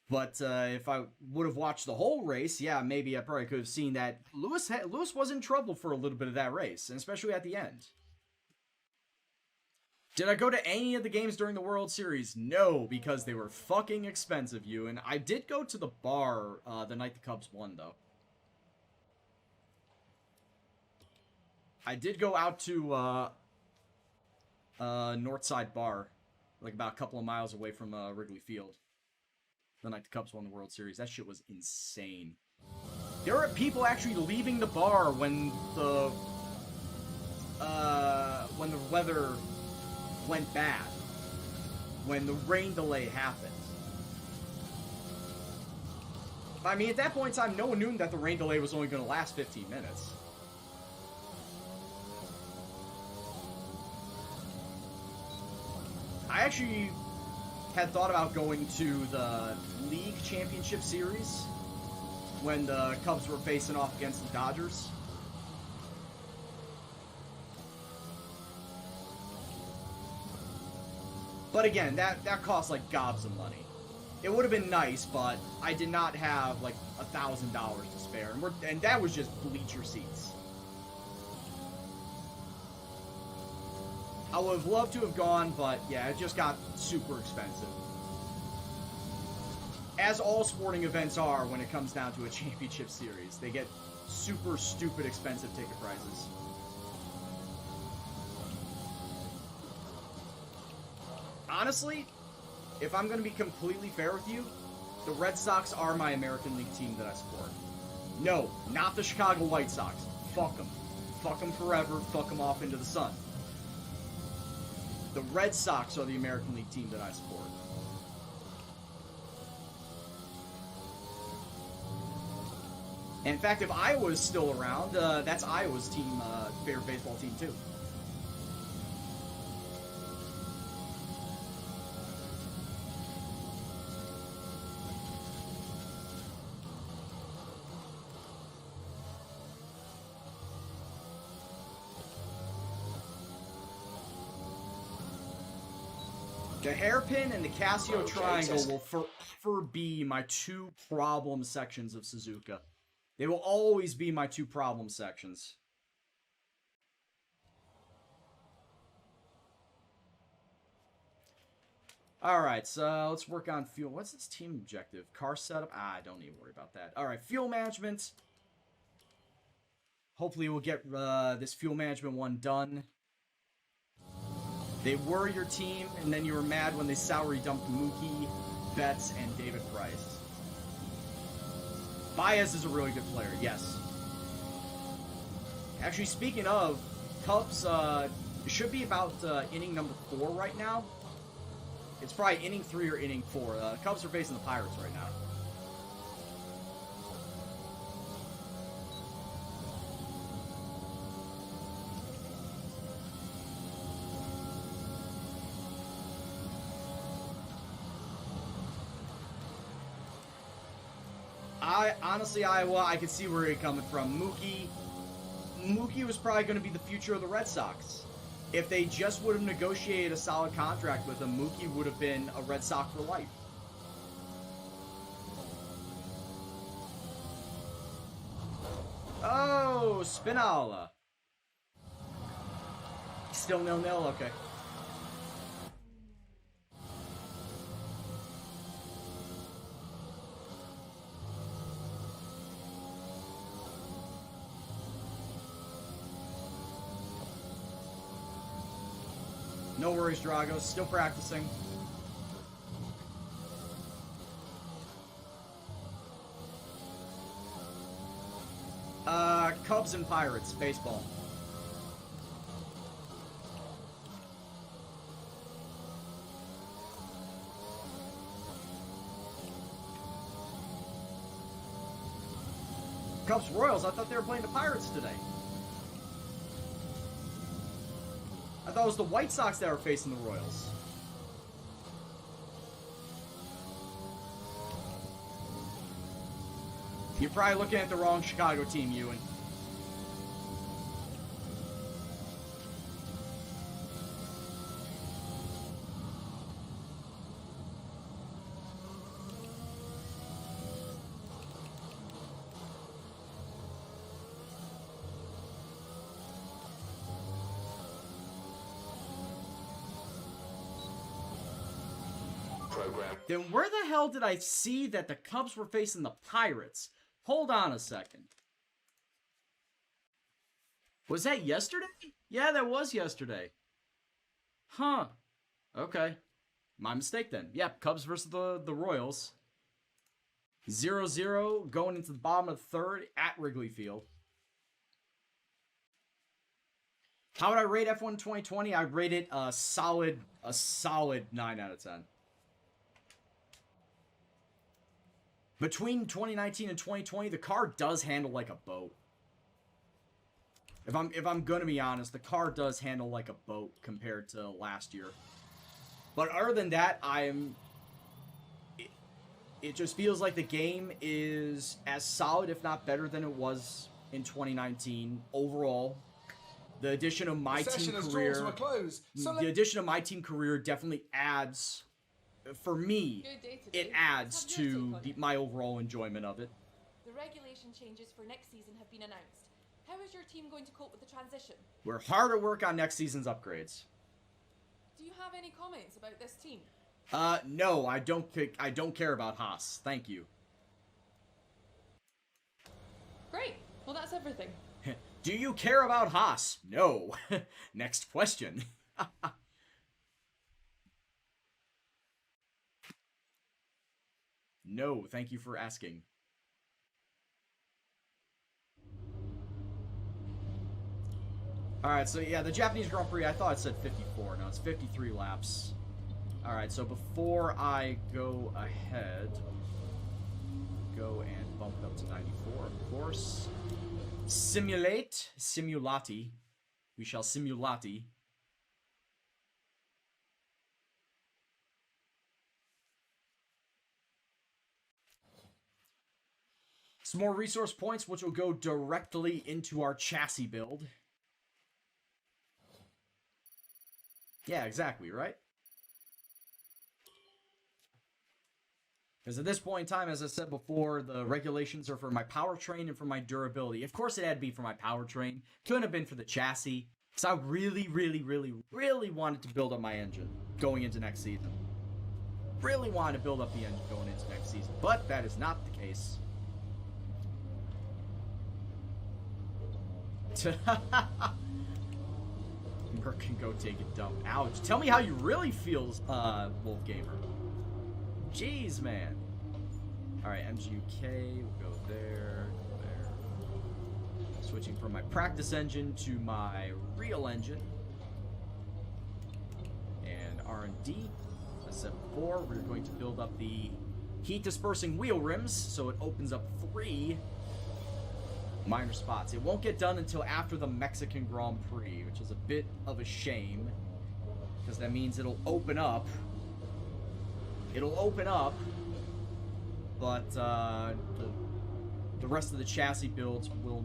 But if I would have watched the whole race, yeah, maybe I probably could have seen that Lewis was in trouble for a little bit of that race, and especially at the end. Did I go to any of the games during the World Series? No, because they were fucking expensive, and I did go to the bar the night the Cubs won, though. I did go out to Northside Bar, like about a couple of miles away from Wrigley Field, the night the Cubs won the World Series. That shit was insane. There were people actually leaving the bar when the weather went bad, when the rain delay happened. I mean, at that point in time, no one knew that the rain delay was only going to last 15 minutes. I actually had thought about going to the League Championship Series when the Cubs were facing off against the Dodgers. But again, that cost like gobs of money. It would have been nice, but I did not have like $1,000 to spare, and that was just bleacher seats. I would have loved to have gone, but yeah, it just got super expensive. As all sporting events are when it comes down to a championship series, they get super stupid expensive ticket prices. Honestly, if I'm going to be completely fair with you, the Red Sox are my American League team that I support. No, not the Chicago White Sox. Fuck them. Fuck them forever. Fuck them off into the sun. The Red Sox are the American League team that I support. And in fact, if Iowa's still around, that's Iowa's team, favorite baseball team too. The hairpin and the Casio triangle will forever be my 2 problem sections of Suzuka. They will always be my 2 problem sections. Alright, so let's work on fuel. What's this team objective? Car setup? I don't need to worry about that. Alright, fuel management. Hopefully we'll get this fuel management one done. They were your team, and then you were mad when they salary dumped Mookie, Betts, and David Price. Baez is a really good player, yes. Actually, speaking of, Cubs should be about inning number 4 right now. It's probably inning 3 or inning 4. Cubs are facing the Pirates right now. Honestly, Iowa, I can see where you're coming from. Mookie was probably going to be the future of the Red Sox. If they just would have negotiated a solid contract with him, Mookie would have been a Red Sox for life. Oh, Spinalla. Still 0-0, okay. No worries, Drago. Still practicing. Cubs and Pirates, baseball. Cubs Royals, I thought they were playing the Pirates today. I thought it was the White Sox that were facing the Royals. You're probably looking at the wrong Chicago team, Ewan. Program. Then where the hell did I see that the Cubs were facing the Pirates? Hold on a second. Was that yesterday? Yeah, that was yesterday. Huh. Okay. My mistake then. Yeah, Cubs versus the Royals. 0-0 going into the bottom of the third at Wrigley Field. How would I rate F1 2020? I rate it a solid 9 out of 10. Between 2019 and 2020, the car does handle like a boat. If I'm gonna be honest, the car does handle like a boat compared to last year. But other than that, it just feels like the game is as solid, if not better, than it was in 2019 overall. The addition of my team career, the addition of my team career definitely adds. For me, it adds to my overall enjoyment of it. The regulation changes for next season have been announced. How is your team going to cope with the transition? We're hard at work on next season's upgrades. Do you have any comments about this team? No, I don't care about Haas. Thank you. Great. Well, that's everything. Do you care about Haas? No. Next question. No, thank you for asking. Alright, so yeah, the Japanese Grand Prix, I thought it said 54. No, it's 53 laps. Alright, so before I go ahead, go and bump it up to 94, of course. Simulati. We shall simulati. Some more resource points, which will go directly into our chassis build. Yeah, exactly, right? Because at this point in time, as I said before, the regulations are for my powertrain and for my durability. Of course, it had to be for my powertrain. Couldn't have been for the chassis. Because I really, really, really, really wanted to build up my engine going into next season. Really wanted to build up the engine going into next season. But that is not the case. Merc can go take a dump. Ouch. Tell me how you really feel, Wolf Gamer. Jeez, man. Alright, MGUK, we'll go there, Switching from my practice engine to my real engine. And R&D, SF4, we're going to build up the heat dispersing wheel rims, so it opens up 3 minor spots. It won't get done until after the Mexican Grand Prix, which is a bit of a shame, because that means it'll open up. But the rest of the chassis builds will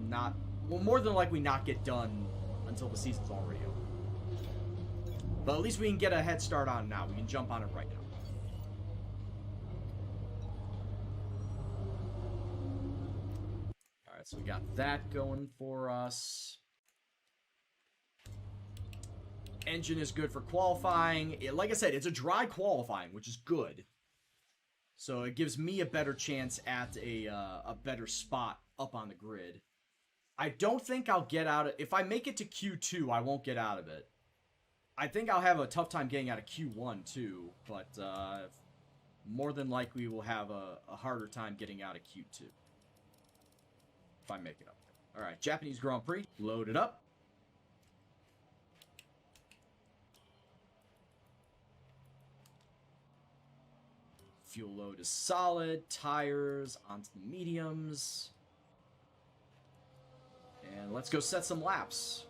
more than likely not get done until the season's already over. But at least we can get a head start on it now. We can jump on it right now. Alright, so we got that going for us. Engine is good for qualifying. Like I said, it's a dry qualifying, which is good. So it gives me a better chance at a better spot up on the grid. I don't think I'll get out of... If I make it to Q2, I won't get out of it. I think I'll have a tough time getting out of Q1, too. But more than likely, we'll have a harder time getting out of Q2. If I make it up there. Alright, Japanese Grand Prix. Load it up. Fuel load is solid. Tires onto the mediums. And let's go set some laps.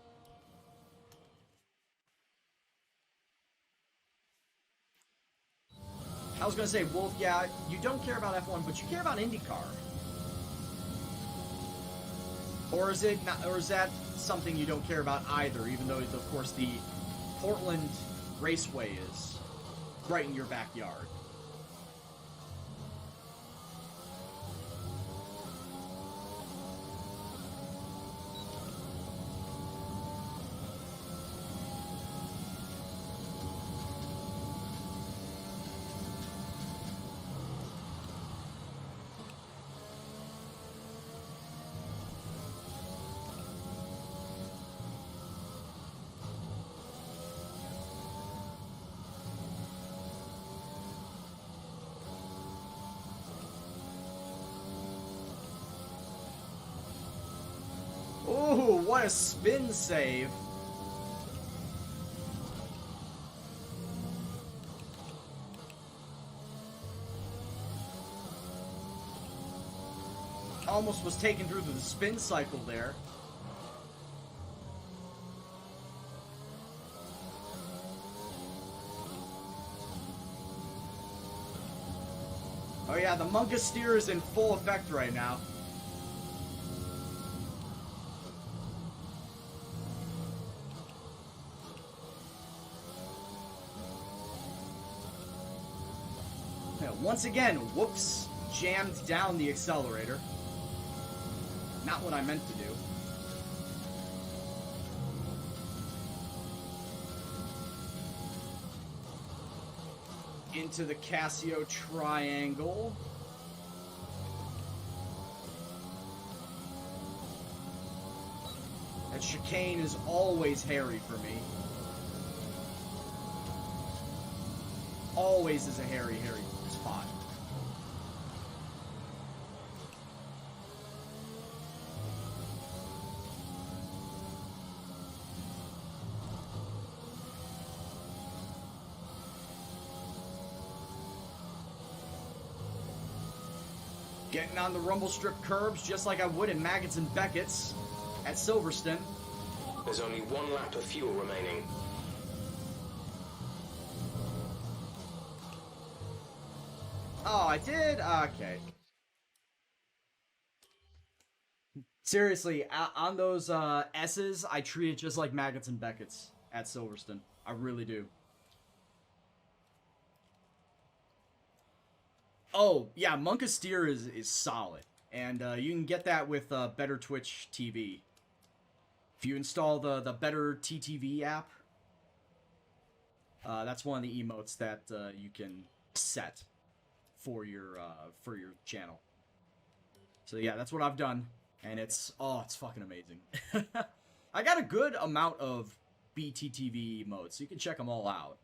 I was going to say, Wolf, yeah, you don't care about F1, but you care about IndyCar. Or is it not, or is that something you don't care about either, even though, of course, the Portland Raceway is right in your backyard? Ooh, what a spin save. Almost was taken through the spin cycle there. Oh yeah, the Monka steer is in full effect right now. Once again, whoops, jammed down the accelerator. Not what I meant to do. Into the Casio triangle. That chicane is always hairy for me. Always is a hairy spot. Getting on the rumble strip curbs just like I would in Maggots and Beckett's at Silverstone. There's only 1 lap of fuel remaining. Oh, I did? Okay. Seriously, on those S's, I treat it just like Maggots and Beckett's at Silverstone. I really do. Oh, yeah, Monka Steer is solid. And you can get that with Better Twitch TV. If you install the Better TTV app, that's one of the emotes that you can set for your channel. So yeah, that's what I've done, and it's fucking amazing. I got a good amount of BTTV modes, so you can check them all out.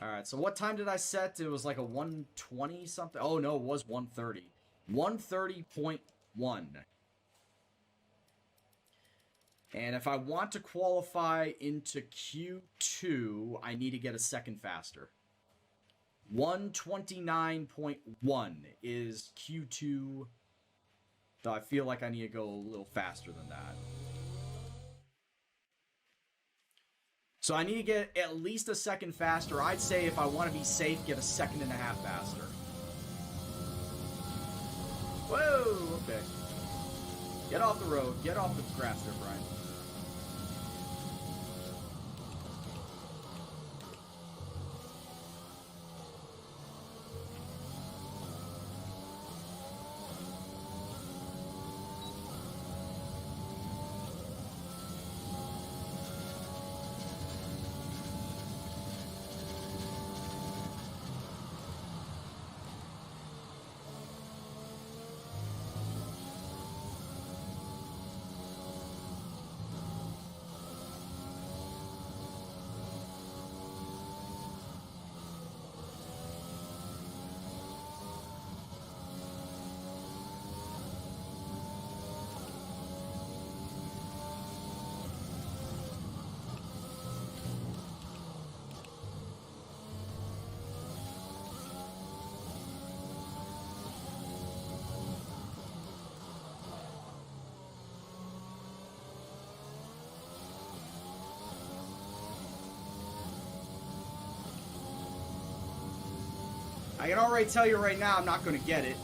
Alright, so what time did I set? It was like a 120 something. Oh no, it was 130. 130.1. And if I want to qualify into Q2, I need to get a second faster. 129.1 is Q2. So I feel like I need to go a little faster than that. So I need to get at least a second faster. I'd say if I want to be safe, get a 1.5 seconds faster. Whoa, okay. Get off the road. Get off the grass there, Brian. I can already tell you right now I'm not going to get it.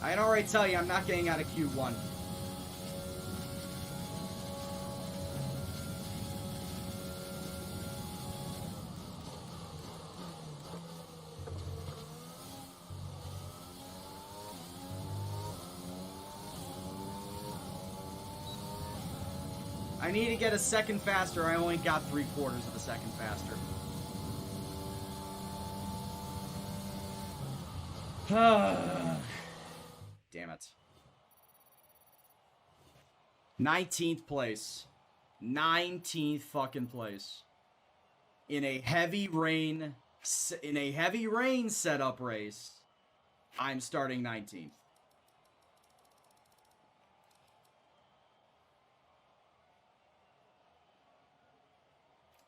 I can already tell you I'm not getting out of Q1. I need to get a second faster. I only got 3/4 of a second faster. Damn it. 19th place. 19th fucking place. In a heavy rain setup race, I'm starting 19th.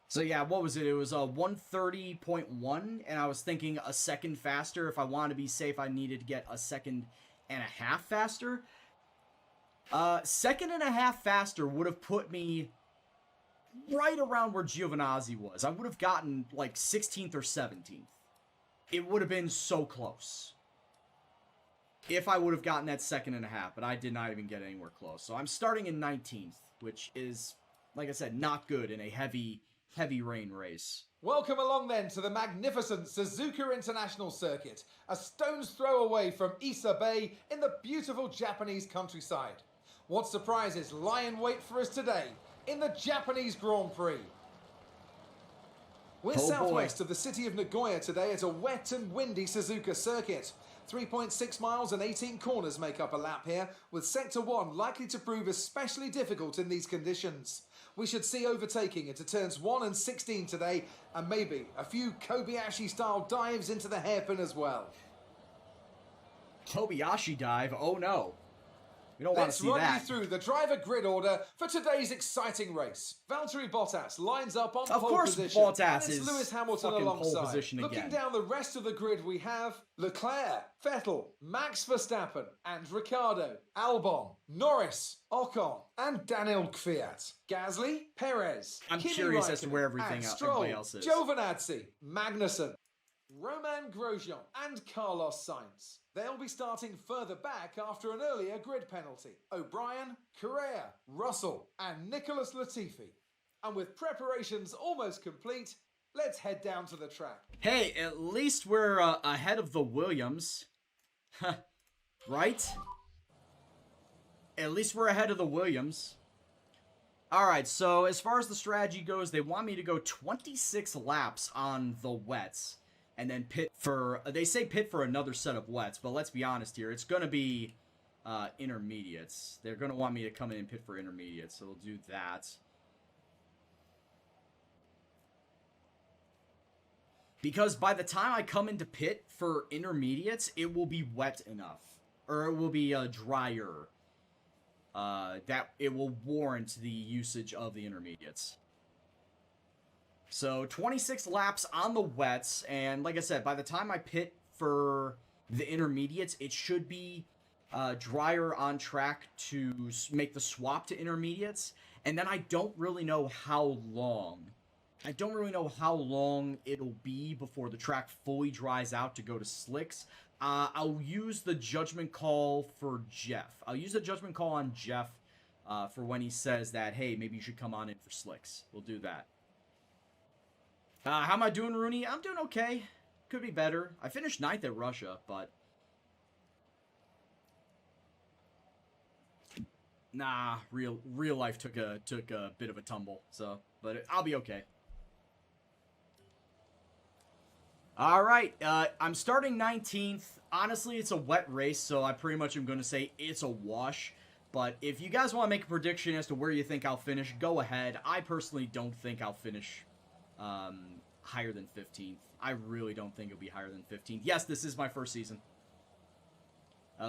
So yeah, what was it? It was 130.1, and I was thinking a second faster. If I wanted to be safe, I needed to get a 1.5 seconds faster. 1.5 seconds faster would have put me right around where Giovinazzi was. I would have gotten like 16th or 17th. It would have been so close. If I would have gotten that 1.5 seconds, but I did not even get anywhere close. So I'm starting in 19th, which is, like I said, not good in a heavy rain race. Welcome along then to the magnificent Suzuka International Circuit, a stone's throw away from Issa Bay in the beautiful Japanese countryside. What surprises lie in wait for us today in the Japanese Grand Prix? We're southwest of the city of Nagoya today at a wet and windy Suzuka circuit. 3.6 miles and 18 corners make up a lap here, with Sector 1 likely to prove especially difficult in these conditions. We should see overtaking into turns 1 and 16 today, and maybe a few Kobayashi-style dives into the hairpin as well. Kobayashi dive? Oh no. We don't want to see that. Let's run you through the driver grid order for today's exciting race. Valtteri Bottas lines up on pole position. Of course Bottas is Lewis Hamilton fucking alongside. pole position again. Looking down the rest of the grid, we have Leclerc, Vettel, Max Verstappen, and Ricciardo, Albon, Norris, Ocon, and Daniel Kvyat. Gasly, Perez, I'm Kimi curious as Räikkönen, to where everybody Stroll, else is. Giovinazzi, Magnussen, Romain Grosjean, and Carlos Sainz. They'll be starting further back after an earlier grid penalty. O'Brien, Correa, Russell, and Nicholas Latifi. And with preparations almost complete, let's head down to the track. Hey, at least we're ahead of the Williams. Right? At least we're ahead of the Williams. Alright, so as far as the strategy goes, they want me to go 26 laps on the wets. And then pit for... They say pit for another set of wets, but let's be honest here. It's going to be intermediates. They're going to want me to come in and pit for intermediates, so we'll do that. Because by the time I come into pit for intermediates, it will be wet enough. Or it will be drier. That it will warrant the usage of the intermediates. So 26 laps on the wets, and like I said, by the time I pit for the intermediates, it should be drier on track to make the swap to intermediates. And then I don't really know how long. I don't really know how long it'll be before the track fully dries out to go to slicks. I'll use the judgment call for Jeff. I'll use the judgment call on Jeff for when he says that, hey, maybe you should come on in for slicks. We'll do that. How am I doing, Rooney? I'm doing okay. Could be better. I finished 9th at Russia, but... Nah, real life took a bit of a tumble, so... But I'll be okay. Alright, I'm starting 19th. Honestly, it's a wet race, so I pretty much am going to say it's a wash. But if you guys want to make a prediction as to where you think I'll finish, go ahead. I personally don't think I'll finish higher than 15th. I really don't think it'll be higher than 15th. Yes, this is my first season.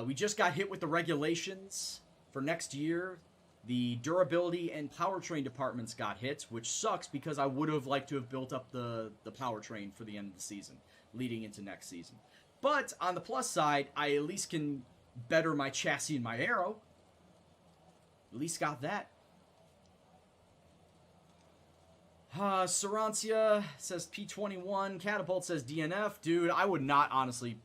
We just got hit with the regulations for next year. The durability and powertrain departments got hit, which sucks because I would have liked to have built up the powertrain for the end of the season, leading into next season. But on the plus side, I at least can better my chassis and my aero. At least got that. Sarancia says P21. Catapult says DNF. Dude, I would honestly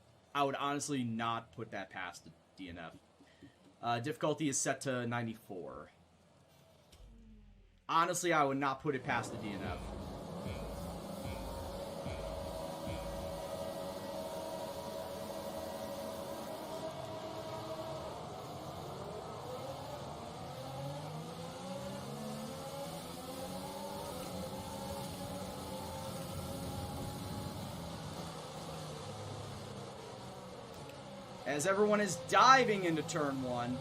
not put that past the DNF. Difficulty is set to 94. Honestly, I would not put it past the DNF. As everyone is diving into turn 1.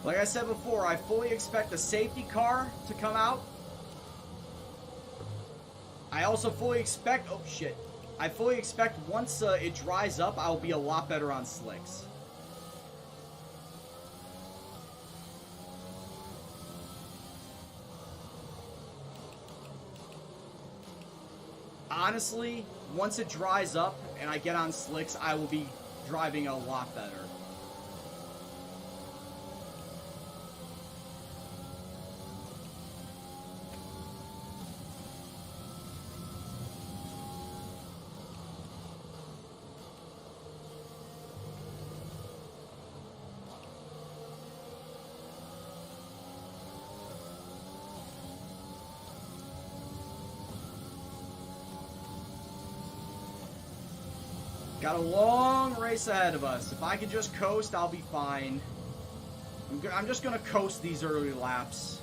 Like I said before, I fully expect the safety car to come out. I also fully expect... Oh, shit. I fully expect once it dries up, I'll be a lot better on slicks. Honestly, once it dries up and I get on slicks, I will be driving a lot better. Got a long race ahead of us. If I can just coast, I'll be fine. I'm just going to coast these early laps.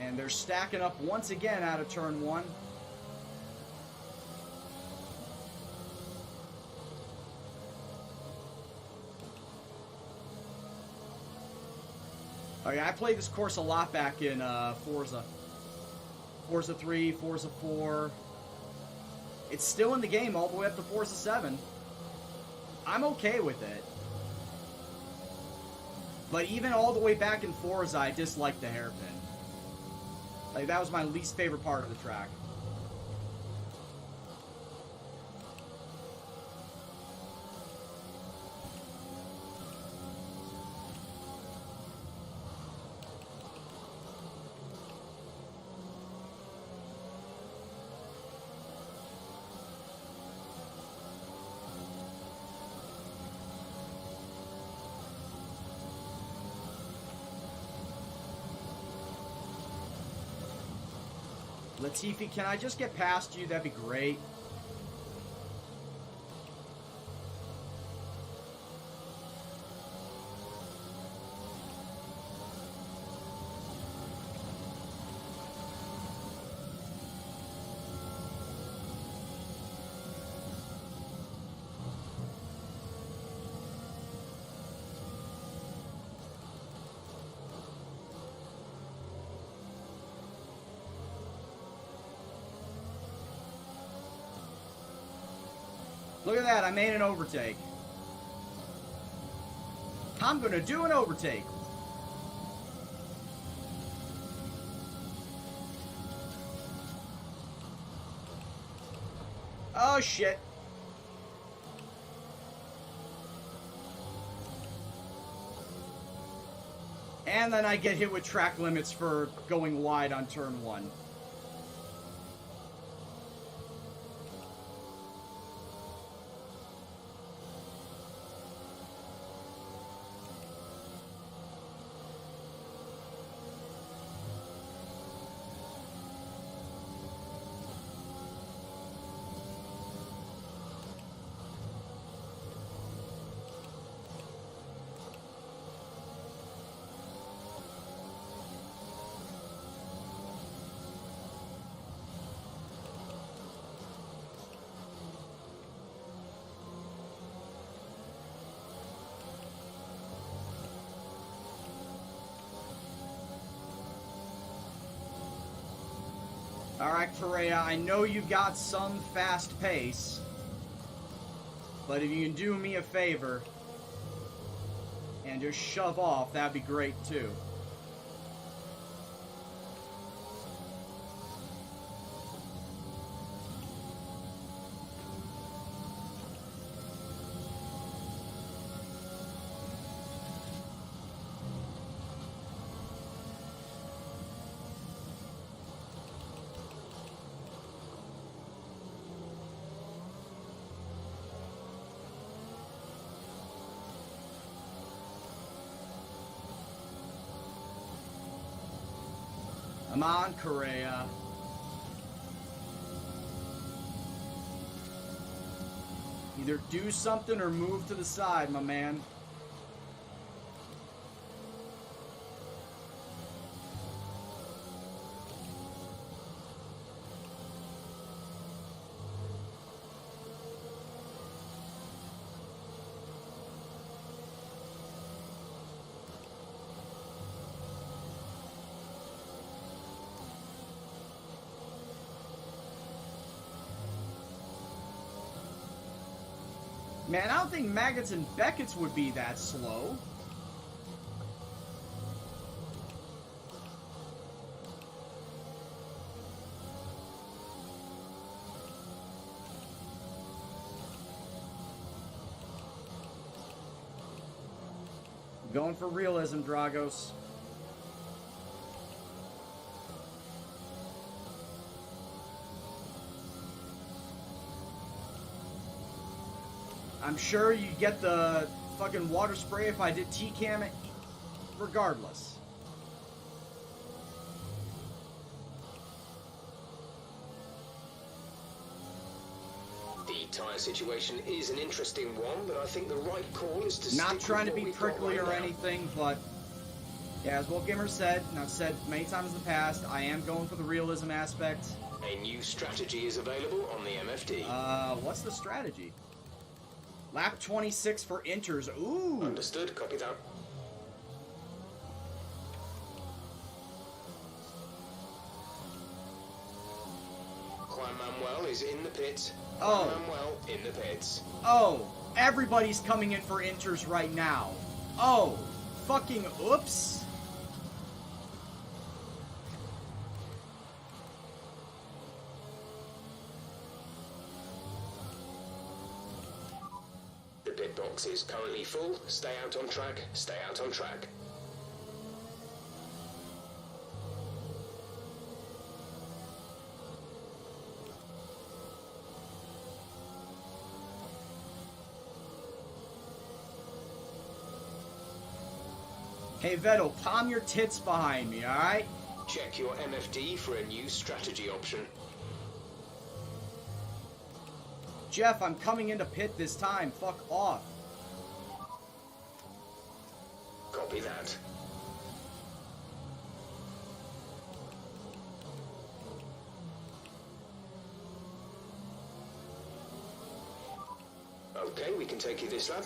And they're stacking up once again out of turn 1. Okay, I played this course a lot back in Forza. Forza 3, Forza 4. It's still in the game all the way up to Forza 7. I'm okay with it. But even all the way back in Forza, I disliked the hairpin. Like, that was my least favorite part of the track. Latifi, can I just get past you? That'd be great. Look at that, I made an overtake. I'm gonna do an overtake. Oh shit. And then I get hit with track limits for going wide on turn 1. Alright, Correa, I know you've got some fast pace, but if you can do me a favor and just shove off, that'd be great too. Come on, Correa. Either do something or move to the side, my man. Man, I don't think Maggots and Beckett's would be that slow. Going for realism, Dragos. I'm sure you'd get the fucking water spray if I did T-cam it, regardless. The tyre situation is an interesting one, but I think the right call is to Not stick trying to with be what we've got prickly right or now. anything, but yeah, as Will Gamer said, and I've said many times in the past, I am going for the realism aspect. A new strategy is available on the MFD. What's the strategy? Lap 26 for inters. Ooh. Understood, copy that. Juan Manuel is in the pits. Oh. Juan Manuel in the pits. Oh, everybody's coming in for inters right now. Oh, fucking oops. The pit box is currently full. Stay out on track. Stay out on track. Hey Vettel, palm your tits behind me, alright? Check your MFD for a new strategy option. Jeff, I'm coming into pit this time. Fuck off. Copy that. Okay, we can take you this lap.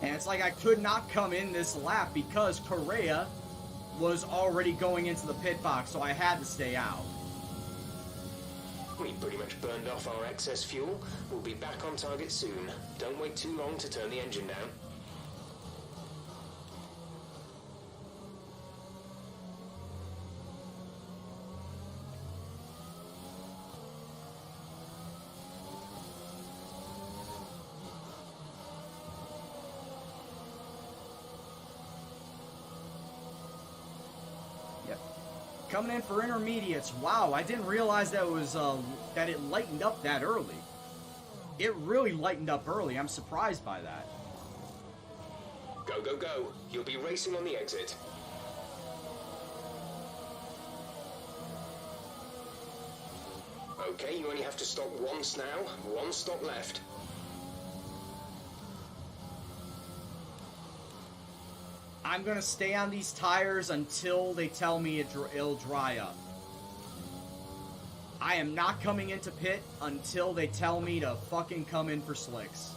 And it's like I could not come in this lap because Correa was already going into the pit box, so I had to stay out. We pretty much burned off our excess fuel. We'll be back on target soon. Don't wait too long to turn the engine down. Coming in for intermediates. Wow, I didn't realize that was that it lightened up that early. It really lightened up early. I'm surprised by that. Go, go, go. You'll be racing on the exit. Okay, you only have to stop once now. One stop left. I'm gonna stay on these tires until they tell me it'll dry up. I am not coming into pit until they tell me to fucking come in for slicks.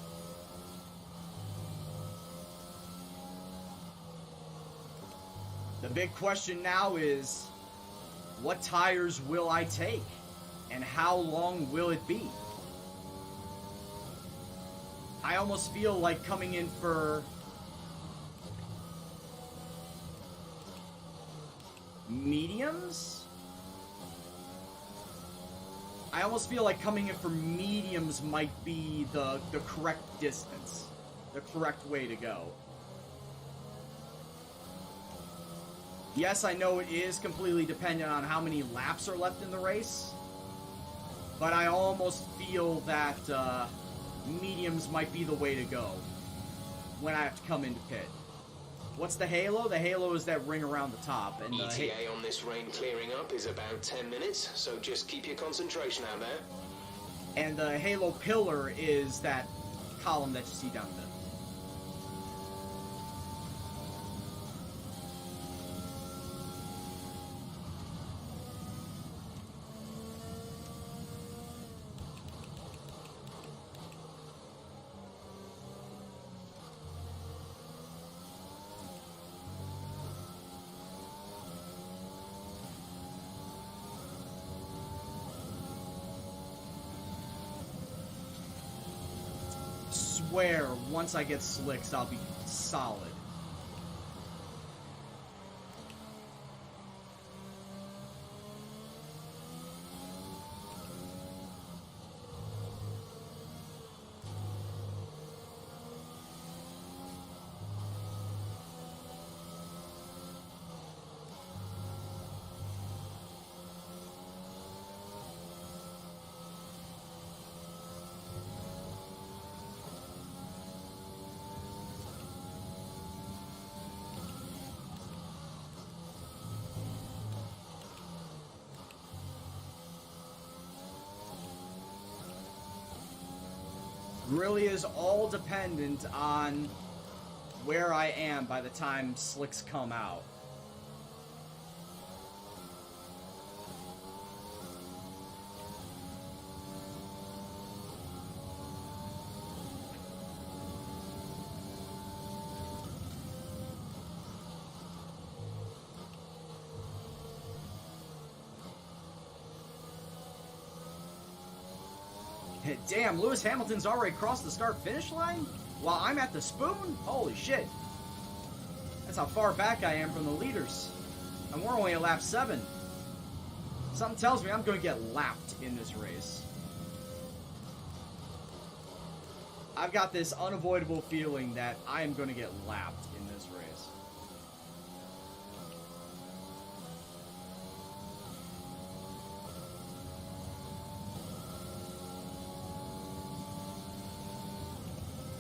The big question now is, what tires will I take? And how long will it be? I almost feel like coming in for mediums? I almost feel like coming in for mediums might be the correct distance. The correct way to go. Yes, I know it is completely dependent on how many laps are left in the race. But I almost feel that mediums might be the way to go when I have to come into pit. What's the halo? The halo is that ring around the top. And ETA on this rain clearing up is about 10 minutes, so just keep your concentration out there. And the halo pillar is that column that you see down there. Swear, once I get slicks, I'll be solid. Really is all dependent on where I am by the time slicks come out. Damn, Lewis Hamilton's already crossed the start-finish line? While I'm at the spoon? Holy shit. That's how far back I am from the leaders. And we're only at lap 7. Something tells me I'm going to get lapped in this race. I've got this unavoidable feeling that I am going to get lapped in this race.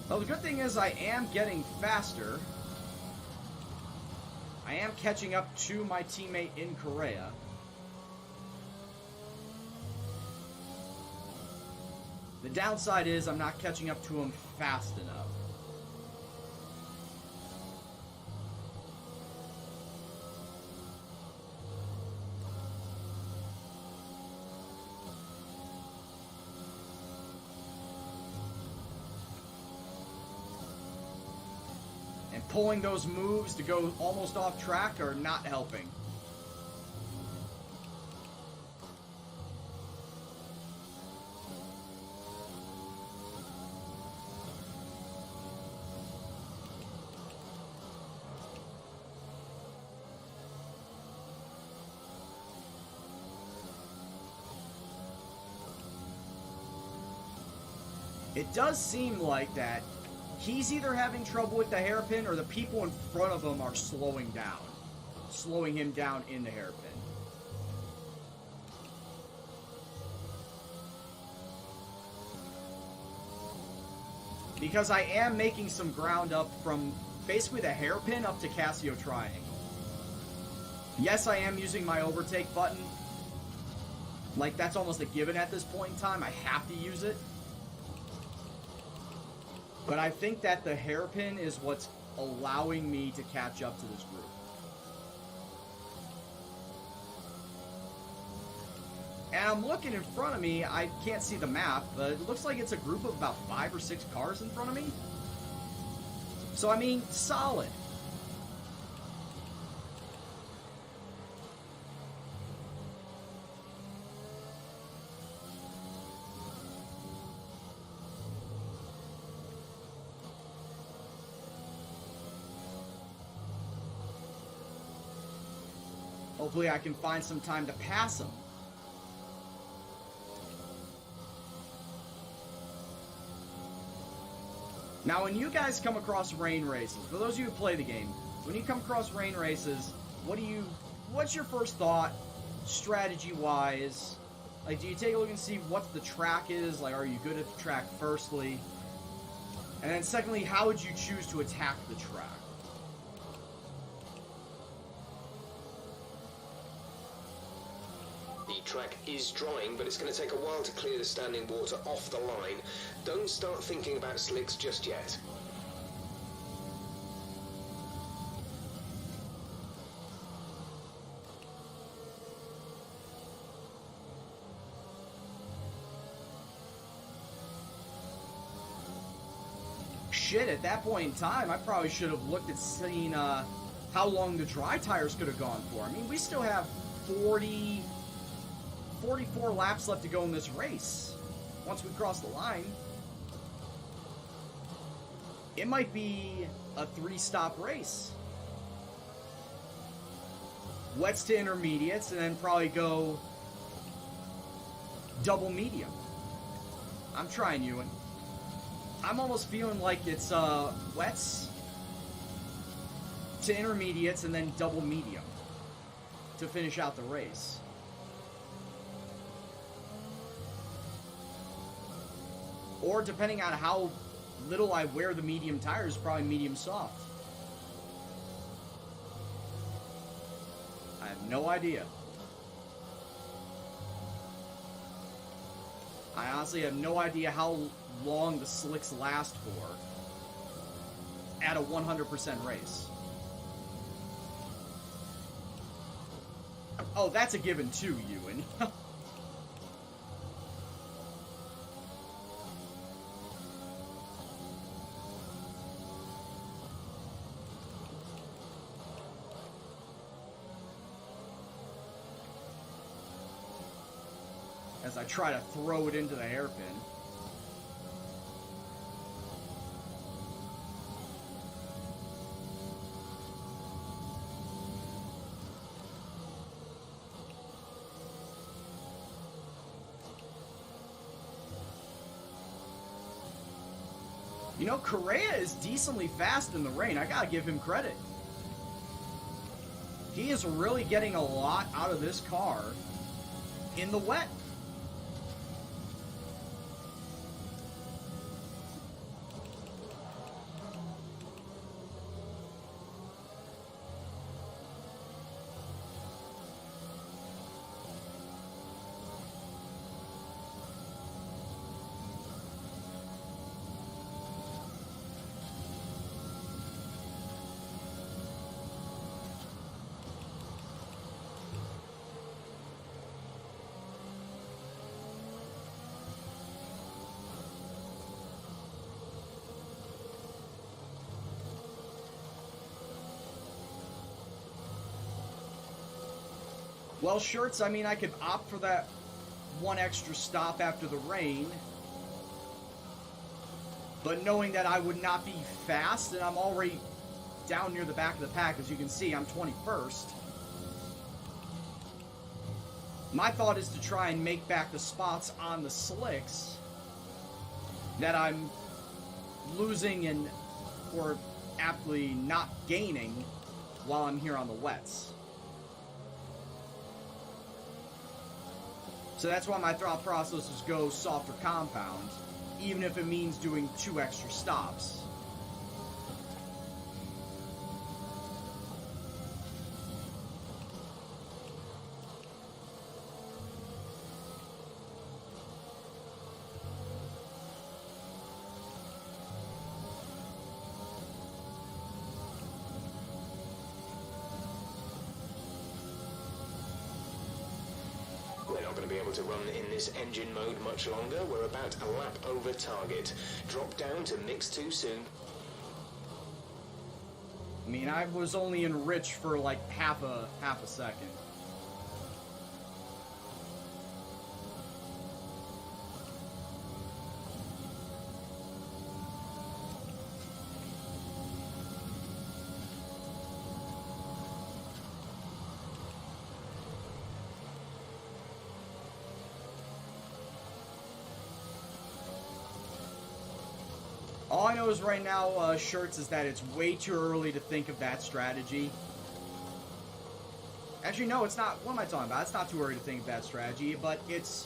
Well, the good thing is I am getting faster. I am catching up to my teammate in Korea. The downside is I'm not catching up to him fast enough. And pulling those moves to go almost off track are not helping. It does seem like that he's either having trouble with the hairpin or the people in front of him are slowing down. Slowing him down in the hairpin. Because I am making some ground up from basically the hairpin up to Casio Triangle. Yes, I am using my overtake button. Like, that's almost a given at this point in time. I have to use it. But I think that the hairpin is what's allowing me to catch up to this group. And I'm looking in front of me. I can't see the map, but it looks like it's a group of about 5 or 6 cars in front of me. So, I mean, solid. Hopefully I can find some time to pass him. Now, when you guys come across rain races, for those of you who play the game, when you come across rain races, what's your first thought, strategy-wise? Like, do you take a look and see what the track is? Like, are you good at the track, firstly? And then secondly, how would you choose to attack the track? The track is drying, but it's going to take a while to clear the standing water off the line. Don't start thinking about slicks just yet. Shit, at that point in time, I probably should have looked at seeing how long the dry tires could have gone for. I mean, we still have 44 laps left to go in this race. Once we cross the line, it might be a 3-stop race. Wets to intermediates, and then probably go double medium. I'm trying, Ewan. I'm almost feeling like it's wets to intermediates and then double medium to finish out the race. Or depending on how little I wear the medium tires, probably medium soft. I have no idea. I honestly have no idea how long the slicks last for at a 100% race. Oh, that's a given too, Ewan. As I try to throw it into the hairpin. You know, Correa is decently fast in the rain. I gotta give him credit. He is really getting a lot out of this car in the wet. Well, Shirts, I mean, I could opt for that one extra stop after the rain, but knowing that I would not be fast, and I'm already down near the back of the pack, as you can see, I'm 21st. My thought is to try and make back the spots on the slicks that I'm losing and, or aptly not gaining while I'm here on the wets. So that's why my thought process is go softer compound, even if it means doing 2 extra stops. We're not going to be able to run in this engine mode much longer. We're about a lap over target. Drop down to mix too soon. I mean, I was only in rich for like half a second. All I know is right now, Shirts, is that it's way too early to think of that strategy. Actually, no, it's not. What am I talking about? It's not too early to think of that strategy, but it's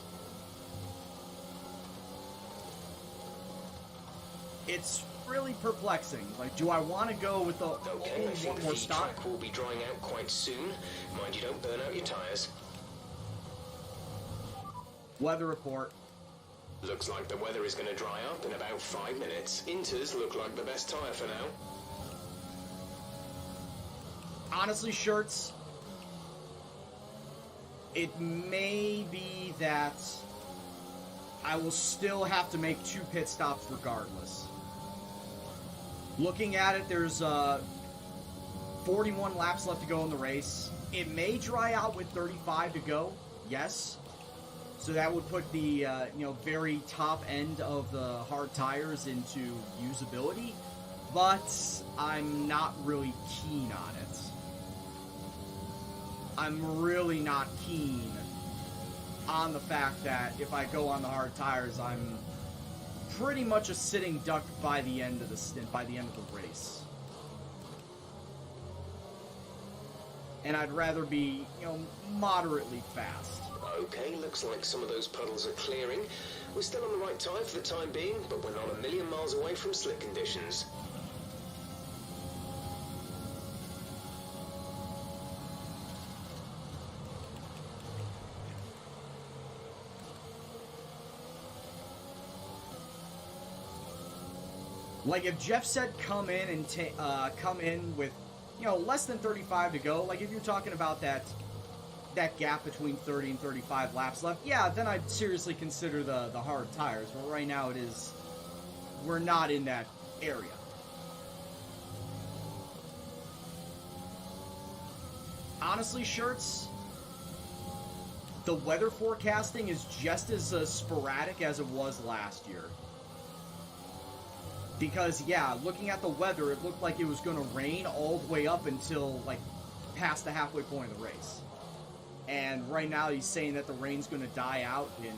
really perplexing. Like, do I want to go with the Okay, only I think one more the stop? track will be drying out quite soon. Mind you don't burn out your tyres. Weather report. Looks like the weather is going to dry up in about 5 minutes. Inters look like the best tyre for now. Honestly, Shirts, it may be that I will still have to make 2 pit stops regardless. Looking at it, there's 41 laps left to go in the race. It may dry out with 35 to go, yes. So that would put the very top end of the hard tires into usability, but I'm not really keen on it. I'm really not keen on the fact that if I go on the hard tires, I'm pretty much a sitting duck by the end of the stint, by the end of the race. And I'd rather be, moderately fast. Okay, looks like some of those puddles are clearing. We're still on the right tyre for the time being, but we're not a million miles away from slick conditions. Like, if Jeff said come in and come in with, less than 35 to go, like if you're talking about that gap between 30 and 35 laps left, yeah, then I'd seriously consider the hard tires. But right now we're not in that area. Honestly, Shirts, the weather forecasting is just as sporadic as it was last year. Because, yeah, looking at the weather, it looked like it was going to rain all the way up until, past the halfway point of the race. And right now he's saying that the rain's going to die out in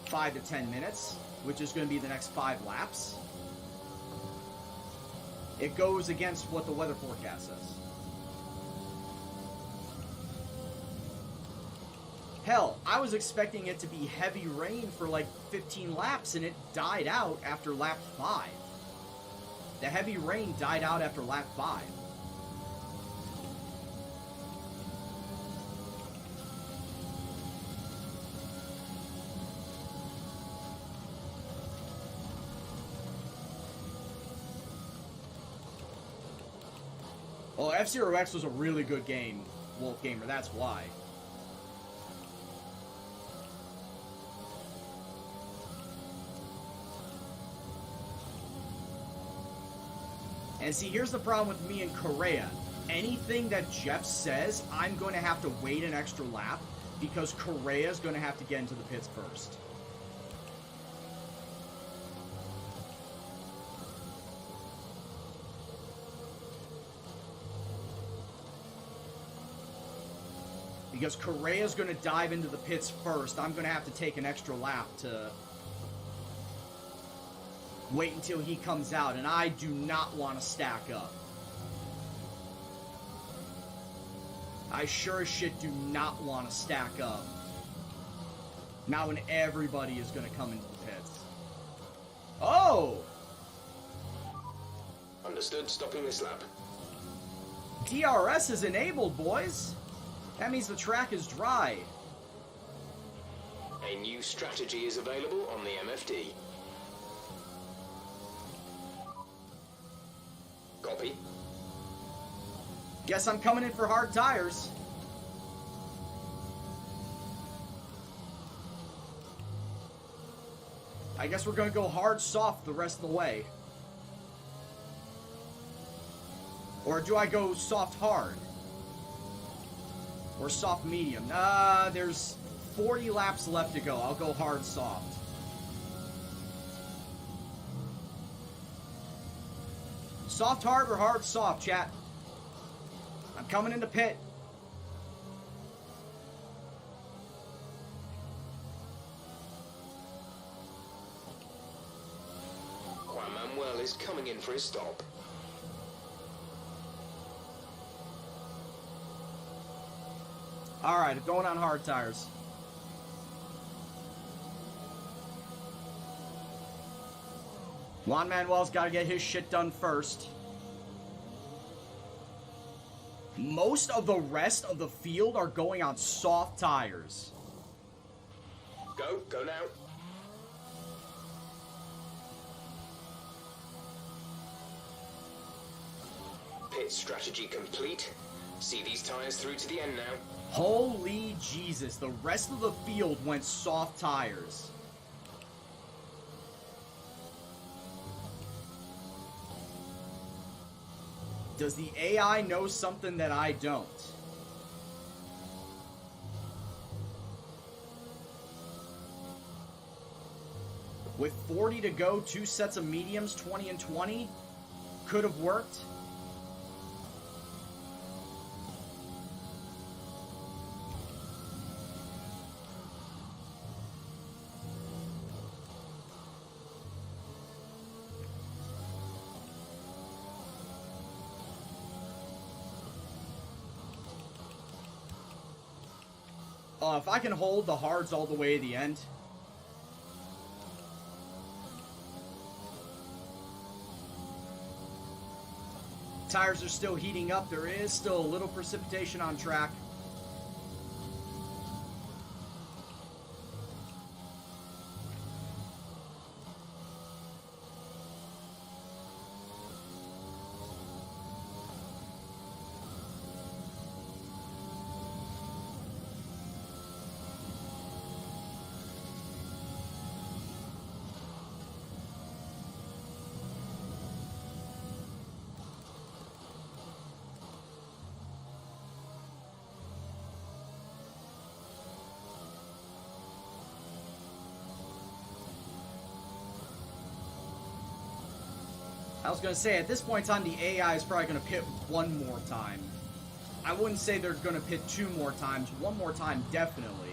5 to 10 minutes, which is going to be the next 5 laps. It goes against what the weather forecast says. Hell, I was expecting it to be heavy rain for like 15 laps, and it died out after lap 5. The heavy rain died out after lap 5. Well, F-Zero X was a really good game, Wolf Gamer, that's why. And see, here's the problem with me and Correa. Anything that Jeff says, I'm going to have to wait an extra lap because Correa's going to have to get into the pits first. Because Correa's going to dive into the pits first, I'm going to have to take an extra lap to wait until he comes out, and I do not want to stack up. I sure as shit do not want to stack up. Not when everybody is going to come into the pits. Oh! Understood, stopping this lap. DRS is enabled, boys. That means the track is dry. A new strategy is available on the MFD. Copy. Guess I'm coming in for hard tires. I guess we're gonna go hard soft the rest of the way. Or do I go soft hard? Or soft medium? There's 40 laps left to go. I'll go hard soft. Soft hard or hard soft, chat? I'm coming into pit. Juan Manuel is coming in for his stop. Alright, I'm going on hard tires. Juan Manuel's got to get his shit done first. Most of the rest of the field are going on soft tires. Go now. Pit strategy complete. See these tires through to the end now. Holy Jesus, the rest of the field went soft tires. Does the AI know something that I don't? With 40 to go, 2 sets of mediums, 20 and 20, could have worked. If I can hold the hards all the way to the end. Tires are still heating up. There is still a little precipitation on track. I was going to say, at this point in time, the AI is probably going to pit one more time. I wouldn't say they're going to pit 2 more times. 1 more time, definitely.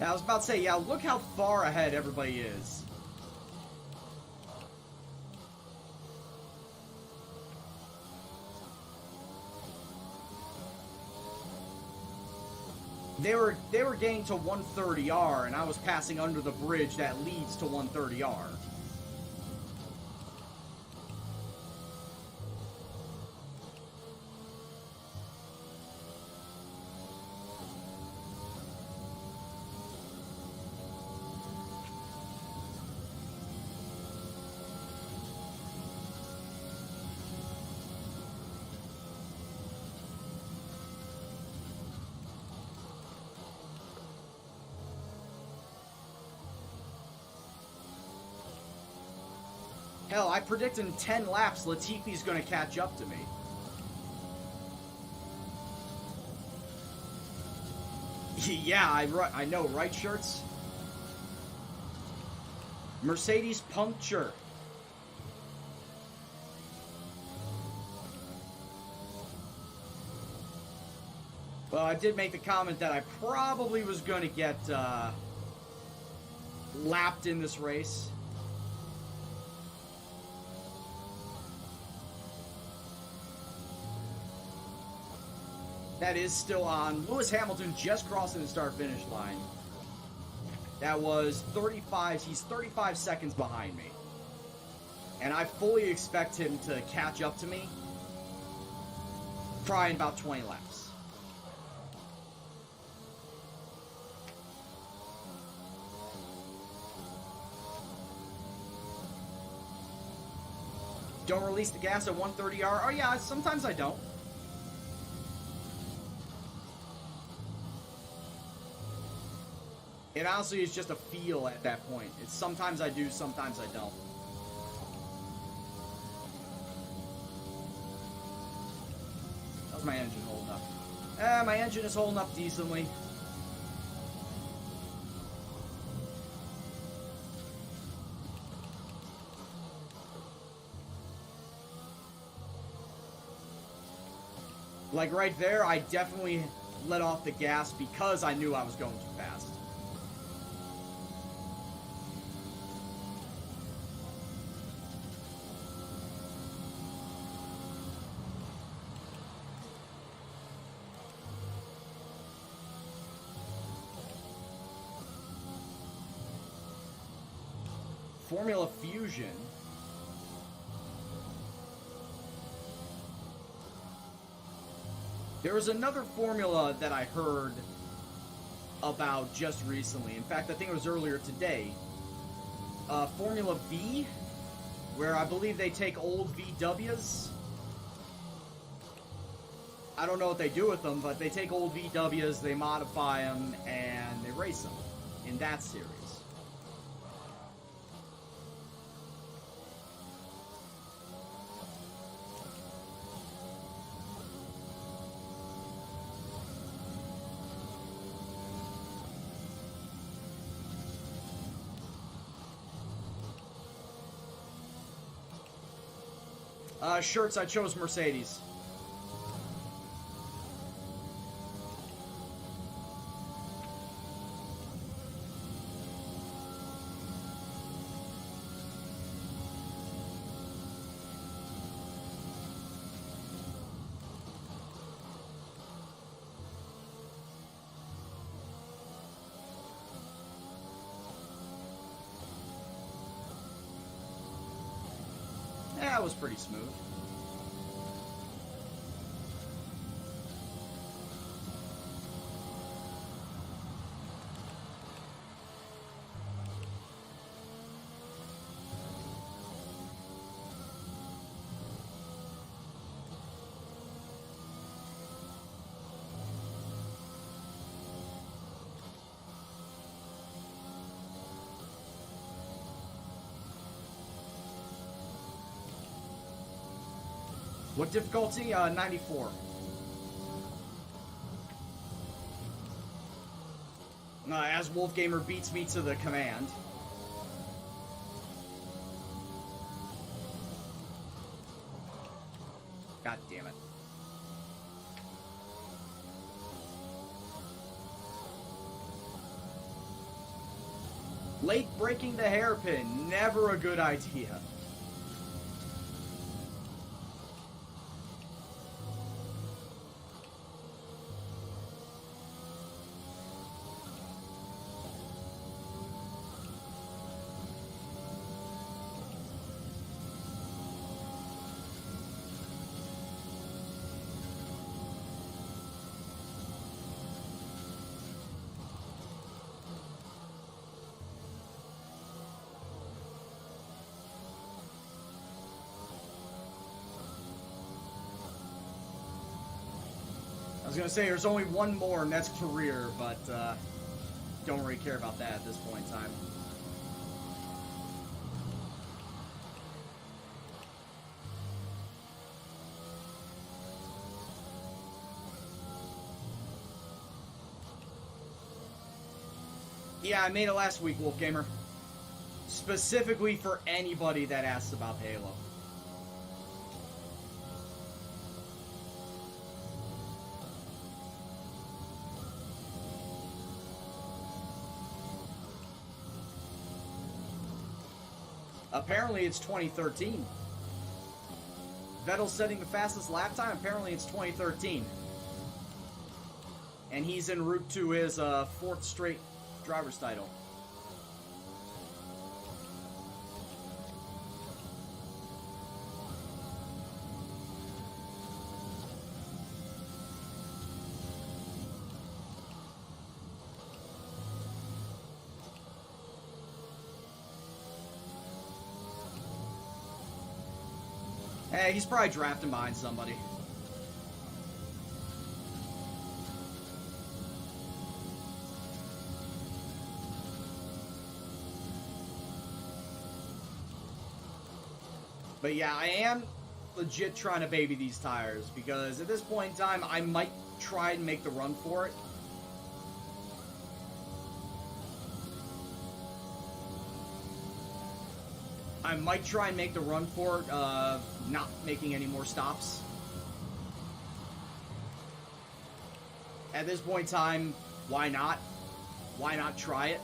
I was about to say, yeah, look how far ahead everybody is. They were getting to 130R, and I was passing under the bridge that leads to 130R. Hell, I predict in 10 laps, Latifi's gonna catch up to me. Yeah, I know, right, Shirts? Mercedes puncture. Well, I did make the comment that I probably was gonna get, lapped in this race. That is still on. Lewis Hamilton just crossing the start-finish line. That was 35. He's 35 seconds behind me. And I fully expect him to catch up to me probably in about 20 laps. Don't release the gas at 130R. Oh yeah, sometimes I don't. It honestly is just a feel at that point. It's sometimes I do, sometimes I don't. How's my engine holding up? My engine is holding up decently. Like right there, I definitely let off the gas because I knew I was going too fast. Formula Fusion. There was another formula that I heard about just recently. In fact, I think it was earlier today. Formula V, where I believe they take old VWs. I don't know what they do with them, but they take old VWs, they modify them, and they race them in that series. Shirts, I chose Mercedes. Yeah, it was pretty smooth. What difficulty? 94. As Wolfgamer beats me to the command. God damn it. Late breaking the hairpin, never a good idea. I was gonna say there's only one more, and that's career, but don't really care about that at this point in time. Yeah, I made it last week, Wolf Gamer. Specifically for anybody that asks about Halo. Apparently it's 2013. Vettel's setting the fastest lap time. Apparently it's 2013. And he's en route to his fourth straight driver's title. Hey, he's probably drafting behind somebody. But yeah, I am legit trying to baby these tires, because at this point in time, I might try and make the run for it. I might try and make the run for it, not making any more stops. At this point in time, why not? Why not try it?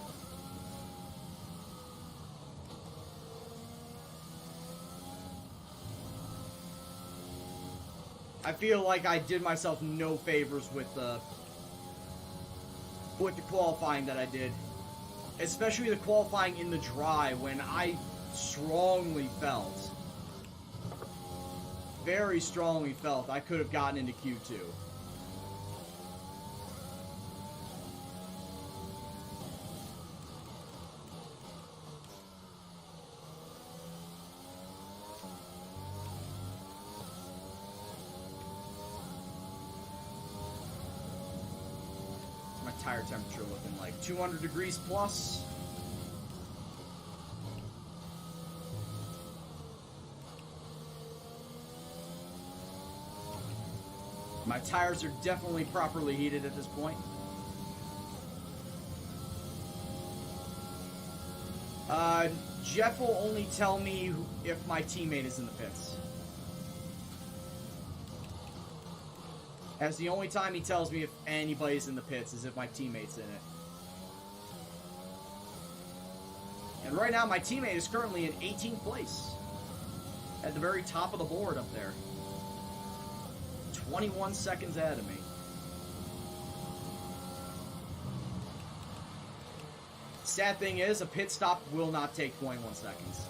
I feel like I did myself no favors with the qualifying that I did. Especially the qualifying in the dry, when I strongly felt, very strongly felt, I could have gotten into Q2. My tire temperature looking like 200 degrees plus. My tires are definitely properly heated at this point. Jeff will only tell me if my teammate is in the pits. That's the only time he tells me if anybody's in the pits, is if my teammate's in it. And right now, my teammate is currently in 18th place. At the very top of the board up there. 21 seconds ahead of me. Sad thing is, a pit stop will not take 21 seconds.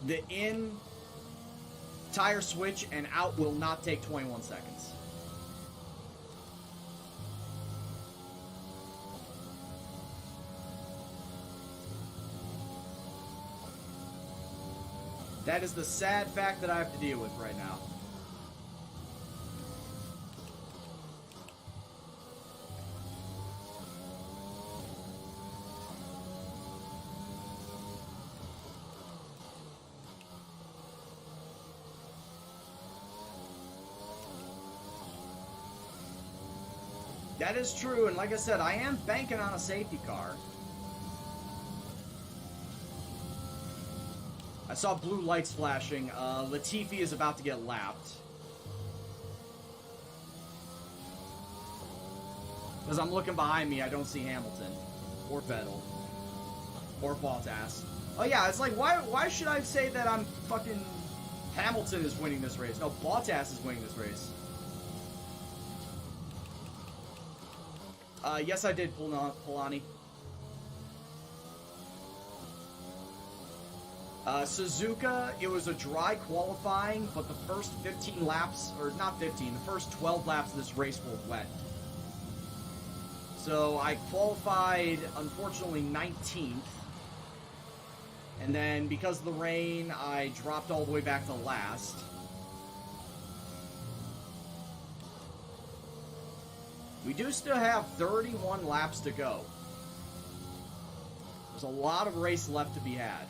The in tire switch and out will not take 21 seconds. That is the sad fact that I have to deal with right now. That is true, and like I said, I am banking on a safety car. I saw blue lights flashing. Latifi is about to get lapped. Because I'm looking behind me, I don't see Hamilton. Or Vettel. Or Bottas. Oh yeah, it's like, why should I say that I'm fucking... Hamilton is winning this race? No, Bottas is winning this race. Yes, I did, Polani. Suzuka, it was a dry qualifying, but the first 15 laps, or not 15, the first 12 laps of this race were wet. So I qualified, unfortunately, 19th. And then, because of the rain, I dropped all the way back to last. We do still have 31 laps to go. There's a lot of race left to be had.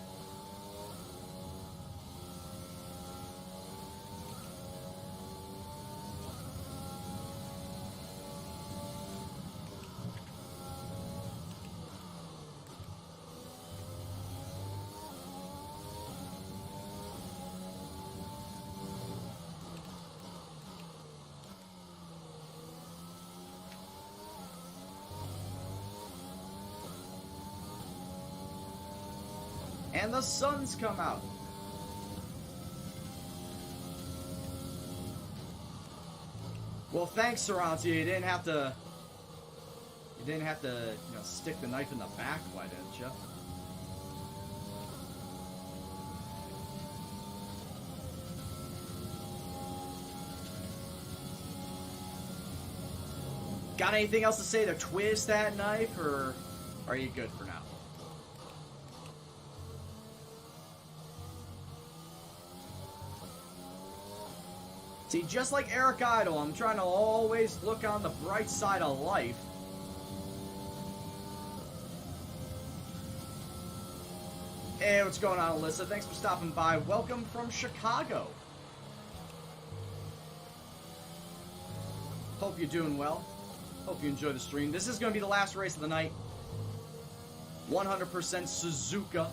And the sun's come out. Well, thanks, Sarantia. You didn't have to, stick the knife in the back, why didn't you? Got anything else to say to twist that knife, or are you good for now? See, just like Eric Idle, I'm trying to always look on the bright side of life. Hey, what's going on, Alyssa? Thanks for stopping by. Welcome from Chicago. Hope you're doing well. Hope you enjoy the stream. This is going to be the last race of the night. 100% Suzuka.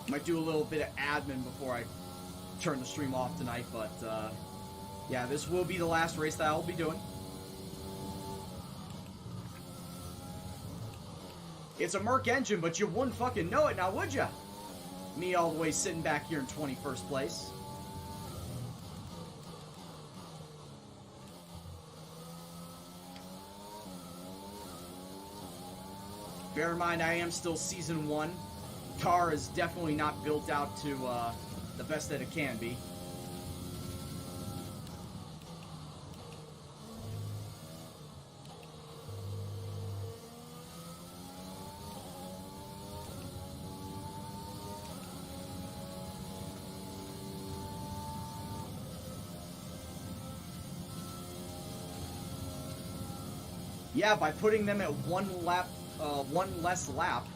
Might do a little bit of admin before I turn the stream off tonight, but yeah, this will be the last race that I'll be doing. It's a Merc engine, but you wouldn't fucking know it now, would ya? Me all the way sitting back here in 21st place. Bear in mind, I am still Season 1. Car is definitely not built out to the best that it can be. Yeah, by putting them at one less lap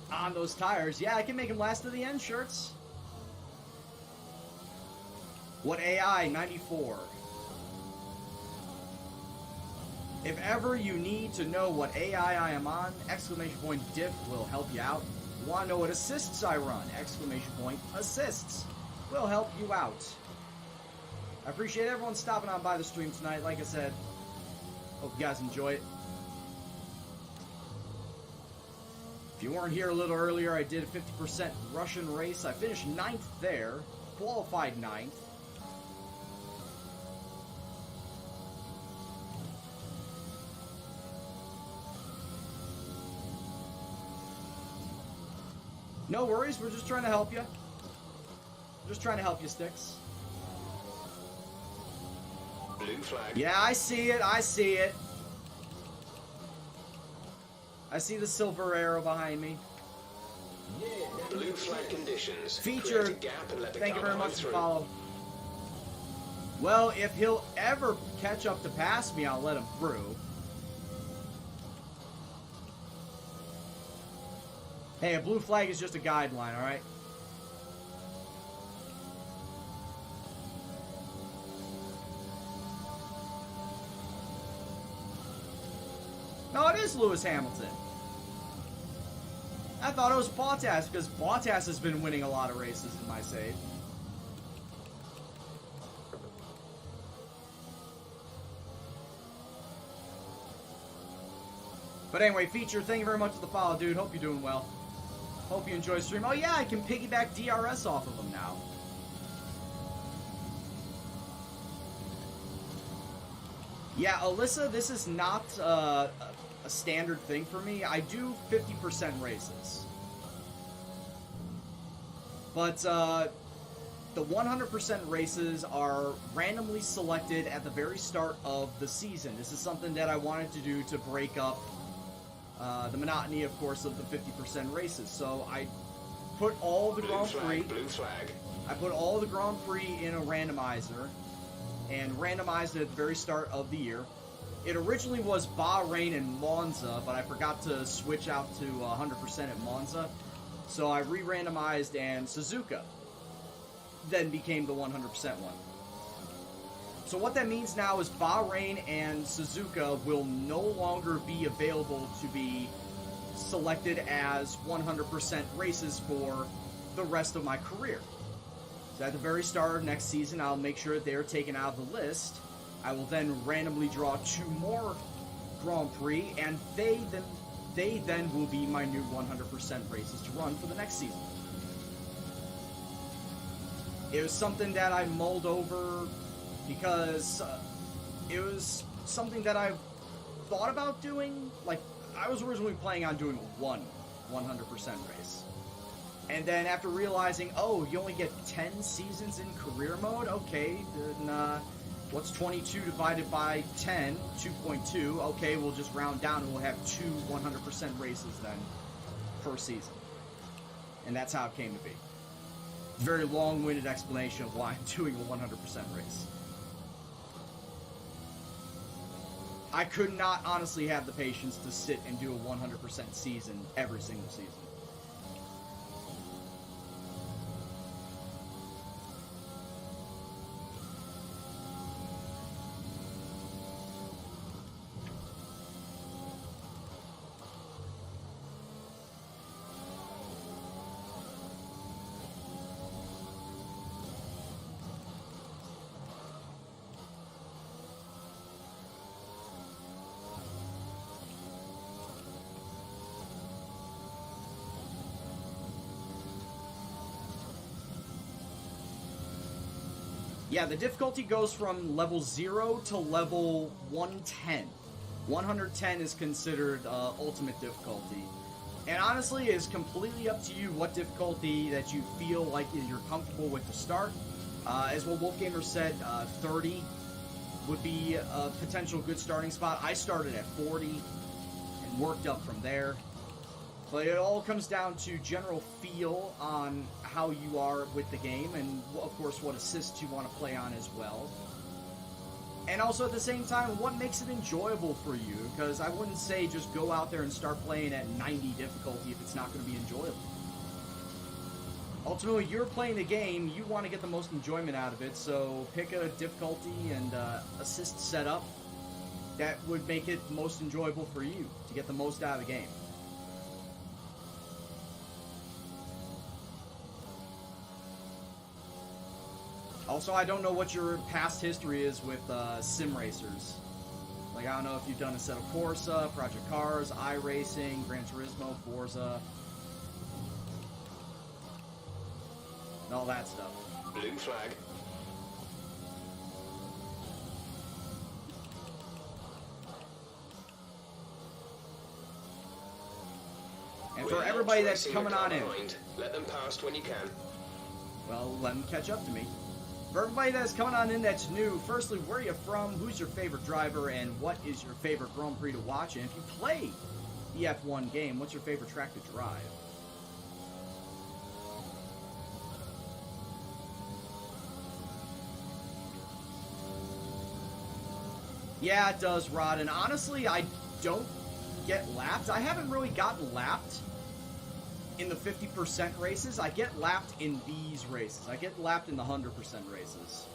on those tires, yeah, I can make them last to the end, shirts. What AI? 94. If ever you need to know what AI I am on, exclamation point diff will help you out. Want to know what assists I run? Exclamation point assists will help you out. I appreciate everyone stopping on by the stream tonight. Like I said, hope you guys enjoy it. If you weren't here a little earlier, I did a 50% Russian race. I finished 9th there, qualified 9th. No worries, we're just trying to help you. Just trying to help you, Sticks. Blue flag. Yeah, I see it, I see it. I see the silver arrow behind me. Blue flag conditions. Feature, Create a gap and let the thank you car very come much for through. follow. Well, if he'll ever catch up to pass me, I'll let him through. Hey, a blue flag is just a guideline, alright? No, it is Lewis Hamilton. I thought it was Bottas, because Bottas has been winning a lot of races in my save. But anyway, Feature, thank you very much for the follow, dude. Hope you're doing well. Hope you enjoy the stream. Oh yeah, I can piggyback DRS off of them now. Yeah, Alyssa, this is not a standard thing for me. I do 50% races. But the 100% races are randomly selected at the very start of the season. This is something that I wanted to do to break up the monotony, of course, of the 50% races. So I put all the Grand Prix. Blue flag. I put all the Grand Prix in a randomizer and randomized it at the very start of the year. It originally was Bahrain and Monza, but I forgot to switch out to 100% at Monza. So I re-randomized, and Suzuka then became the 100% one. So what that means now is Bahrain and Suzuka will no longer be available to be selected as 100% races for the rest of my career. So at the very start of next season, I'll make sure that they're taken out of the list. I will then randomly draw 2 more Grand Prix, and they then will be my new 100% races to run for the next season. It was something that I mulled over because it was something that I thought about doing. Like, I was originally planning on doing one 100% race. And then after realizing, oh, you only get 10 seasons in career mode? Okay, then what's 22 divided by 10? 2.2. Okay, we'll just round down and we'll have 2 100% races then per season. And that's how it came to be. Very long-winded explanation of why I'm doing a 100% race. I could not honestly have the patience to sit and do a 100% season every single season. Yeah, the difficulty goes from level 0 to level 110. 110 is considered ultimate difficulty. And honestly, it's completely up to you what difficulty that you feel like you're comfortable with to start. As what Wolfgamer said, 30 would be a potential good starting spot. I started at 40 and worked up from there. But it all comes down to general feel on how you are with the game, and of course what assists you want to play on as well. And also at the same time, what makes it enjoyable for you, because I wouldn't say just go out there and start playing at 90 difficulty if it's not going to be enjoyable. Ultimately, you're playing the game, you want to get the most enjoyment out of it, so pick a difficulty and assist setup that would make it most enjoyable for you to get the most out of the game. Also, I don't know what your past history is with sim racers. Like, I don't know if you've done a set of Corsa, Project Cars, iRacing, Gran Turismo, Forza, and all that stuff. Blue flag. And for everybody that's coming on in, let them past when you can. well, let them catch up to me. For everybody that's coming on in that's new, firstly, where are you from, who's your favorite driver, and what is your favorite Grand Prix to watch? And if you play the F1 game, what's your favorite track to drive? Yeah, it does, Rod. And honestly, I don't get lapped. I haven't really gotten lapped in the 50% races. I get lapped in these races. I get lapped in the 100% races.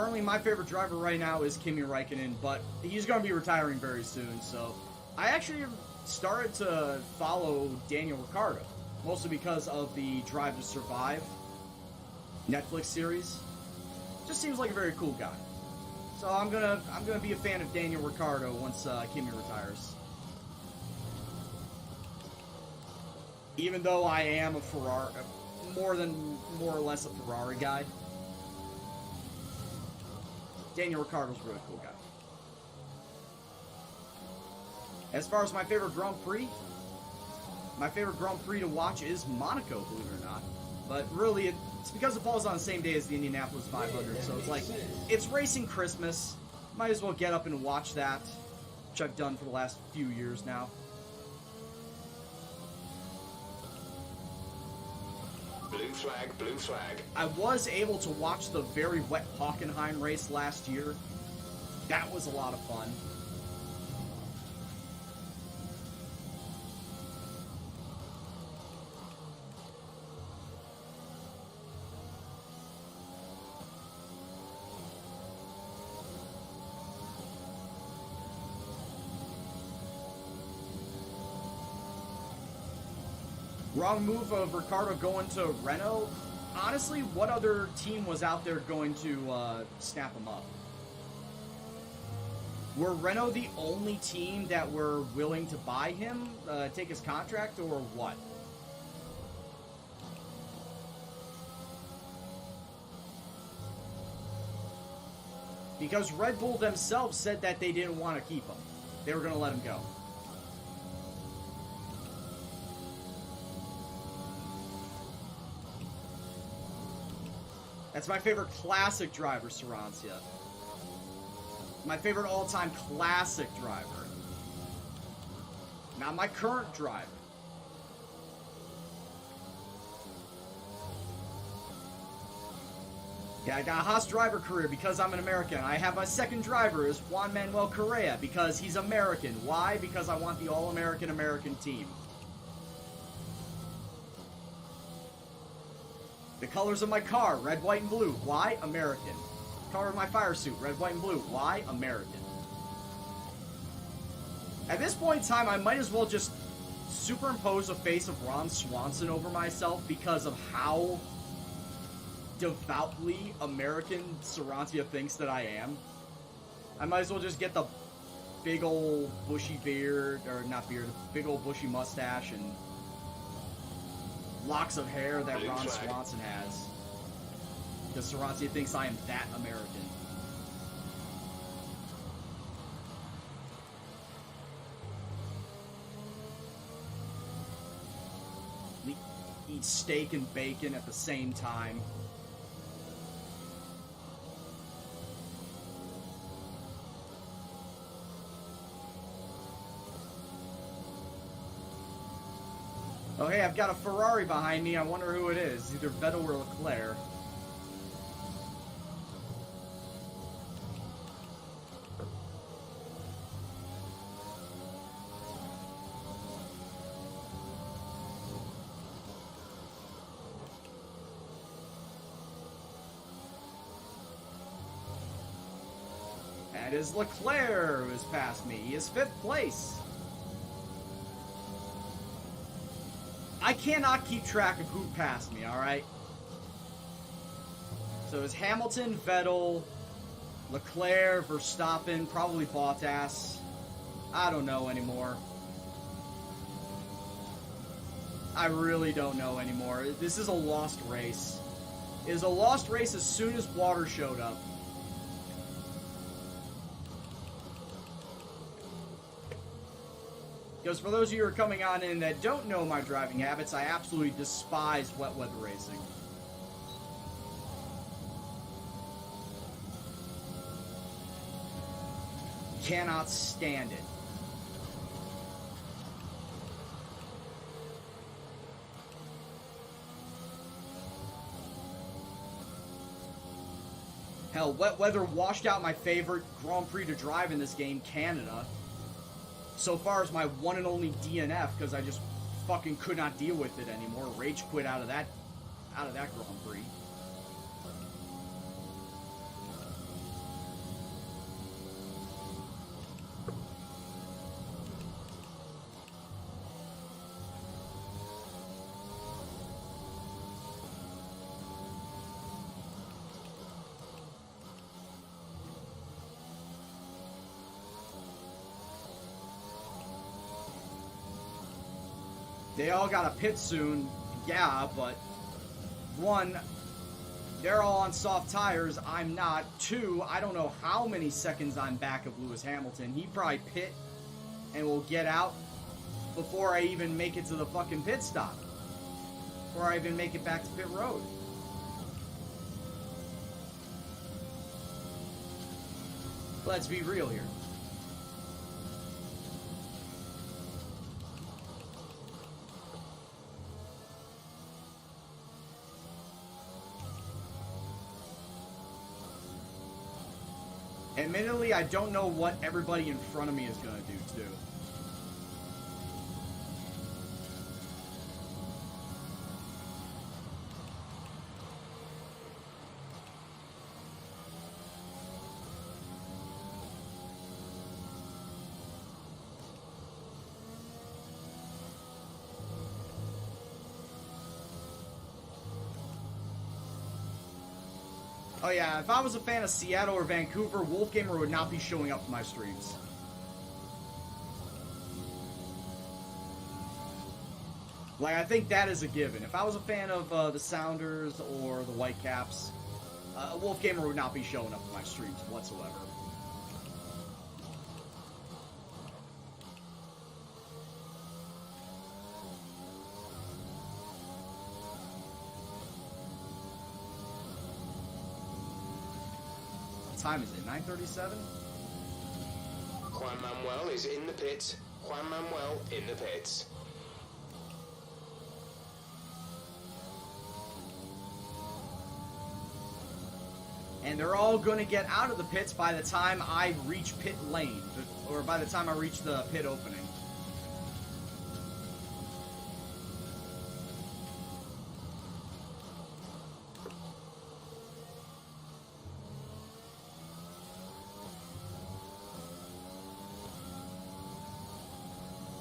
currently my favorite driver right now is Kimi Räikkönen, but he's going to be retiring very soon, so I actually started to follow Daniel Ricciardo, mostly because of the Drive to Survive Netflix series. Just seems like a very cool guy. So I'm gonna be a fan of Daniel Ricciardo once Kimi retires. Even though I am a Ferrari, more or less a Ferrari guy, Daniel Ricciardo's a really cool guy. As far as my favorite Grand Prix to watch is Monaco, believe it or not. But really, it's because it falls on the same day as the Indianapolis 500, so it's like, it's racing Christmas. Might as well get up and watch that, which I've done for the last few years now. Blue flag, blue flag. I was able to watch the very wet Hockenheim race last year. That was a lot of fun. Wrong move of Ricciardo going to Renault. Honestly, what other team was out there going to snap him up? Were Renault the only team that were willing to buy him, take his contract, or what? Because Red Bull themselves said that they didn't want to keep him. They were going to let him go. That's my favorite classic driver, Sarancia. My favorite all-time classic driver. Not my current driver. Yeah, I got a Haas driver career because I'm an American. I have my second driver is Juan Manuel Correa because he's American. Why? Because I want the all-American American team. The colors of my car, red, white, and blue. Why? American. Color of my fire suit, red, white, and blue. Why? American. At this point in time, I might as well just superimpose a face of Ron Swanson over myself because of how devoutly American Sarancia thinks that I am. I might as well just get the big old bushy beard, or not beard, big old bushy mustache and locks of hair that Ron Swanson has. Because Sarancia thinks I am that American. We eat steak and bacon at the same time. Oh hey, I've got a Ferrari behind me. I wonder who it is. Either Vettel or Leclerc. That is Leclerc who has passed me. He is 5th place. I cannot keep track of who passed me, alright? So it's Hamilton, Vettel, Leclerc, Verstappen, probably Bottas. I don't know anymore. I really don't know anymore. This is a lost race. It is a lost race as soon as water showed up. Because for those of you who are coming on in that don't know my driving habits, I absolutely despise wet weather racing. Cannot stand it. Hell, wet weather washed out my favorite Grand Prix to drive in this game, Canada. So far as my one and only DNF, because I just fucking could not deal with it anymore. Rage quit out of that Grand Prix. They all got to pit soon. Yeah, but one, they're all on soft tires. I'm not. Two, I don't know how many seconds I'm back of Lewis Hamilton. He probably pit and will get out before I even make it to the fucking pit stop. Before I even make it back to pit road. Let's be real here. Admittedly, I don't know what everybody in front of me is going to do, too. Oh yeah, if I was a fan of Seattle or Vancouver, Wolfgamer would not be showing up to my streams. Like, I think that is a given. If I was a fan of the Sounders or the Whitecaps, Wolfgamer would not be showing up to my streams whatsoever. Time is it? 9:37? Juan Manuel is in the pits. Juan Manuel in the pits. And they're all going to get out of the pits by the time I reach pit lane, or by the time I reach the pit opening.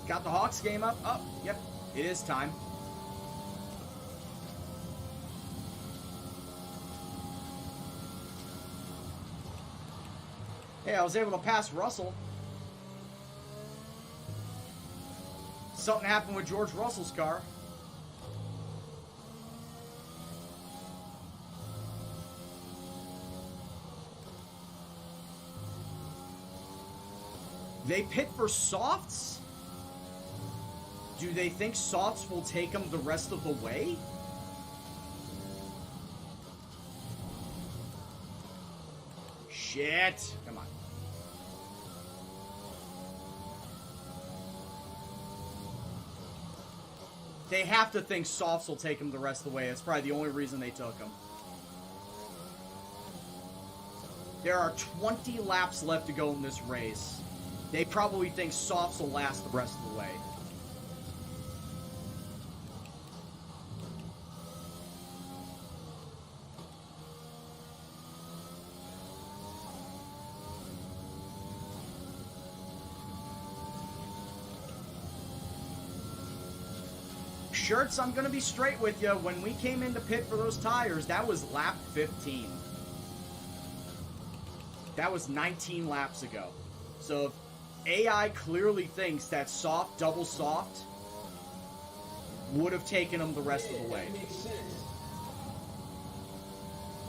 Got the Hawks game up. Oh, yep, it is time. Hey, I was able to pass Russell. Something happened with George Russell's car. They pit for softs? Do they think softs will take them the rest of the way? Shit. Come on. They have to think softs will take them the rest of the way. That's probably the only reason they took them. There are 20 laps left to go in this race. They probably think softs will last the rest of the way. Shirts, I'm going to be straight with you. When we came into pit for those tires, that was lap 15. That was 19 laps ago. So if AI clearly thinks that soft, double soft would have taken them the rest of the way.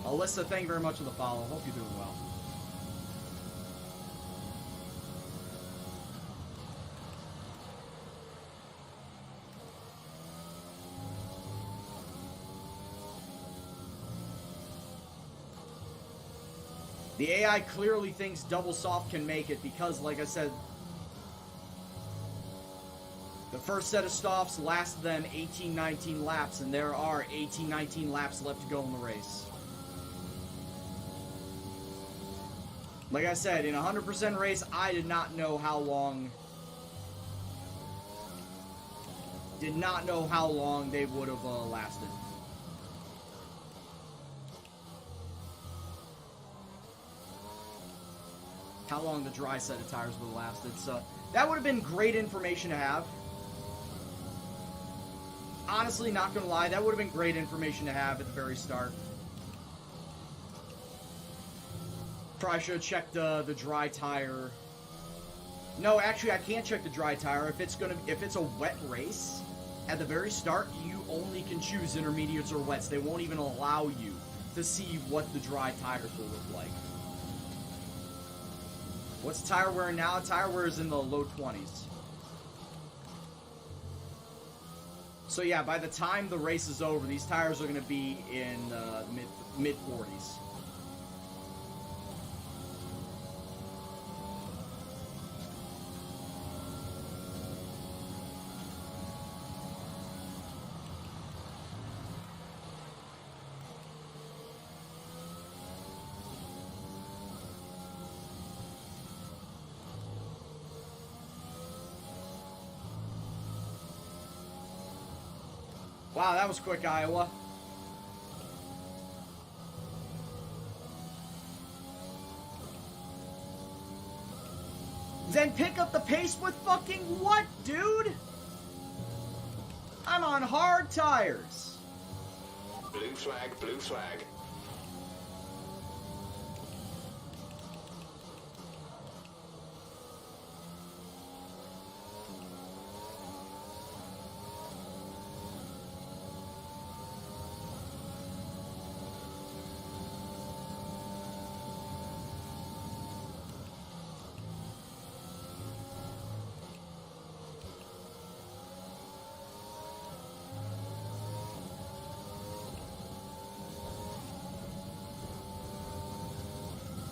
Alyssa, thank you very much for the follow. Hope you're doing well. The AI clearly thinks double soft can make it because, like I said, the first set of softs lasted them 18-19 laps, and there are 18-19 laps left to go in the race. Like I said, in a 100% race, I did not know how long they would have lasted. How long the dry set of tires would have lasted. So that would have been great information to have. Honestly, not gonna lie, that would have been great information to have at the very start. Probably should have checked the dry tire. No, actually, I can't check the dry tire if it's a wet race. at the very start, you only can choose intermediates or wets. They won't even allow you to see what the dry tires will look like. What's tire wear now? Tire wear is in the low 20s. So yeah, by the time the race is over, these tires are going to be in mid 40s. Wow, that was quick, Iowa. Then pick up the pace with fucking what, dude? I'm on hard tires. Blue flag, blue flag.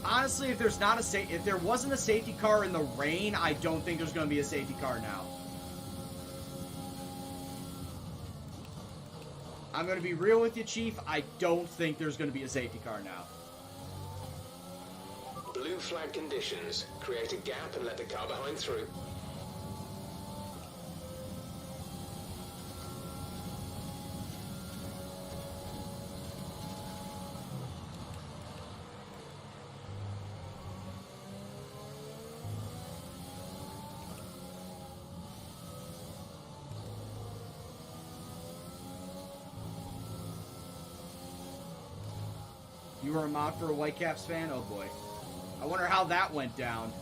Honestly, if there wasn't a safety car in the rain, I don't think there's going to be a safety car now. I'm going to be real with you, Chief. I don't think there's going to be a safety car now. Blue flag conditions. Create a gap and let the car behind through. You were a mod for a Whitecaps fan? Oh boy. I wonder how that went down.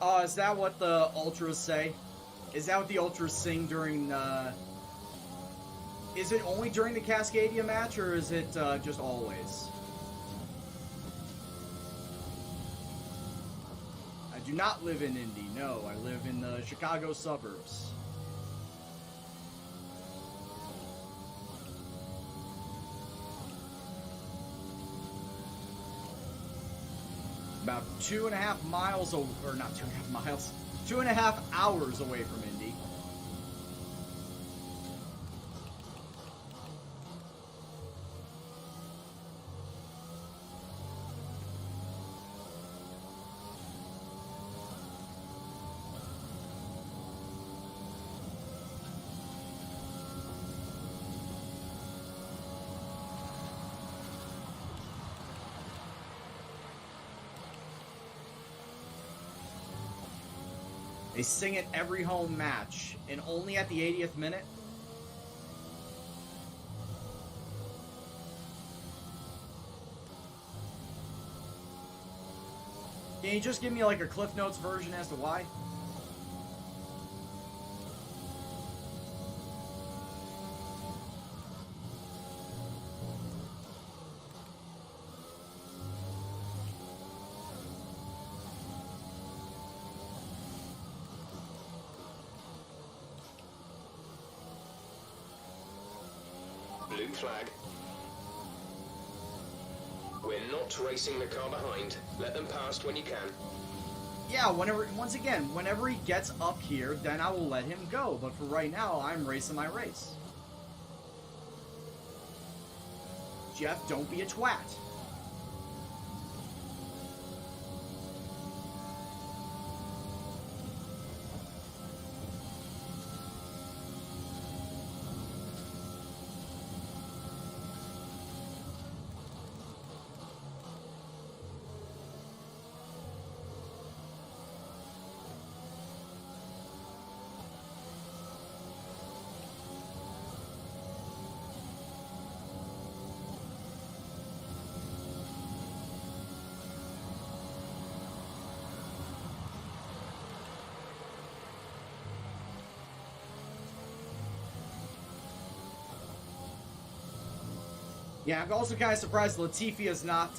Oh, is that what the Ultras say? Is that what the Ultras sing during, Is it only during the Cascadia match, or is it just always? I do not live in Indy, no. I live in the Chicago suburbs. About 2.5 miles, or not 2.5 miles, 2.5 hours away from Indy. They sing it every home match, and only at the 80th minute. Can you just give me like a Cliff Notes version as to why? Blue flag. We're not racing the car behind. Let them past when you can. Yeah, once again, whenever he gets up here, then I will let him go. But for right now, I'm racing my race. Jeff, don't be a twat. Yeah, I'm also kind of surprised Latifi has not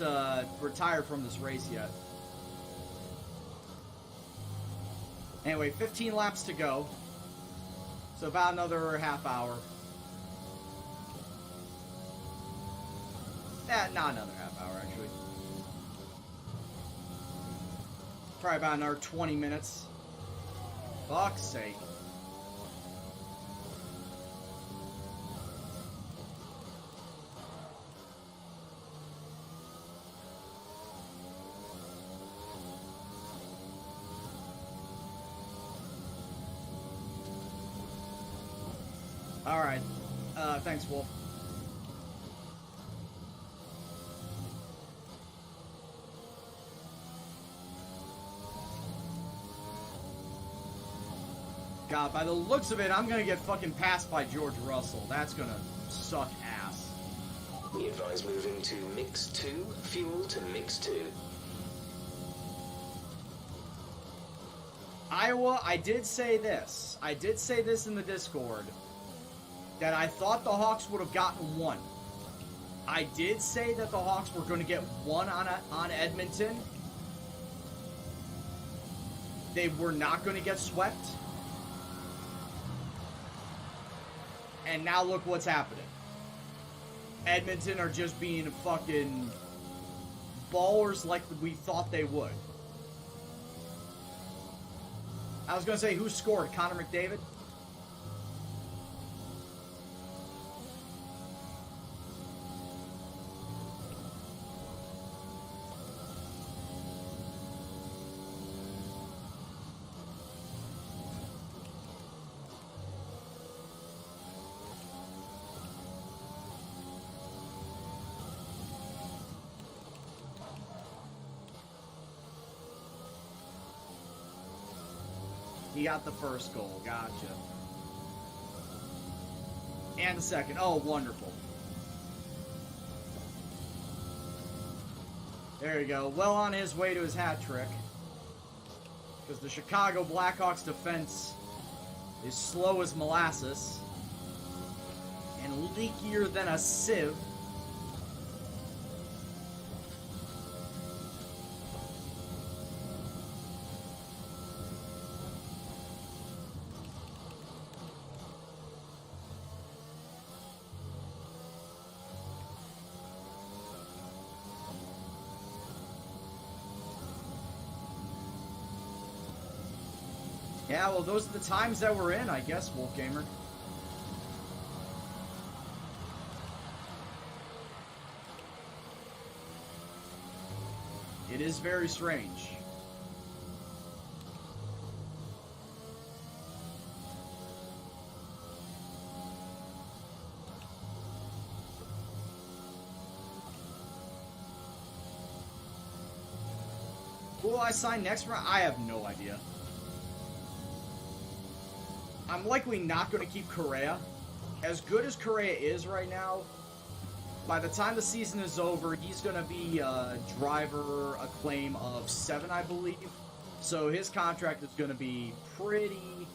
retired from this race yet. Anyway, 15 laps to go. So about another half hour. Not another half hour, actually. Probably about another 20 minutes. Fuck's sake. Alright. Thanks, Wolf. God, by the looks of it, I'm gonna get fucking passed by George Russell. That's gonna suck ass. We advise moving to Mix 2, fuel to Mix 2. Iowa, I did say this. I did say this in the Discord. That I thought the Hawks would have gotten one. I did say that the Hawks were going to get one on Edmonton. They were not going to get swept. And now look what's happening. Edmonton are just being fucking ballers like we thought they would. I was going to say, who scored? Connor McDavid? He got the first goal. Gotcha. And the second. Oh, wonderful. There you go. Well on his way to his hat trick. Because the Chicago Blackhawks defense is slow as molasses. And leakier than a sieve. Yeah, well, those are the times that we're in, I guess, Wolfgamer. It is very strange. Who will I sign next round? I have no idea. I'm likely not going to keep Correa. As good as Correa is right now, by the time the season is over, he's going to be a driver acclaim of 7, I believe. So his contract is going to be pretty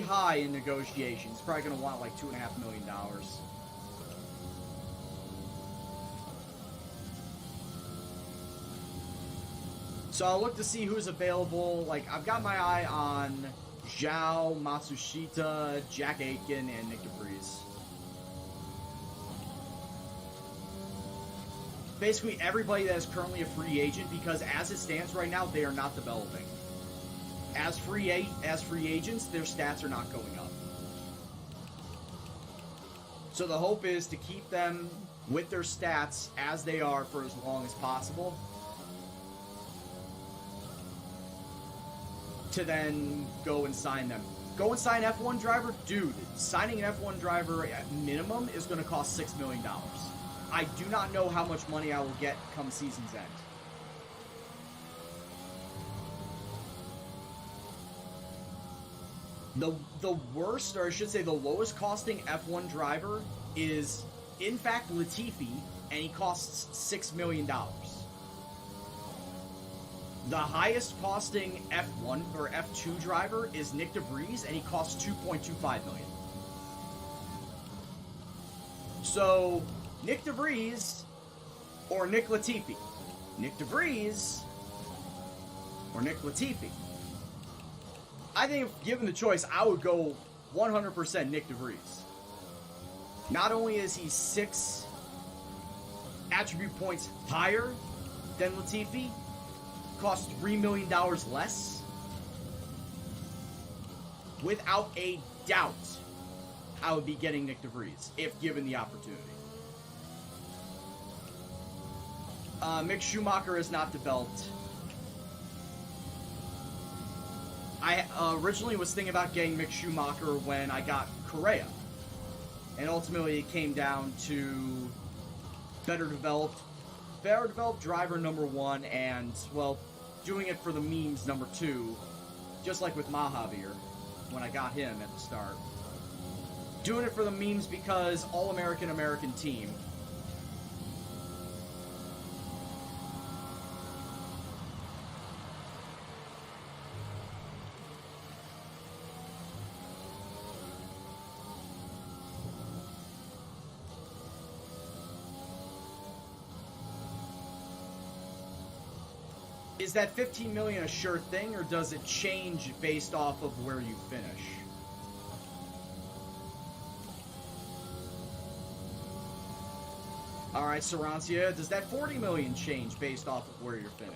high in negotiations. He's probably going to want like $2.5 million. So I'll look to see who's available. Like, I've got my eye on Zhao, Matsushita, Jack Aiken, and Nick DeVries. Basically everybody that is currently a free agent, because as it stands right now, they are not developing. As free agents, their stats are not going up. So the hope is to keep them with their stats as they are for as long as possible, to then go and sign them. Go and sign F1 driver? Dude, signing an F1 driver at minimum is going to cost $6 million. I do not know how much money I will get come season's end. The worst, or I should say the lowest costing F1 driver is, in fact, Latifi, and he costs $6 million. The highest costing F1 or F2 driver is Nick DeVries, and he costs $2.25 million. So Nick DeVries or Nick Latifi. Nick DeVries or Nick Latifi. I think if given the choice, I would go 100% Nick DeVries. Not only is he 6 attribute points higher than Latifi, costs $3 million less, without a doubt, I would be getting Nick DeVries if given the opportunity. Mick Schumacher is not developed. I originally was thinking about getting Mick Schumacher when I got Correa. And ultimately it came down to better developed driver number 1 and, well, doing it for the memes number 2, just like with Mahavir when I got him at the start. Doing it for the memes because All-American team. Is that 15 million a sure thing, or does it change based off of where you finish? Alright, Sarancia, does that 40 million change based off of where you finish?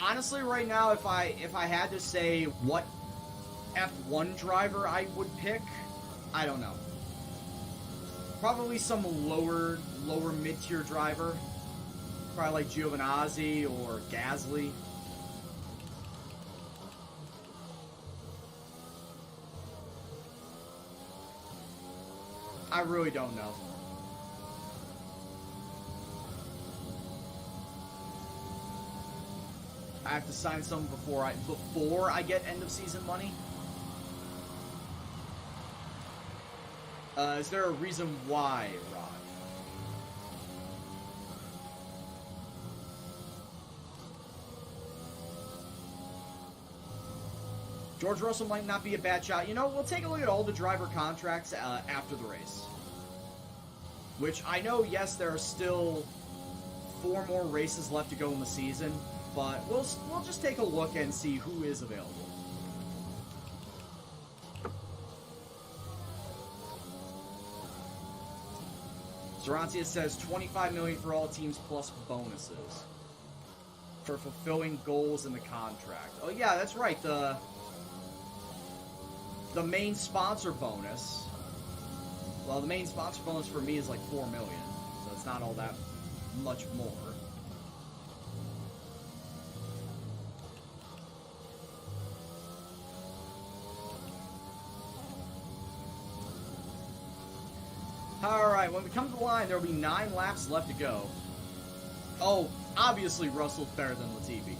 Honestly, right now, if I had to say what F1 driver I would pick, I don't know. Probably some lower mid-tier driver. Probably like Giovinazzi or Gasly. I really don't know. I have to sign something before I get end of season money. Is there a reason why, Rod? George Russell might not be a bad shot. You know, we'll take a look at all the driver contracts after the race. Which I know, yes, there are still 4 more races left to go in the season. But we'll just take a look and see who is available. Zerancia says 25 million for all teams plus bonuses for fulfilling goals in the contract. Oh yeah, that's right. The main sponsor bonus. Well, the main sponsor bonus for me is like 4 million, so it's not all that much more. Alright, when we come to the line, there will be 9 laps left to go. Oh, obviously Russell's better than Latifi.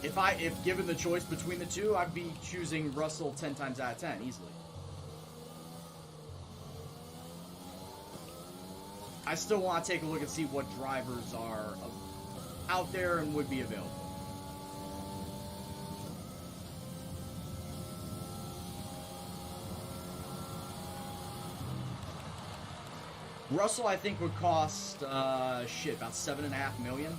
If given the choice between the two, I'd be choosing Russell 10 times out of 10, easily. I still want to take a look and see what drivers are out there and would be available. Russell, I think, would cost, about $7.5 million.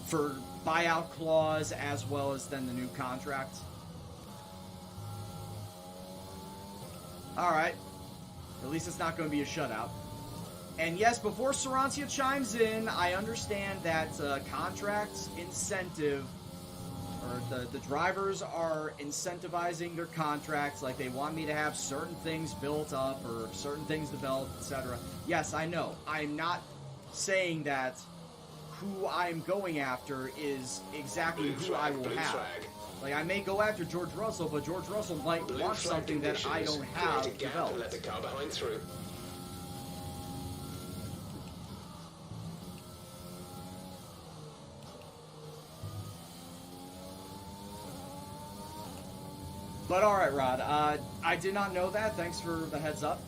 For buyout clause, as well as then the new contract. Alright. At least it's not going to be a shutout. And yes, before Sarancia chimes in, I understand that contract incentive, or the drivers are incentivizing their contracts, like they want me to have certain things built up or certain things developed, etc. Yes, I know. I'm not saying that who I'm going after is exactly who I will have. Like, I may go after George Russell, but George Russell might want something that I don't have developed. Let the car behind through. But all right, Rod. I did not know that. Thanks for the heads up.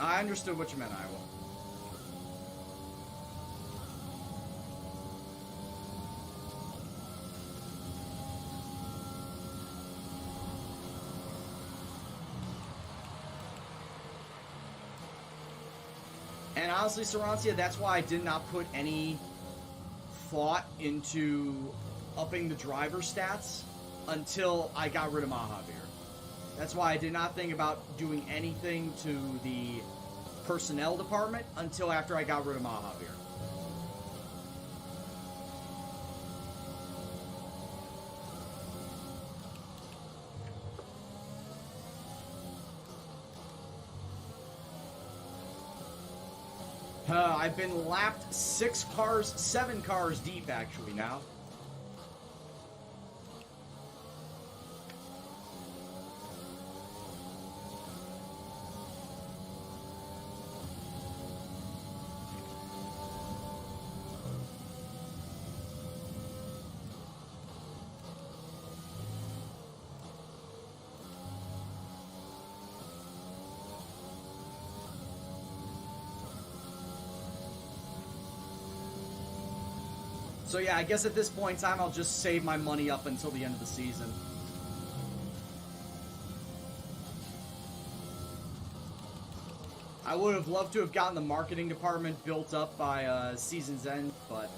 I understood what you meant, Iowa. And honestly, Sarancia, that's why I did not put any thought into upping the driver stats until I got rid of Mahavir. That's why I did not think about doing anything to the personnel department until after I got rid of Mahavir. I've been lapped 7 cars deep actually now. So yeah, I guess at this point in time, I'll just save my money up until the end of the season. I would have loved to have gotten the marketing department built up by season's end, but...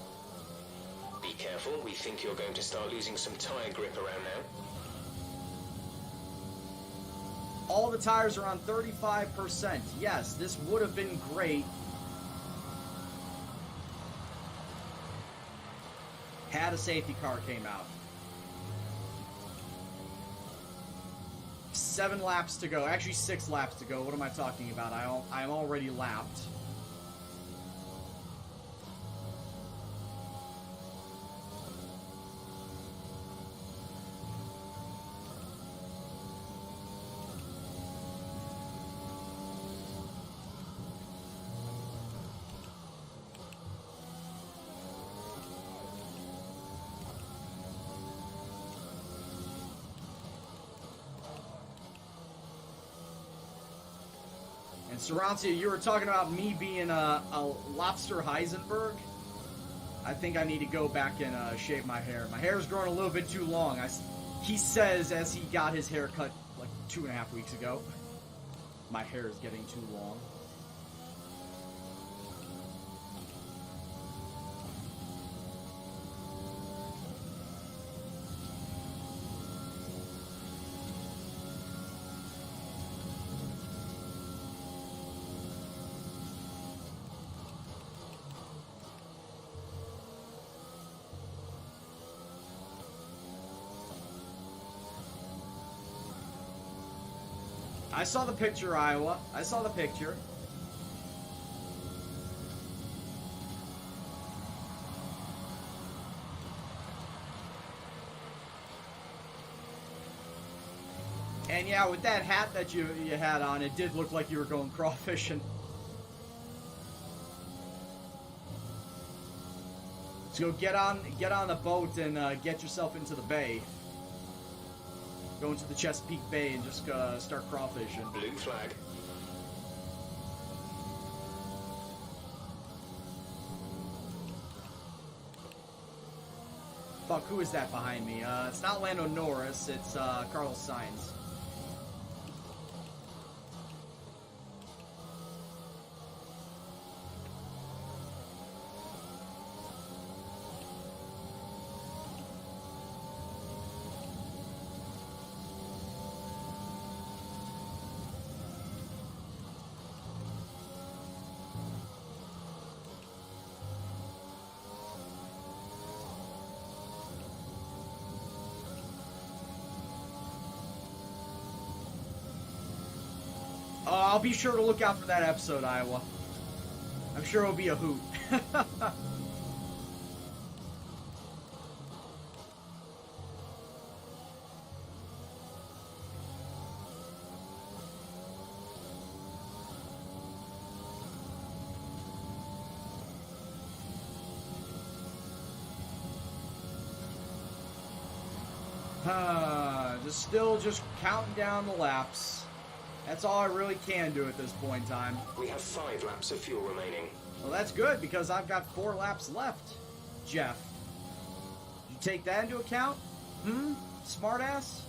Be careful, we think you're going to start losing some tire grip around now. All the tires are on 35%. Yes, this would have been great had a safety car came out. 7 laps to go. Actually, 6 laps to go. What am I talking about? I'm already lapped. Sarancia, you were talking about me being a lobster Heisenberg. I think I need to go back and shave my hair. My hair's growing a little bit too long. He says as he got his hair cut like 2.5 weeks ago. My hair is getting too long. I saw the picture, Iowa. I saw the picture. And yeah, with that hat that you had on, it did look like you were going crawfishing. So get on the boat and get yourself into the bay. Go into the Chesapeake Bay and just start crawfishing. Blue flag. Fuck, who is that behind me? It's not Lando Norris, it's Carlos Sainz. I'll be sure to look out for that episode, Iowa. I'm sure it'll be a hoot. Just counting down the laps. That's all I really can do at this point in time. We have 5 laps of fuel remaining. Well, that's good, because I've got 4 laps left, Jeff. You take that into account? Smartass?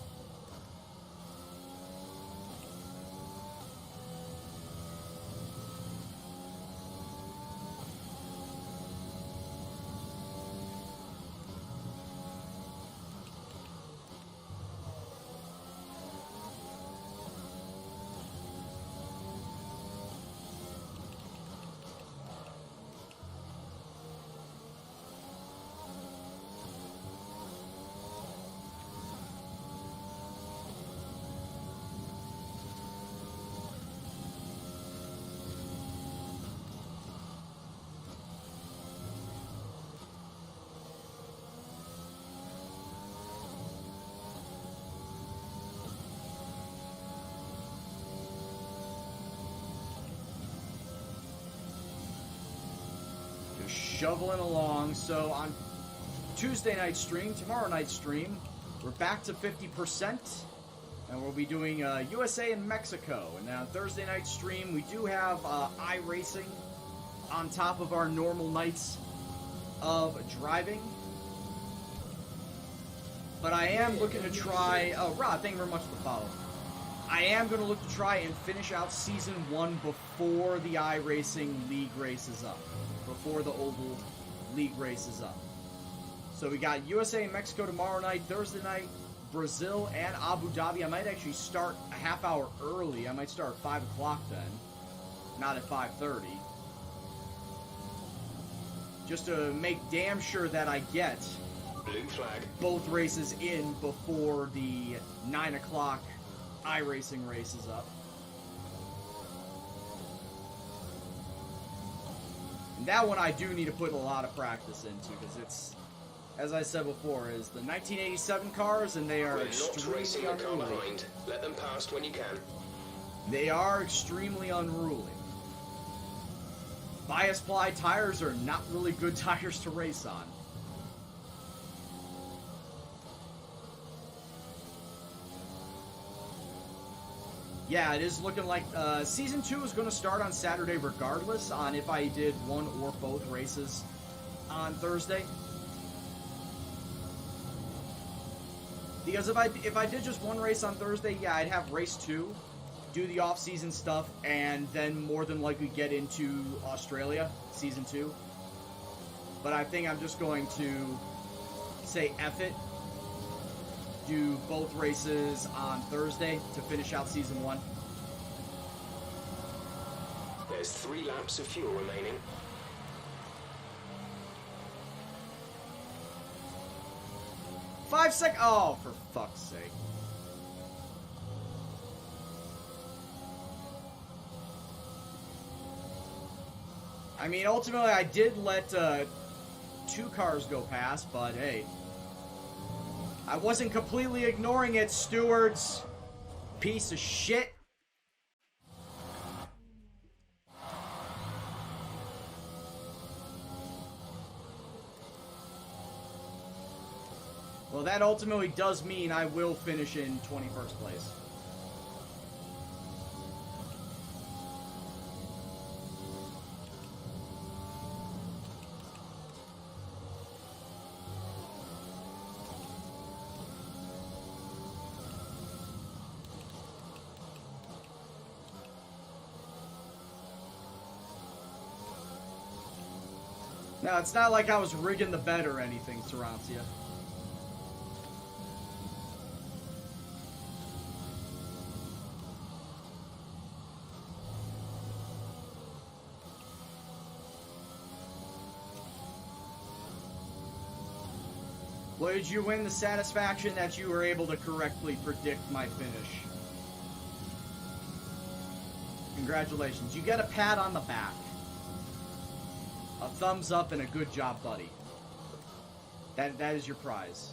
Shoveling along. So on Tuesday night stream, tomorrow night stream, we're back to 50%, and we'll be doing USA and Mexico. And now Thursday night stream, we do have iRacing on top of our normal nights of driving. But I am looking to try. Oh, Rod, thank you very much for the follow. I am going to look to try and finish out Season 1 before the iRacing League races up. Before the Oval League races up. So we got USA and Mexico tomorrow night, Thursday night, Brazil and Abu Dhabi. I might actually start a half hour early. I might start at 5 o'clock then, not at 5:30. Just to make damn sure that I get Blue flag. both races in before the 9 o'clock iRacing races up. And that one I do need to put a lot of practice into, because it's, as I said before, is the 1987 cars, and they are We're not racing extremely the car unruly. behind. Let them past when you can. They are extremely unruly. Bias ply tires are not really good tires to race on. Yeah, it is looking like Season 2 is going to start on Saturday regardless, on if I did one or both races on Thursday. Because if I did just one race on Thursday, yeah, I'd have race 2, do the off-season stuff, and then more than likely get into Australia, Season 2. But I think I'm just going to say F it. Do both races on Thursday to finish out Season 1. There's 3 laps of fuel remaining. Oh, for fuck's sake. I mean, ultimately, I did let 2 cars go past, but hey. I wasn't completely ignoring it, stewards. Piece of shit. Well, that ultimately does mean I will finish in 21st place. No, it's not like I was rigging the bed or anything, Sarantia. Well, did you win the satisfaction that you were able to correctly predict my finish? Congratulations. You get a pat on the back. A thumbs up and a good job, buddy. That is your prize.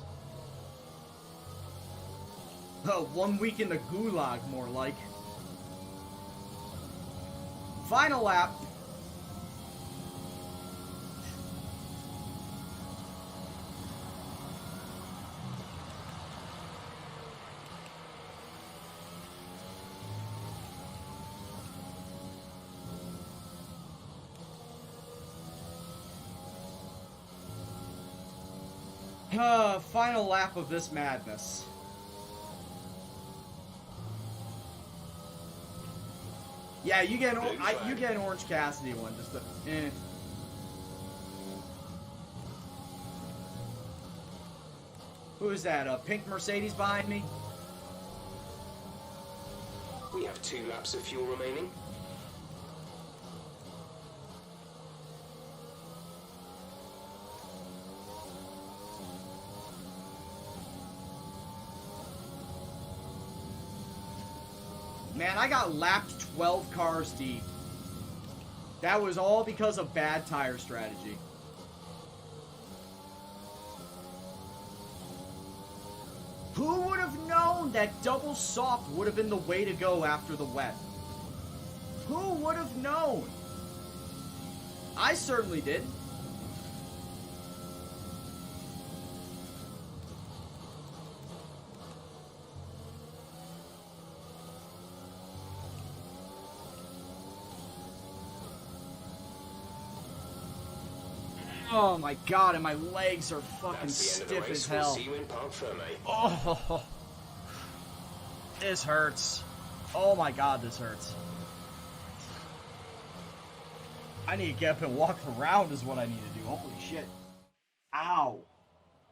Oh, 1 week in the gulag, more like. Final lap. Final lap of this madness. Yeah, you get an Orange Cassidy one. Just a, Who is that? A pink Mercedes behind me? We have 2 laps of fuel remaining. Man, I got lapped 12 cars deep. That was all because of bad tire strategy. Who would have known that double soft would have been the way to go after the wet? Who would have known? I certainly did. Oh my god, and my legs are fucking stiff as hell. We'll see you in Parc Ferme. Oh, this hurts. Oh my god, this hurts. I need to get up and walk around is what I need to do. Holy shit. Ow.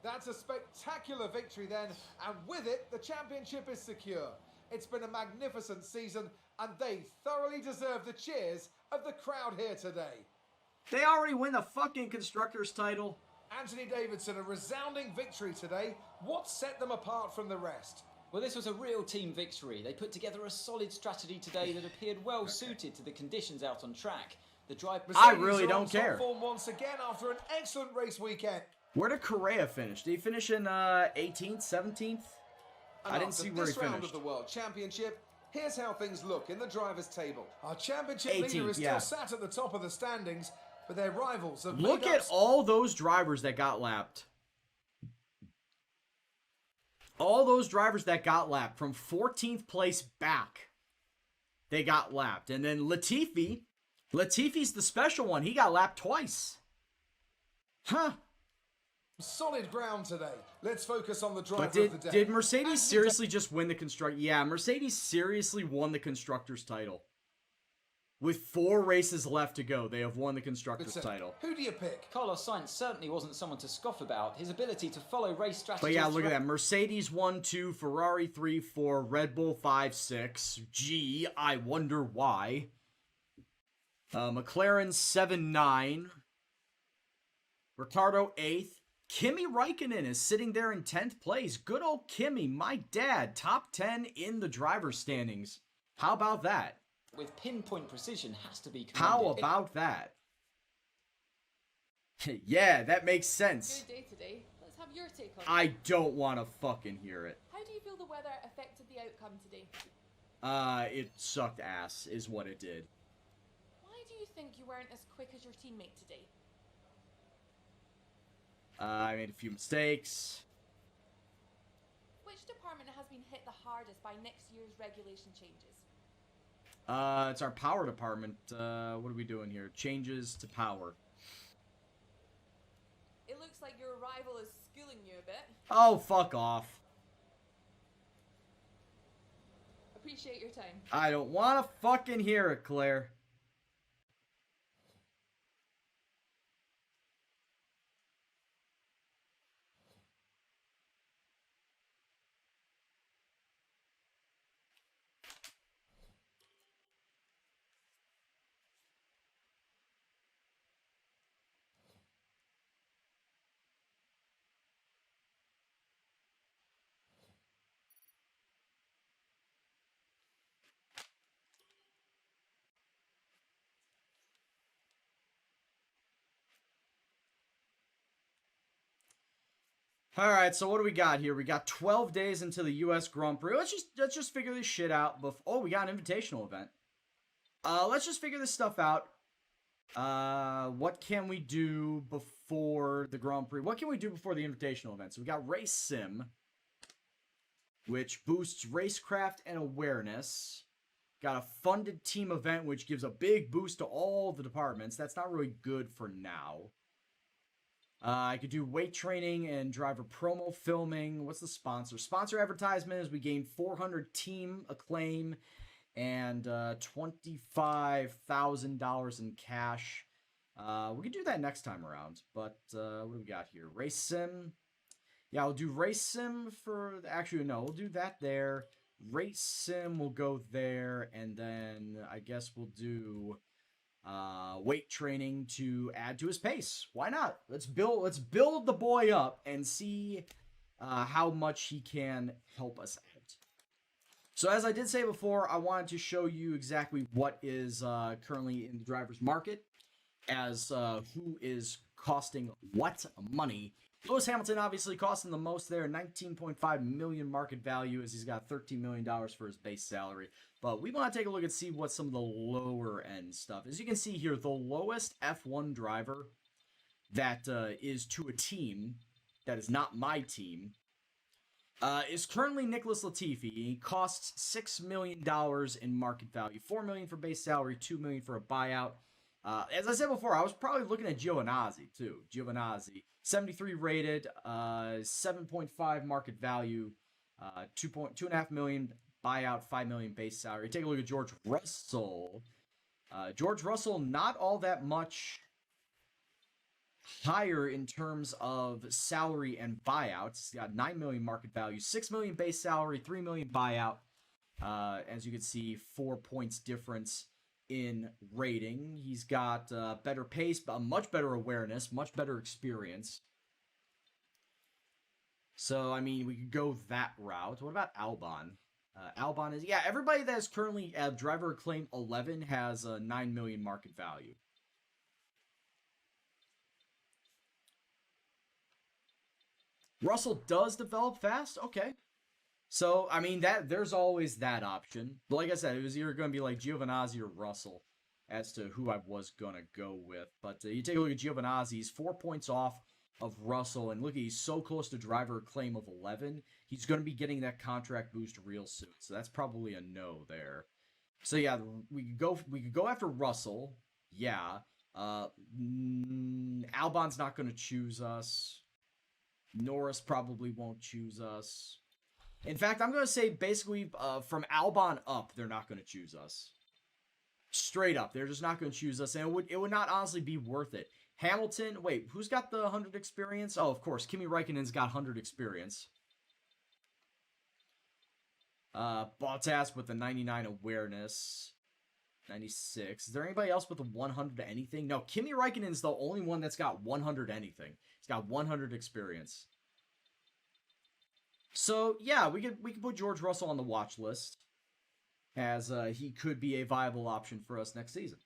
That's a spectacular victory then, and with it, the championship is secure. It's been a magnificent season, and they thoroughly deserve the cheers of the crowd here today. They already win the fucking Constructors title. Anthony Davidson, a resounding victory today. What set them apart from the rest? Well, this was a real team victory. They put together a solid strategy today that appeared well suited to the conditions out on track. The drive. I really don't Mercedes are on care. top form once again after an excellent race weekend. Where did Correa finish? Did he finish in 18th, 17th? I didn't see where he this round finished. of the World Championship, here's how things look in the drivers' table. Our championship 18th, leader is yeah. still sat at the top of the standings, but their rivals have Look made up at all those drivers that got lapped. All those drivers that got lapped from 14th place back. They got lapped. And then Latifi's the special one. He got lapped twice. Huh. solid ground today. Let's focus on the driver But of the day. did Mercedes seriously just win the construct? Yeah, Mercedes seriously won the Constructors title. With 4 races left to go, they have won the Constructors title. Who do you pick? Carlos Sainz certainly wasn't someone to scoff about. His ability to follow race strategies. But yeah, look at that. Mercedes 1, 2, Ferrari 3, 4, Red Bull 5, 6. Gee, I wonder why. McLaren 7, 9. Ricardo 8th. Kimi Räikkönen is sitting there in 10th place. Good old Kimi, my dad, top 10 in the driver's standings. How about that? With pinpoint precision has to be commended. How about that? Yeah, that makes sense. Good day today. Let's have your take on it. I don't want to fucking hear it. How do you feel the weather affected the outcome today? It sucked ass, is what it did. Why do you think you weren't as quick as your teammate today? I made a few mistakes. Which department has been hit the hardest by next year's regulation changes? It's our power department. What are we doing here? Changes to power. It looks like your rival is schooling you a bit. Oh, fuck off. Appreciate your time. I don't want to fucking hear it, Claire. All right, so what do we got here? We got 12 days into the U.S. Grand Prix. Let's just figure this shit out. Oh, we got an invitational event. Let's just figure this stuff out. What can we do before the Grand Prix? What can we do before the invitational event? So we got Race Sim, which boosts racecraft and awareness. Got a funded team event, which gives a big boost to all the departments. That's not really good for now. I could do weight training and driver promo filming. What's the sponsor? Sponsor advertisement is we gain 400 team acclaim and $25,000 in cash. We could do that next time around. But what do we got here? Race sim. Yeah, we'll do race sim for... Actually, no, we'll do that there. Race sim will go there. And then I guess we'll do... weight training to add to his pace. Why not? Let's build the boy up and see how much he can help us out. So as I did say before, I wanted to show you exactly what is currently in the driver's market as who is costing what money. Lewis Hamilton obviously costing the most there, 19.5 million market value, as he's got $13 million for his base salary. But we want to take a look and see what some of the lower end stuff. As you can see here, the lowest F1 driver that is to a team that is not my team is currently Nicholas Latifi. He costs $6 million in market value, $4 million for base salary, $2 million for a buyout. As I said before, I was probably looking at Giovinazzi too. Giovinazzi, 73 rated, 7.5 market value, 2.5 million buyout, 5 million base salary. Take a look at George Russell. George Russell, not all that much higher in terms of salary and buyouts. He's got 9 million market value, 6 million base salary, 3 million buyout. As you can see, 4 points difference in rating. He's got better pace, a much better awareness, much better experience. So, I mean, we could go that route. What about Albon? Albon is... Yeah, everybody that is currently at driver acclaim 11 has 9 million market value. Russell does develop fast? Okay. So, I mean, there's always that option. But like I said, it was either going to be like Giovinazzi or Russell as to who I was going to go with. But you take a look at Giovinazzi, he's 4 points off of Russell. And look, he's so close to driver acclaim of 11. He's going to be getting that contract boost real soon. So that's probably a no there. So yeah, we could go after Russell. Yeah. Albon's not going to choose us. Norris probably won't choose us. In fact, I'm going to say basically from Albon up, they're not going to choose us. Straight up, they're just not going to choose us, and it would not honestly be worth it. Hamilton, wait, who's got the 100 experience? Oh, of course, Kimi Räikkönen's got 100 experience. Bottas with the 99 awareness. 96. Is there anybody else with the 100 anything? No, Kimi Räikkönen's the only one that's got 100 anything. He's got 100 experience. So, yeah, we could put George Russell on the watch list, as he could be a viable option for us next season.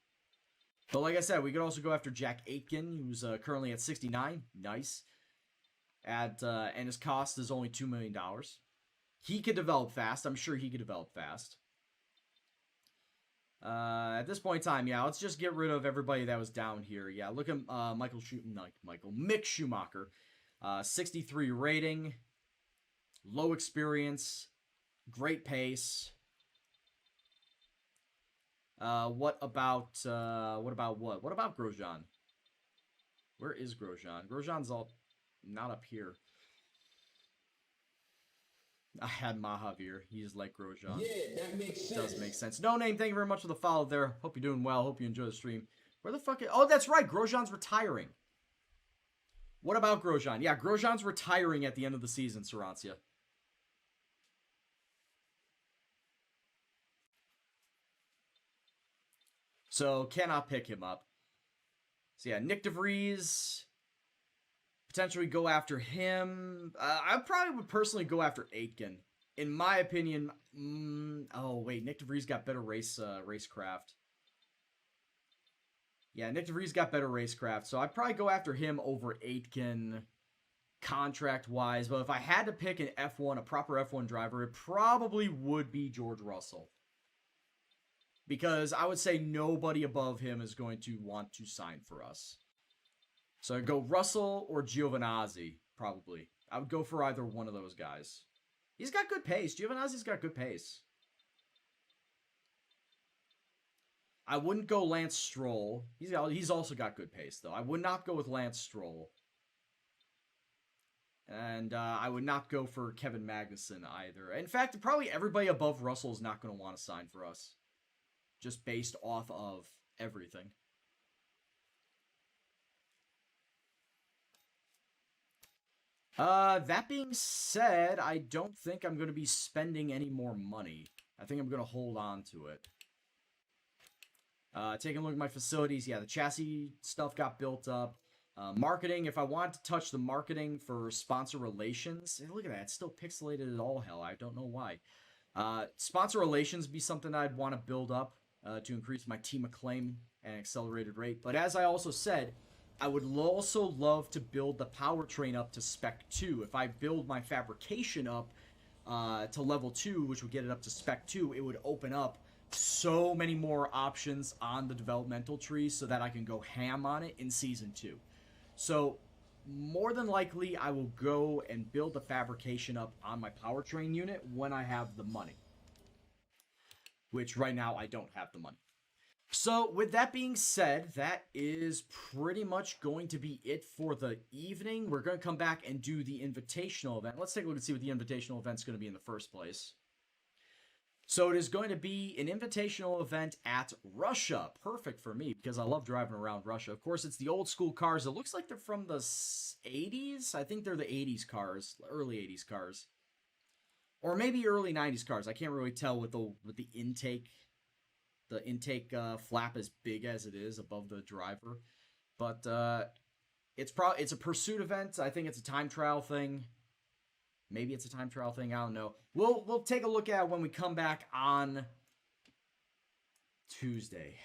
But like I said, we could also go after Jack Aitken, who's currently at 69. Nice. And his cost is only $2 million. He could develop fast. I'm sure he could develop fast. At this point in time, yeah, let's just get rid of everybody that was down here. Yeah, look at Mick Schumacher. 63 rating. Low experience, great pace. What about what? What about Grosjean? Where is Grosjean? Grosjean's all not up here. I had Mahavir. He's like Grosjean. Yeah, that makes sense. Does make sense. No name, thank you very much for the follow there. Hope you're doing well. Hope you enjoy the stream. Where the fuck is... Oh, that's right. Grosjean's retiring. What about Grosjean? Yeah, Grosjean's retiring at the end of the season, Sarancia. So, cannot pick him up. So, yeah, Nick DeVries. Potentially go after him. I probably would personally go after Aitken. In my opinion, oh, wait, Nick DeVries got better racecraft. Yeah, Nick DeVries got better racecraft, so I'd probably go after him over Aitken contract-wise. But if I had to pick an F1, a proper F1 driver, it probably would be George Russell. Because I would say nobody above him is going to want to sign for us. So I'd go Russell or Giovinazzi, probably. I would go for either one of those guys. He's got good pace. Giovinazzi's got good pace. I wouldn't go Lance Stroll. He's also got good pace, though. I would not go with Lance Stroll. And I would not go for Kevin Magnussen either. In fact, probably everybody above Russell is not going to want to sign for us. Just based off of everything. That being said, I don't think I'm going to be spending any more money. I think I'm going to hold on to it. Taking a look at my facilities, yeah, the chassis stuff got built up. Marketing, if I wanted to touch the marketing for sponsor relations, look at that, it's still pixelated at all hell. I don't know why. Sponsor relations be something I'd want to build up to increase my team acclaim and accelerated rate. But as I also said, I would also love to build the powertrain up to Spec 2. If I build my fabrication up to level 2, which would get it up to Spec 2, it would open up so many more options on the developmental tree so that I can go ham on it in Season 2. So, more than likely, I will go and build the fabrication up on my powertrain unit when I have the money. Which, right now, I don't have the money. So, with that being said, that is pretty much going to be it for the evening. We're going to come back and do the invitational event. Let's take a look and see what the invitational event's going to be in the first place. So, it is going to be an invitational event at Russia. Perfect for me, because I love driving around Russia. Of course, it's the old school cars. It looks like they're from the 80s. I think they're the 80s cars, early 80s cars. Or maybe early 90s cars. I can't really tell with the intake. The intake flap as big as it is above the driver. But it's a pursuit event. I think it's a time trial thing. Maybe it's a time trial thing. I don't know. We'll take a look at it when we come back on Tuesday.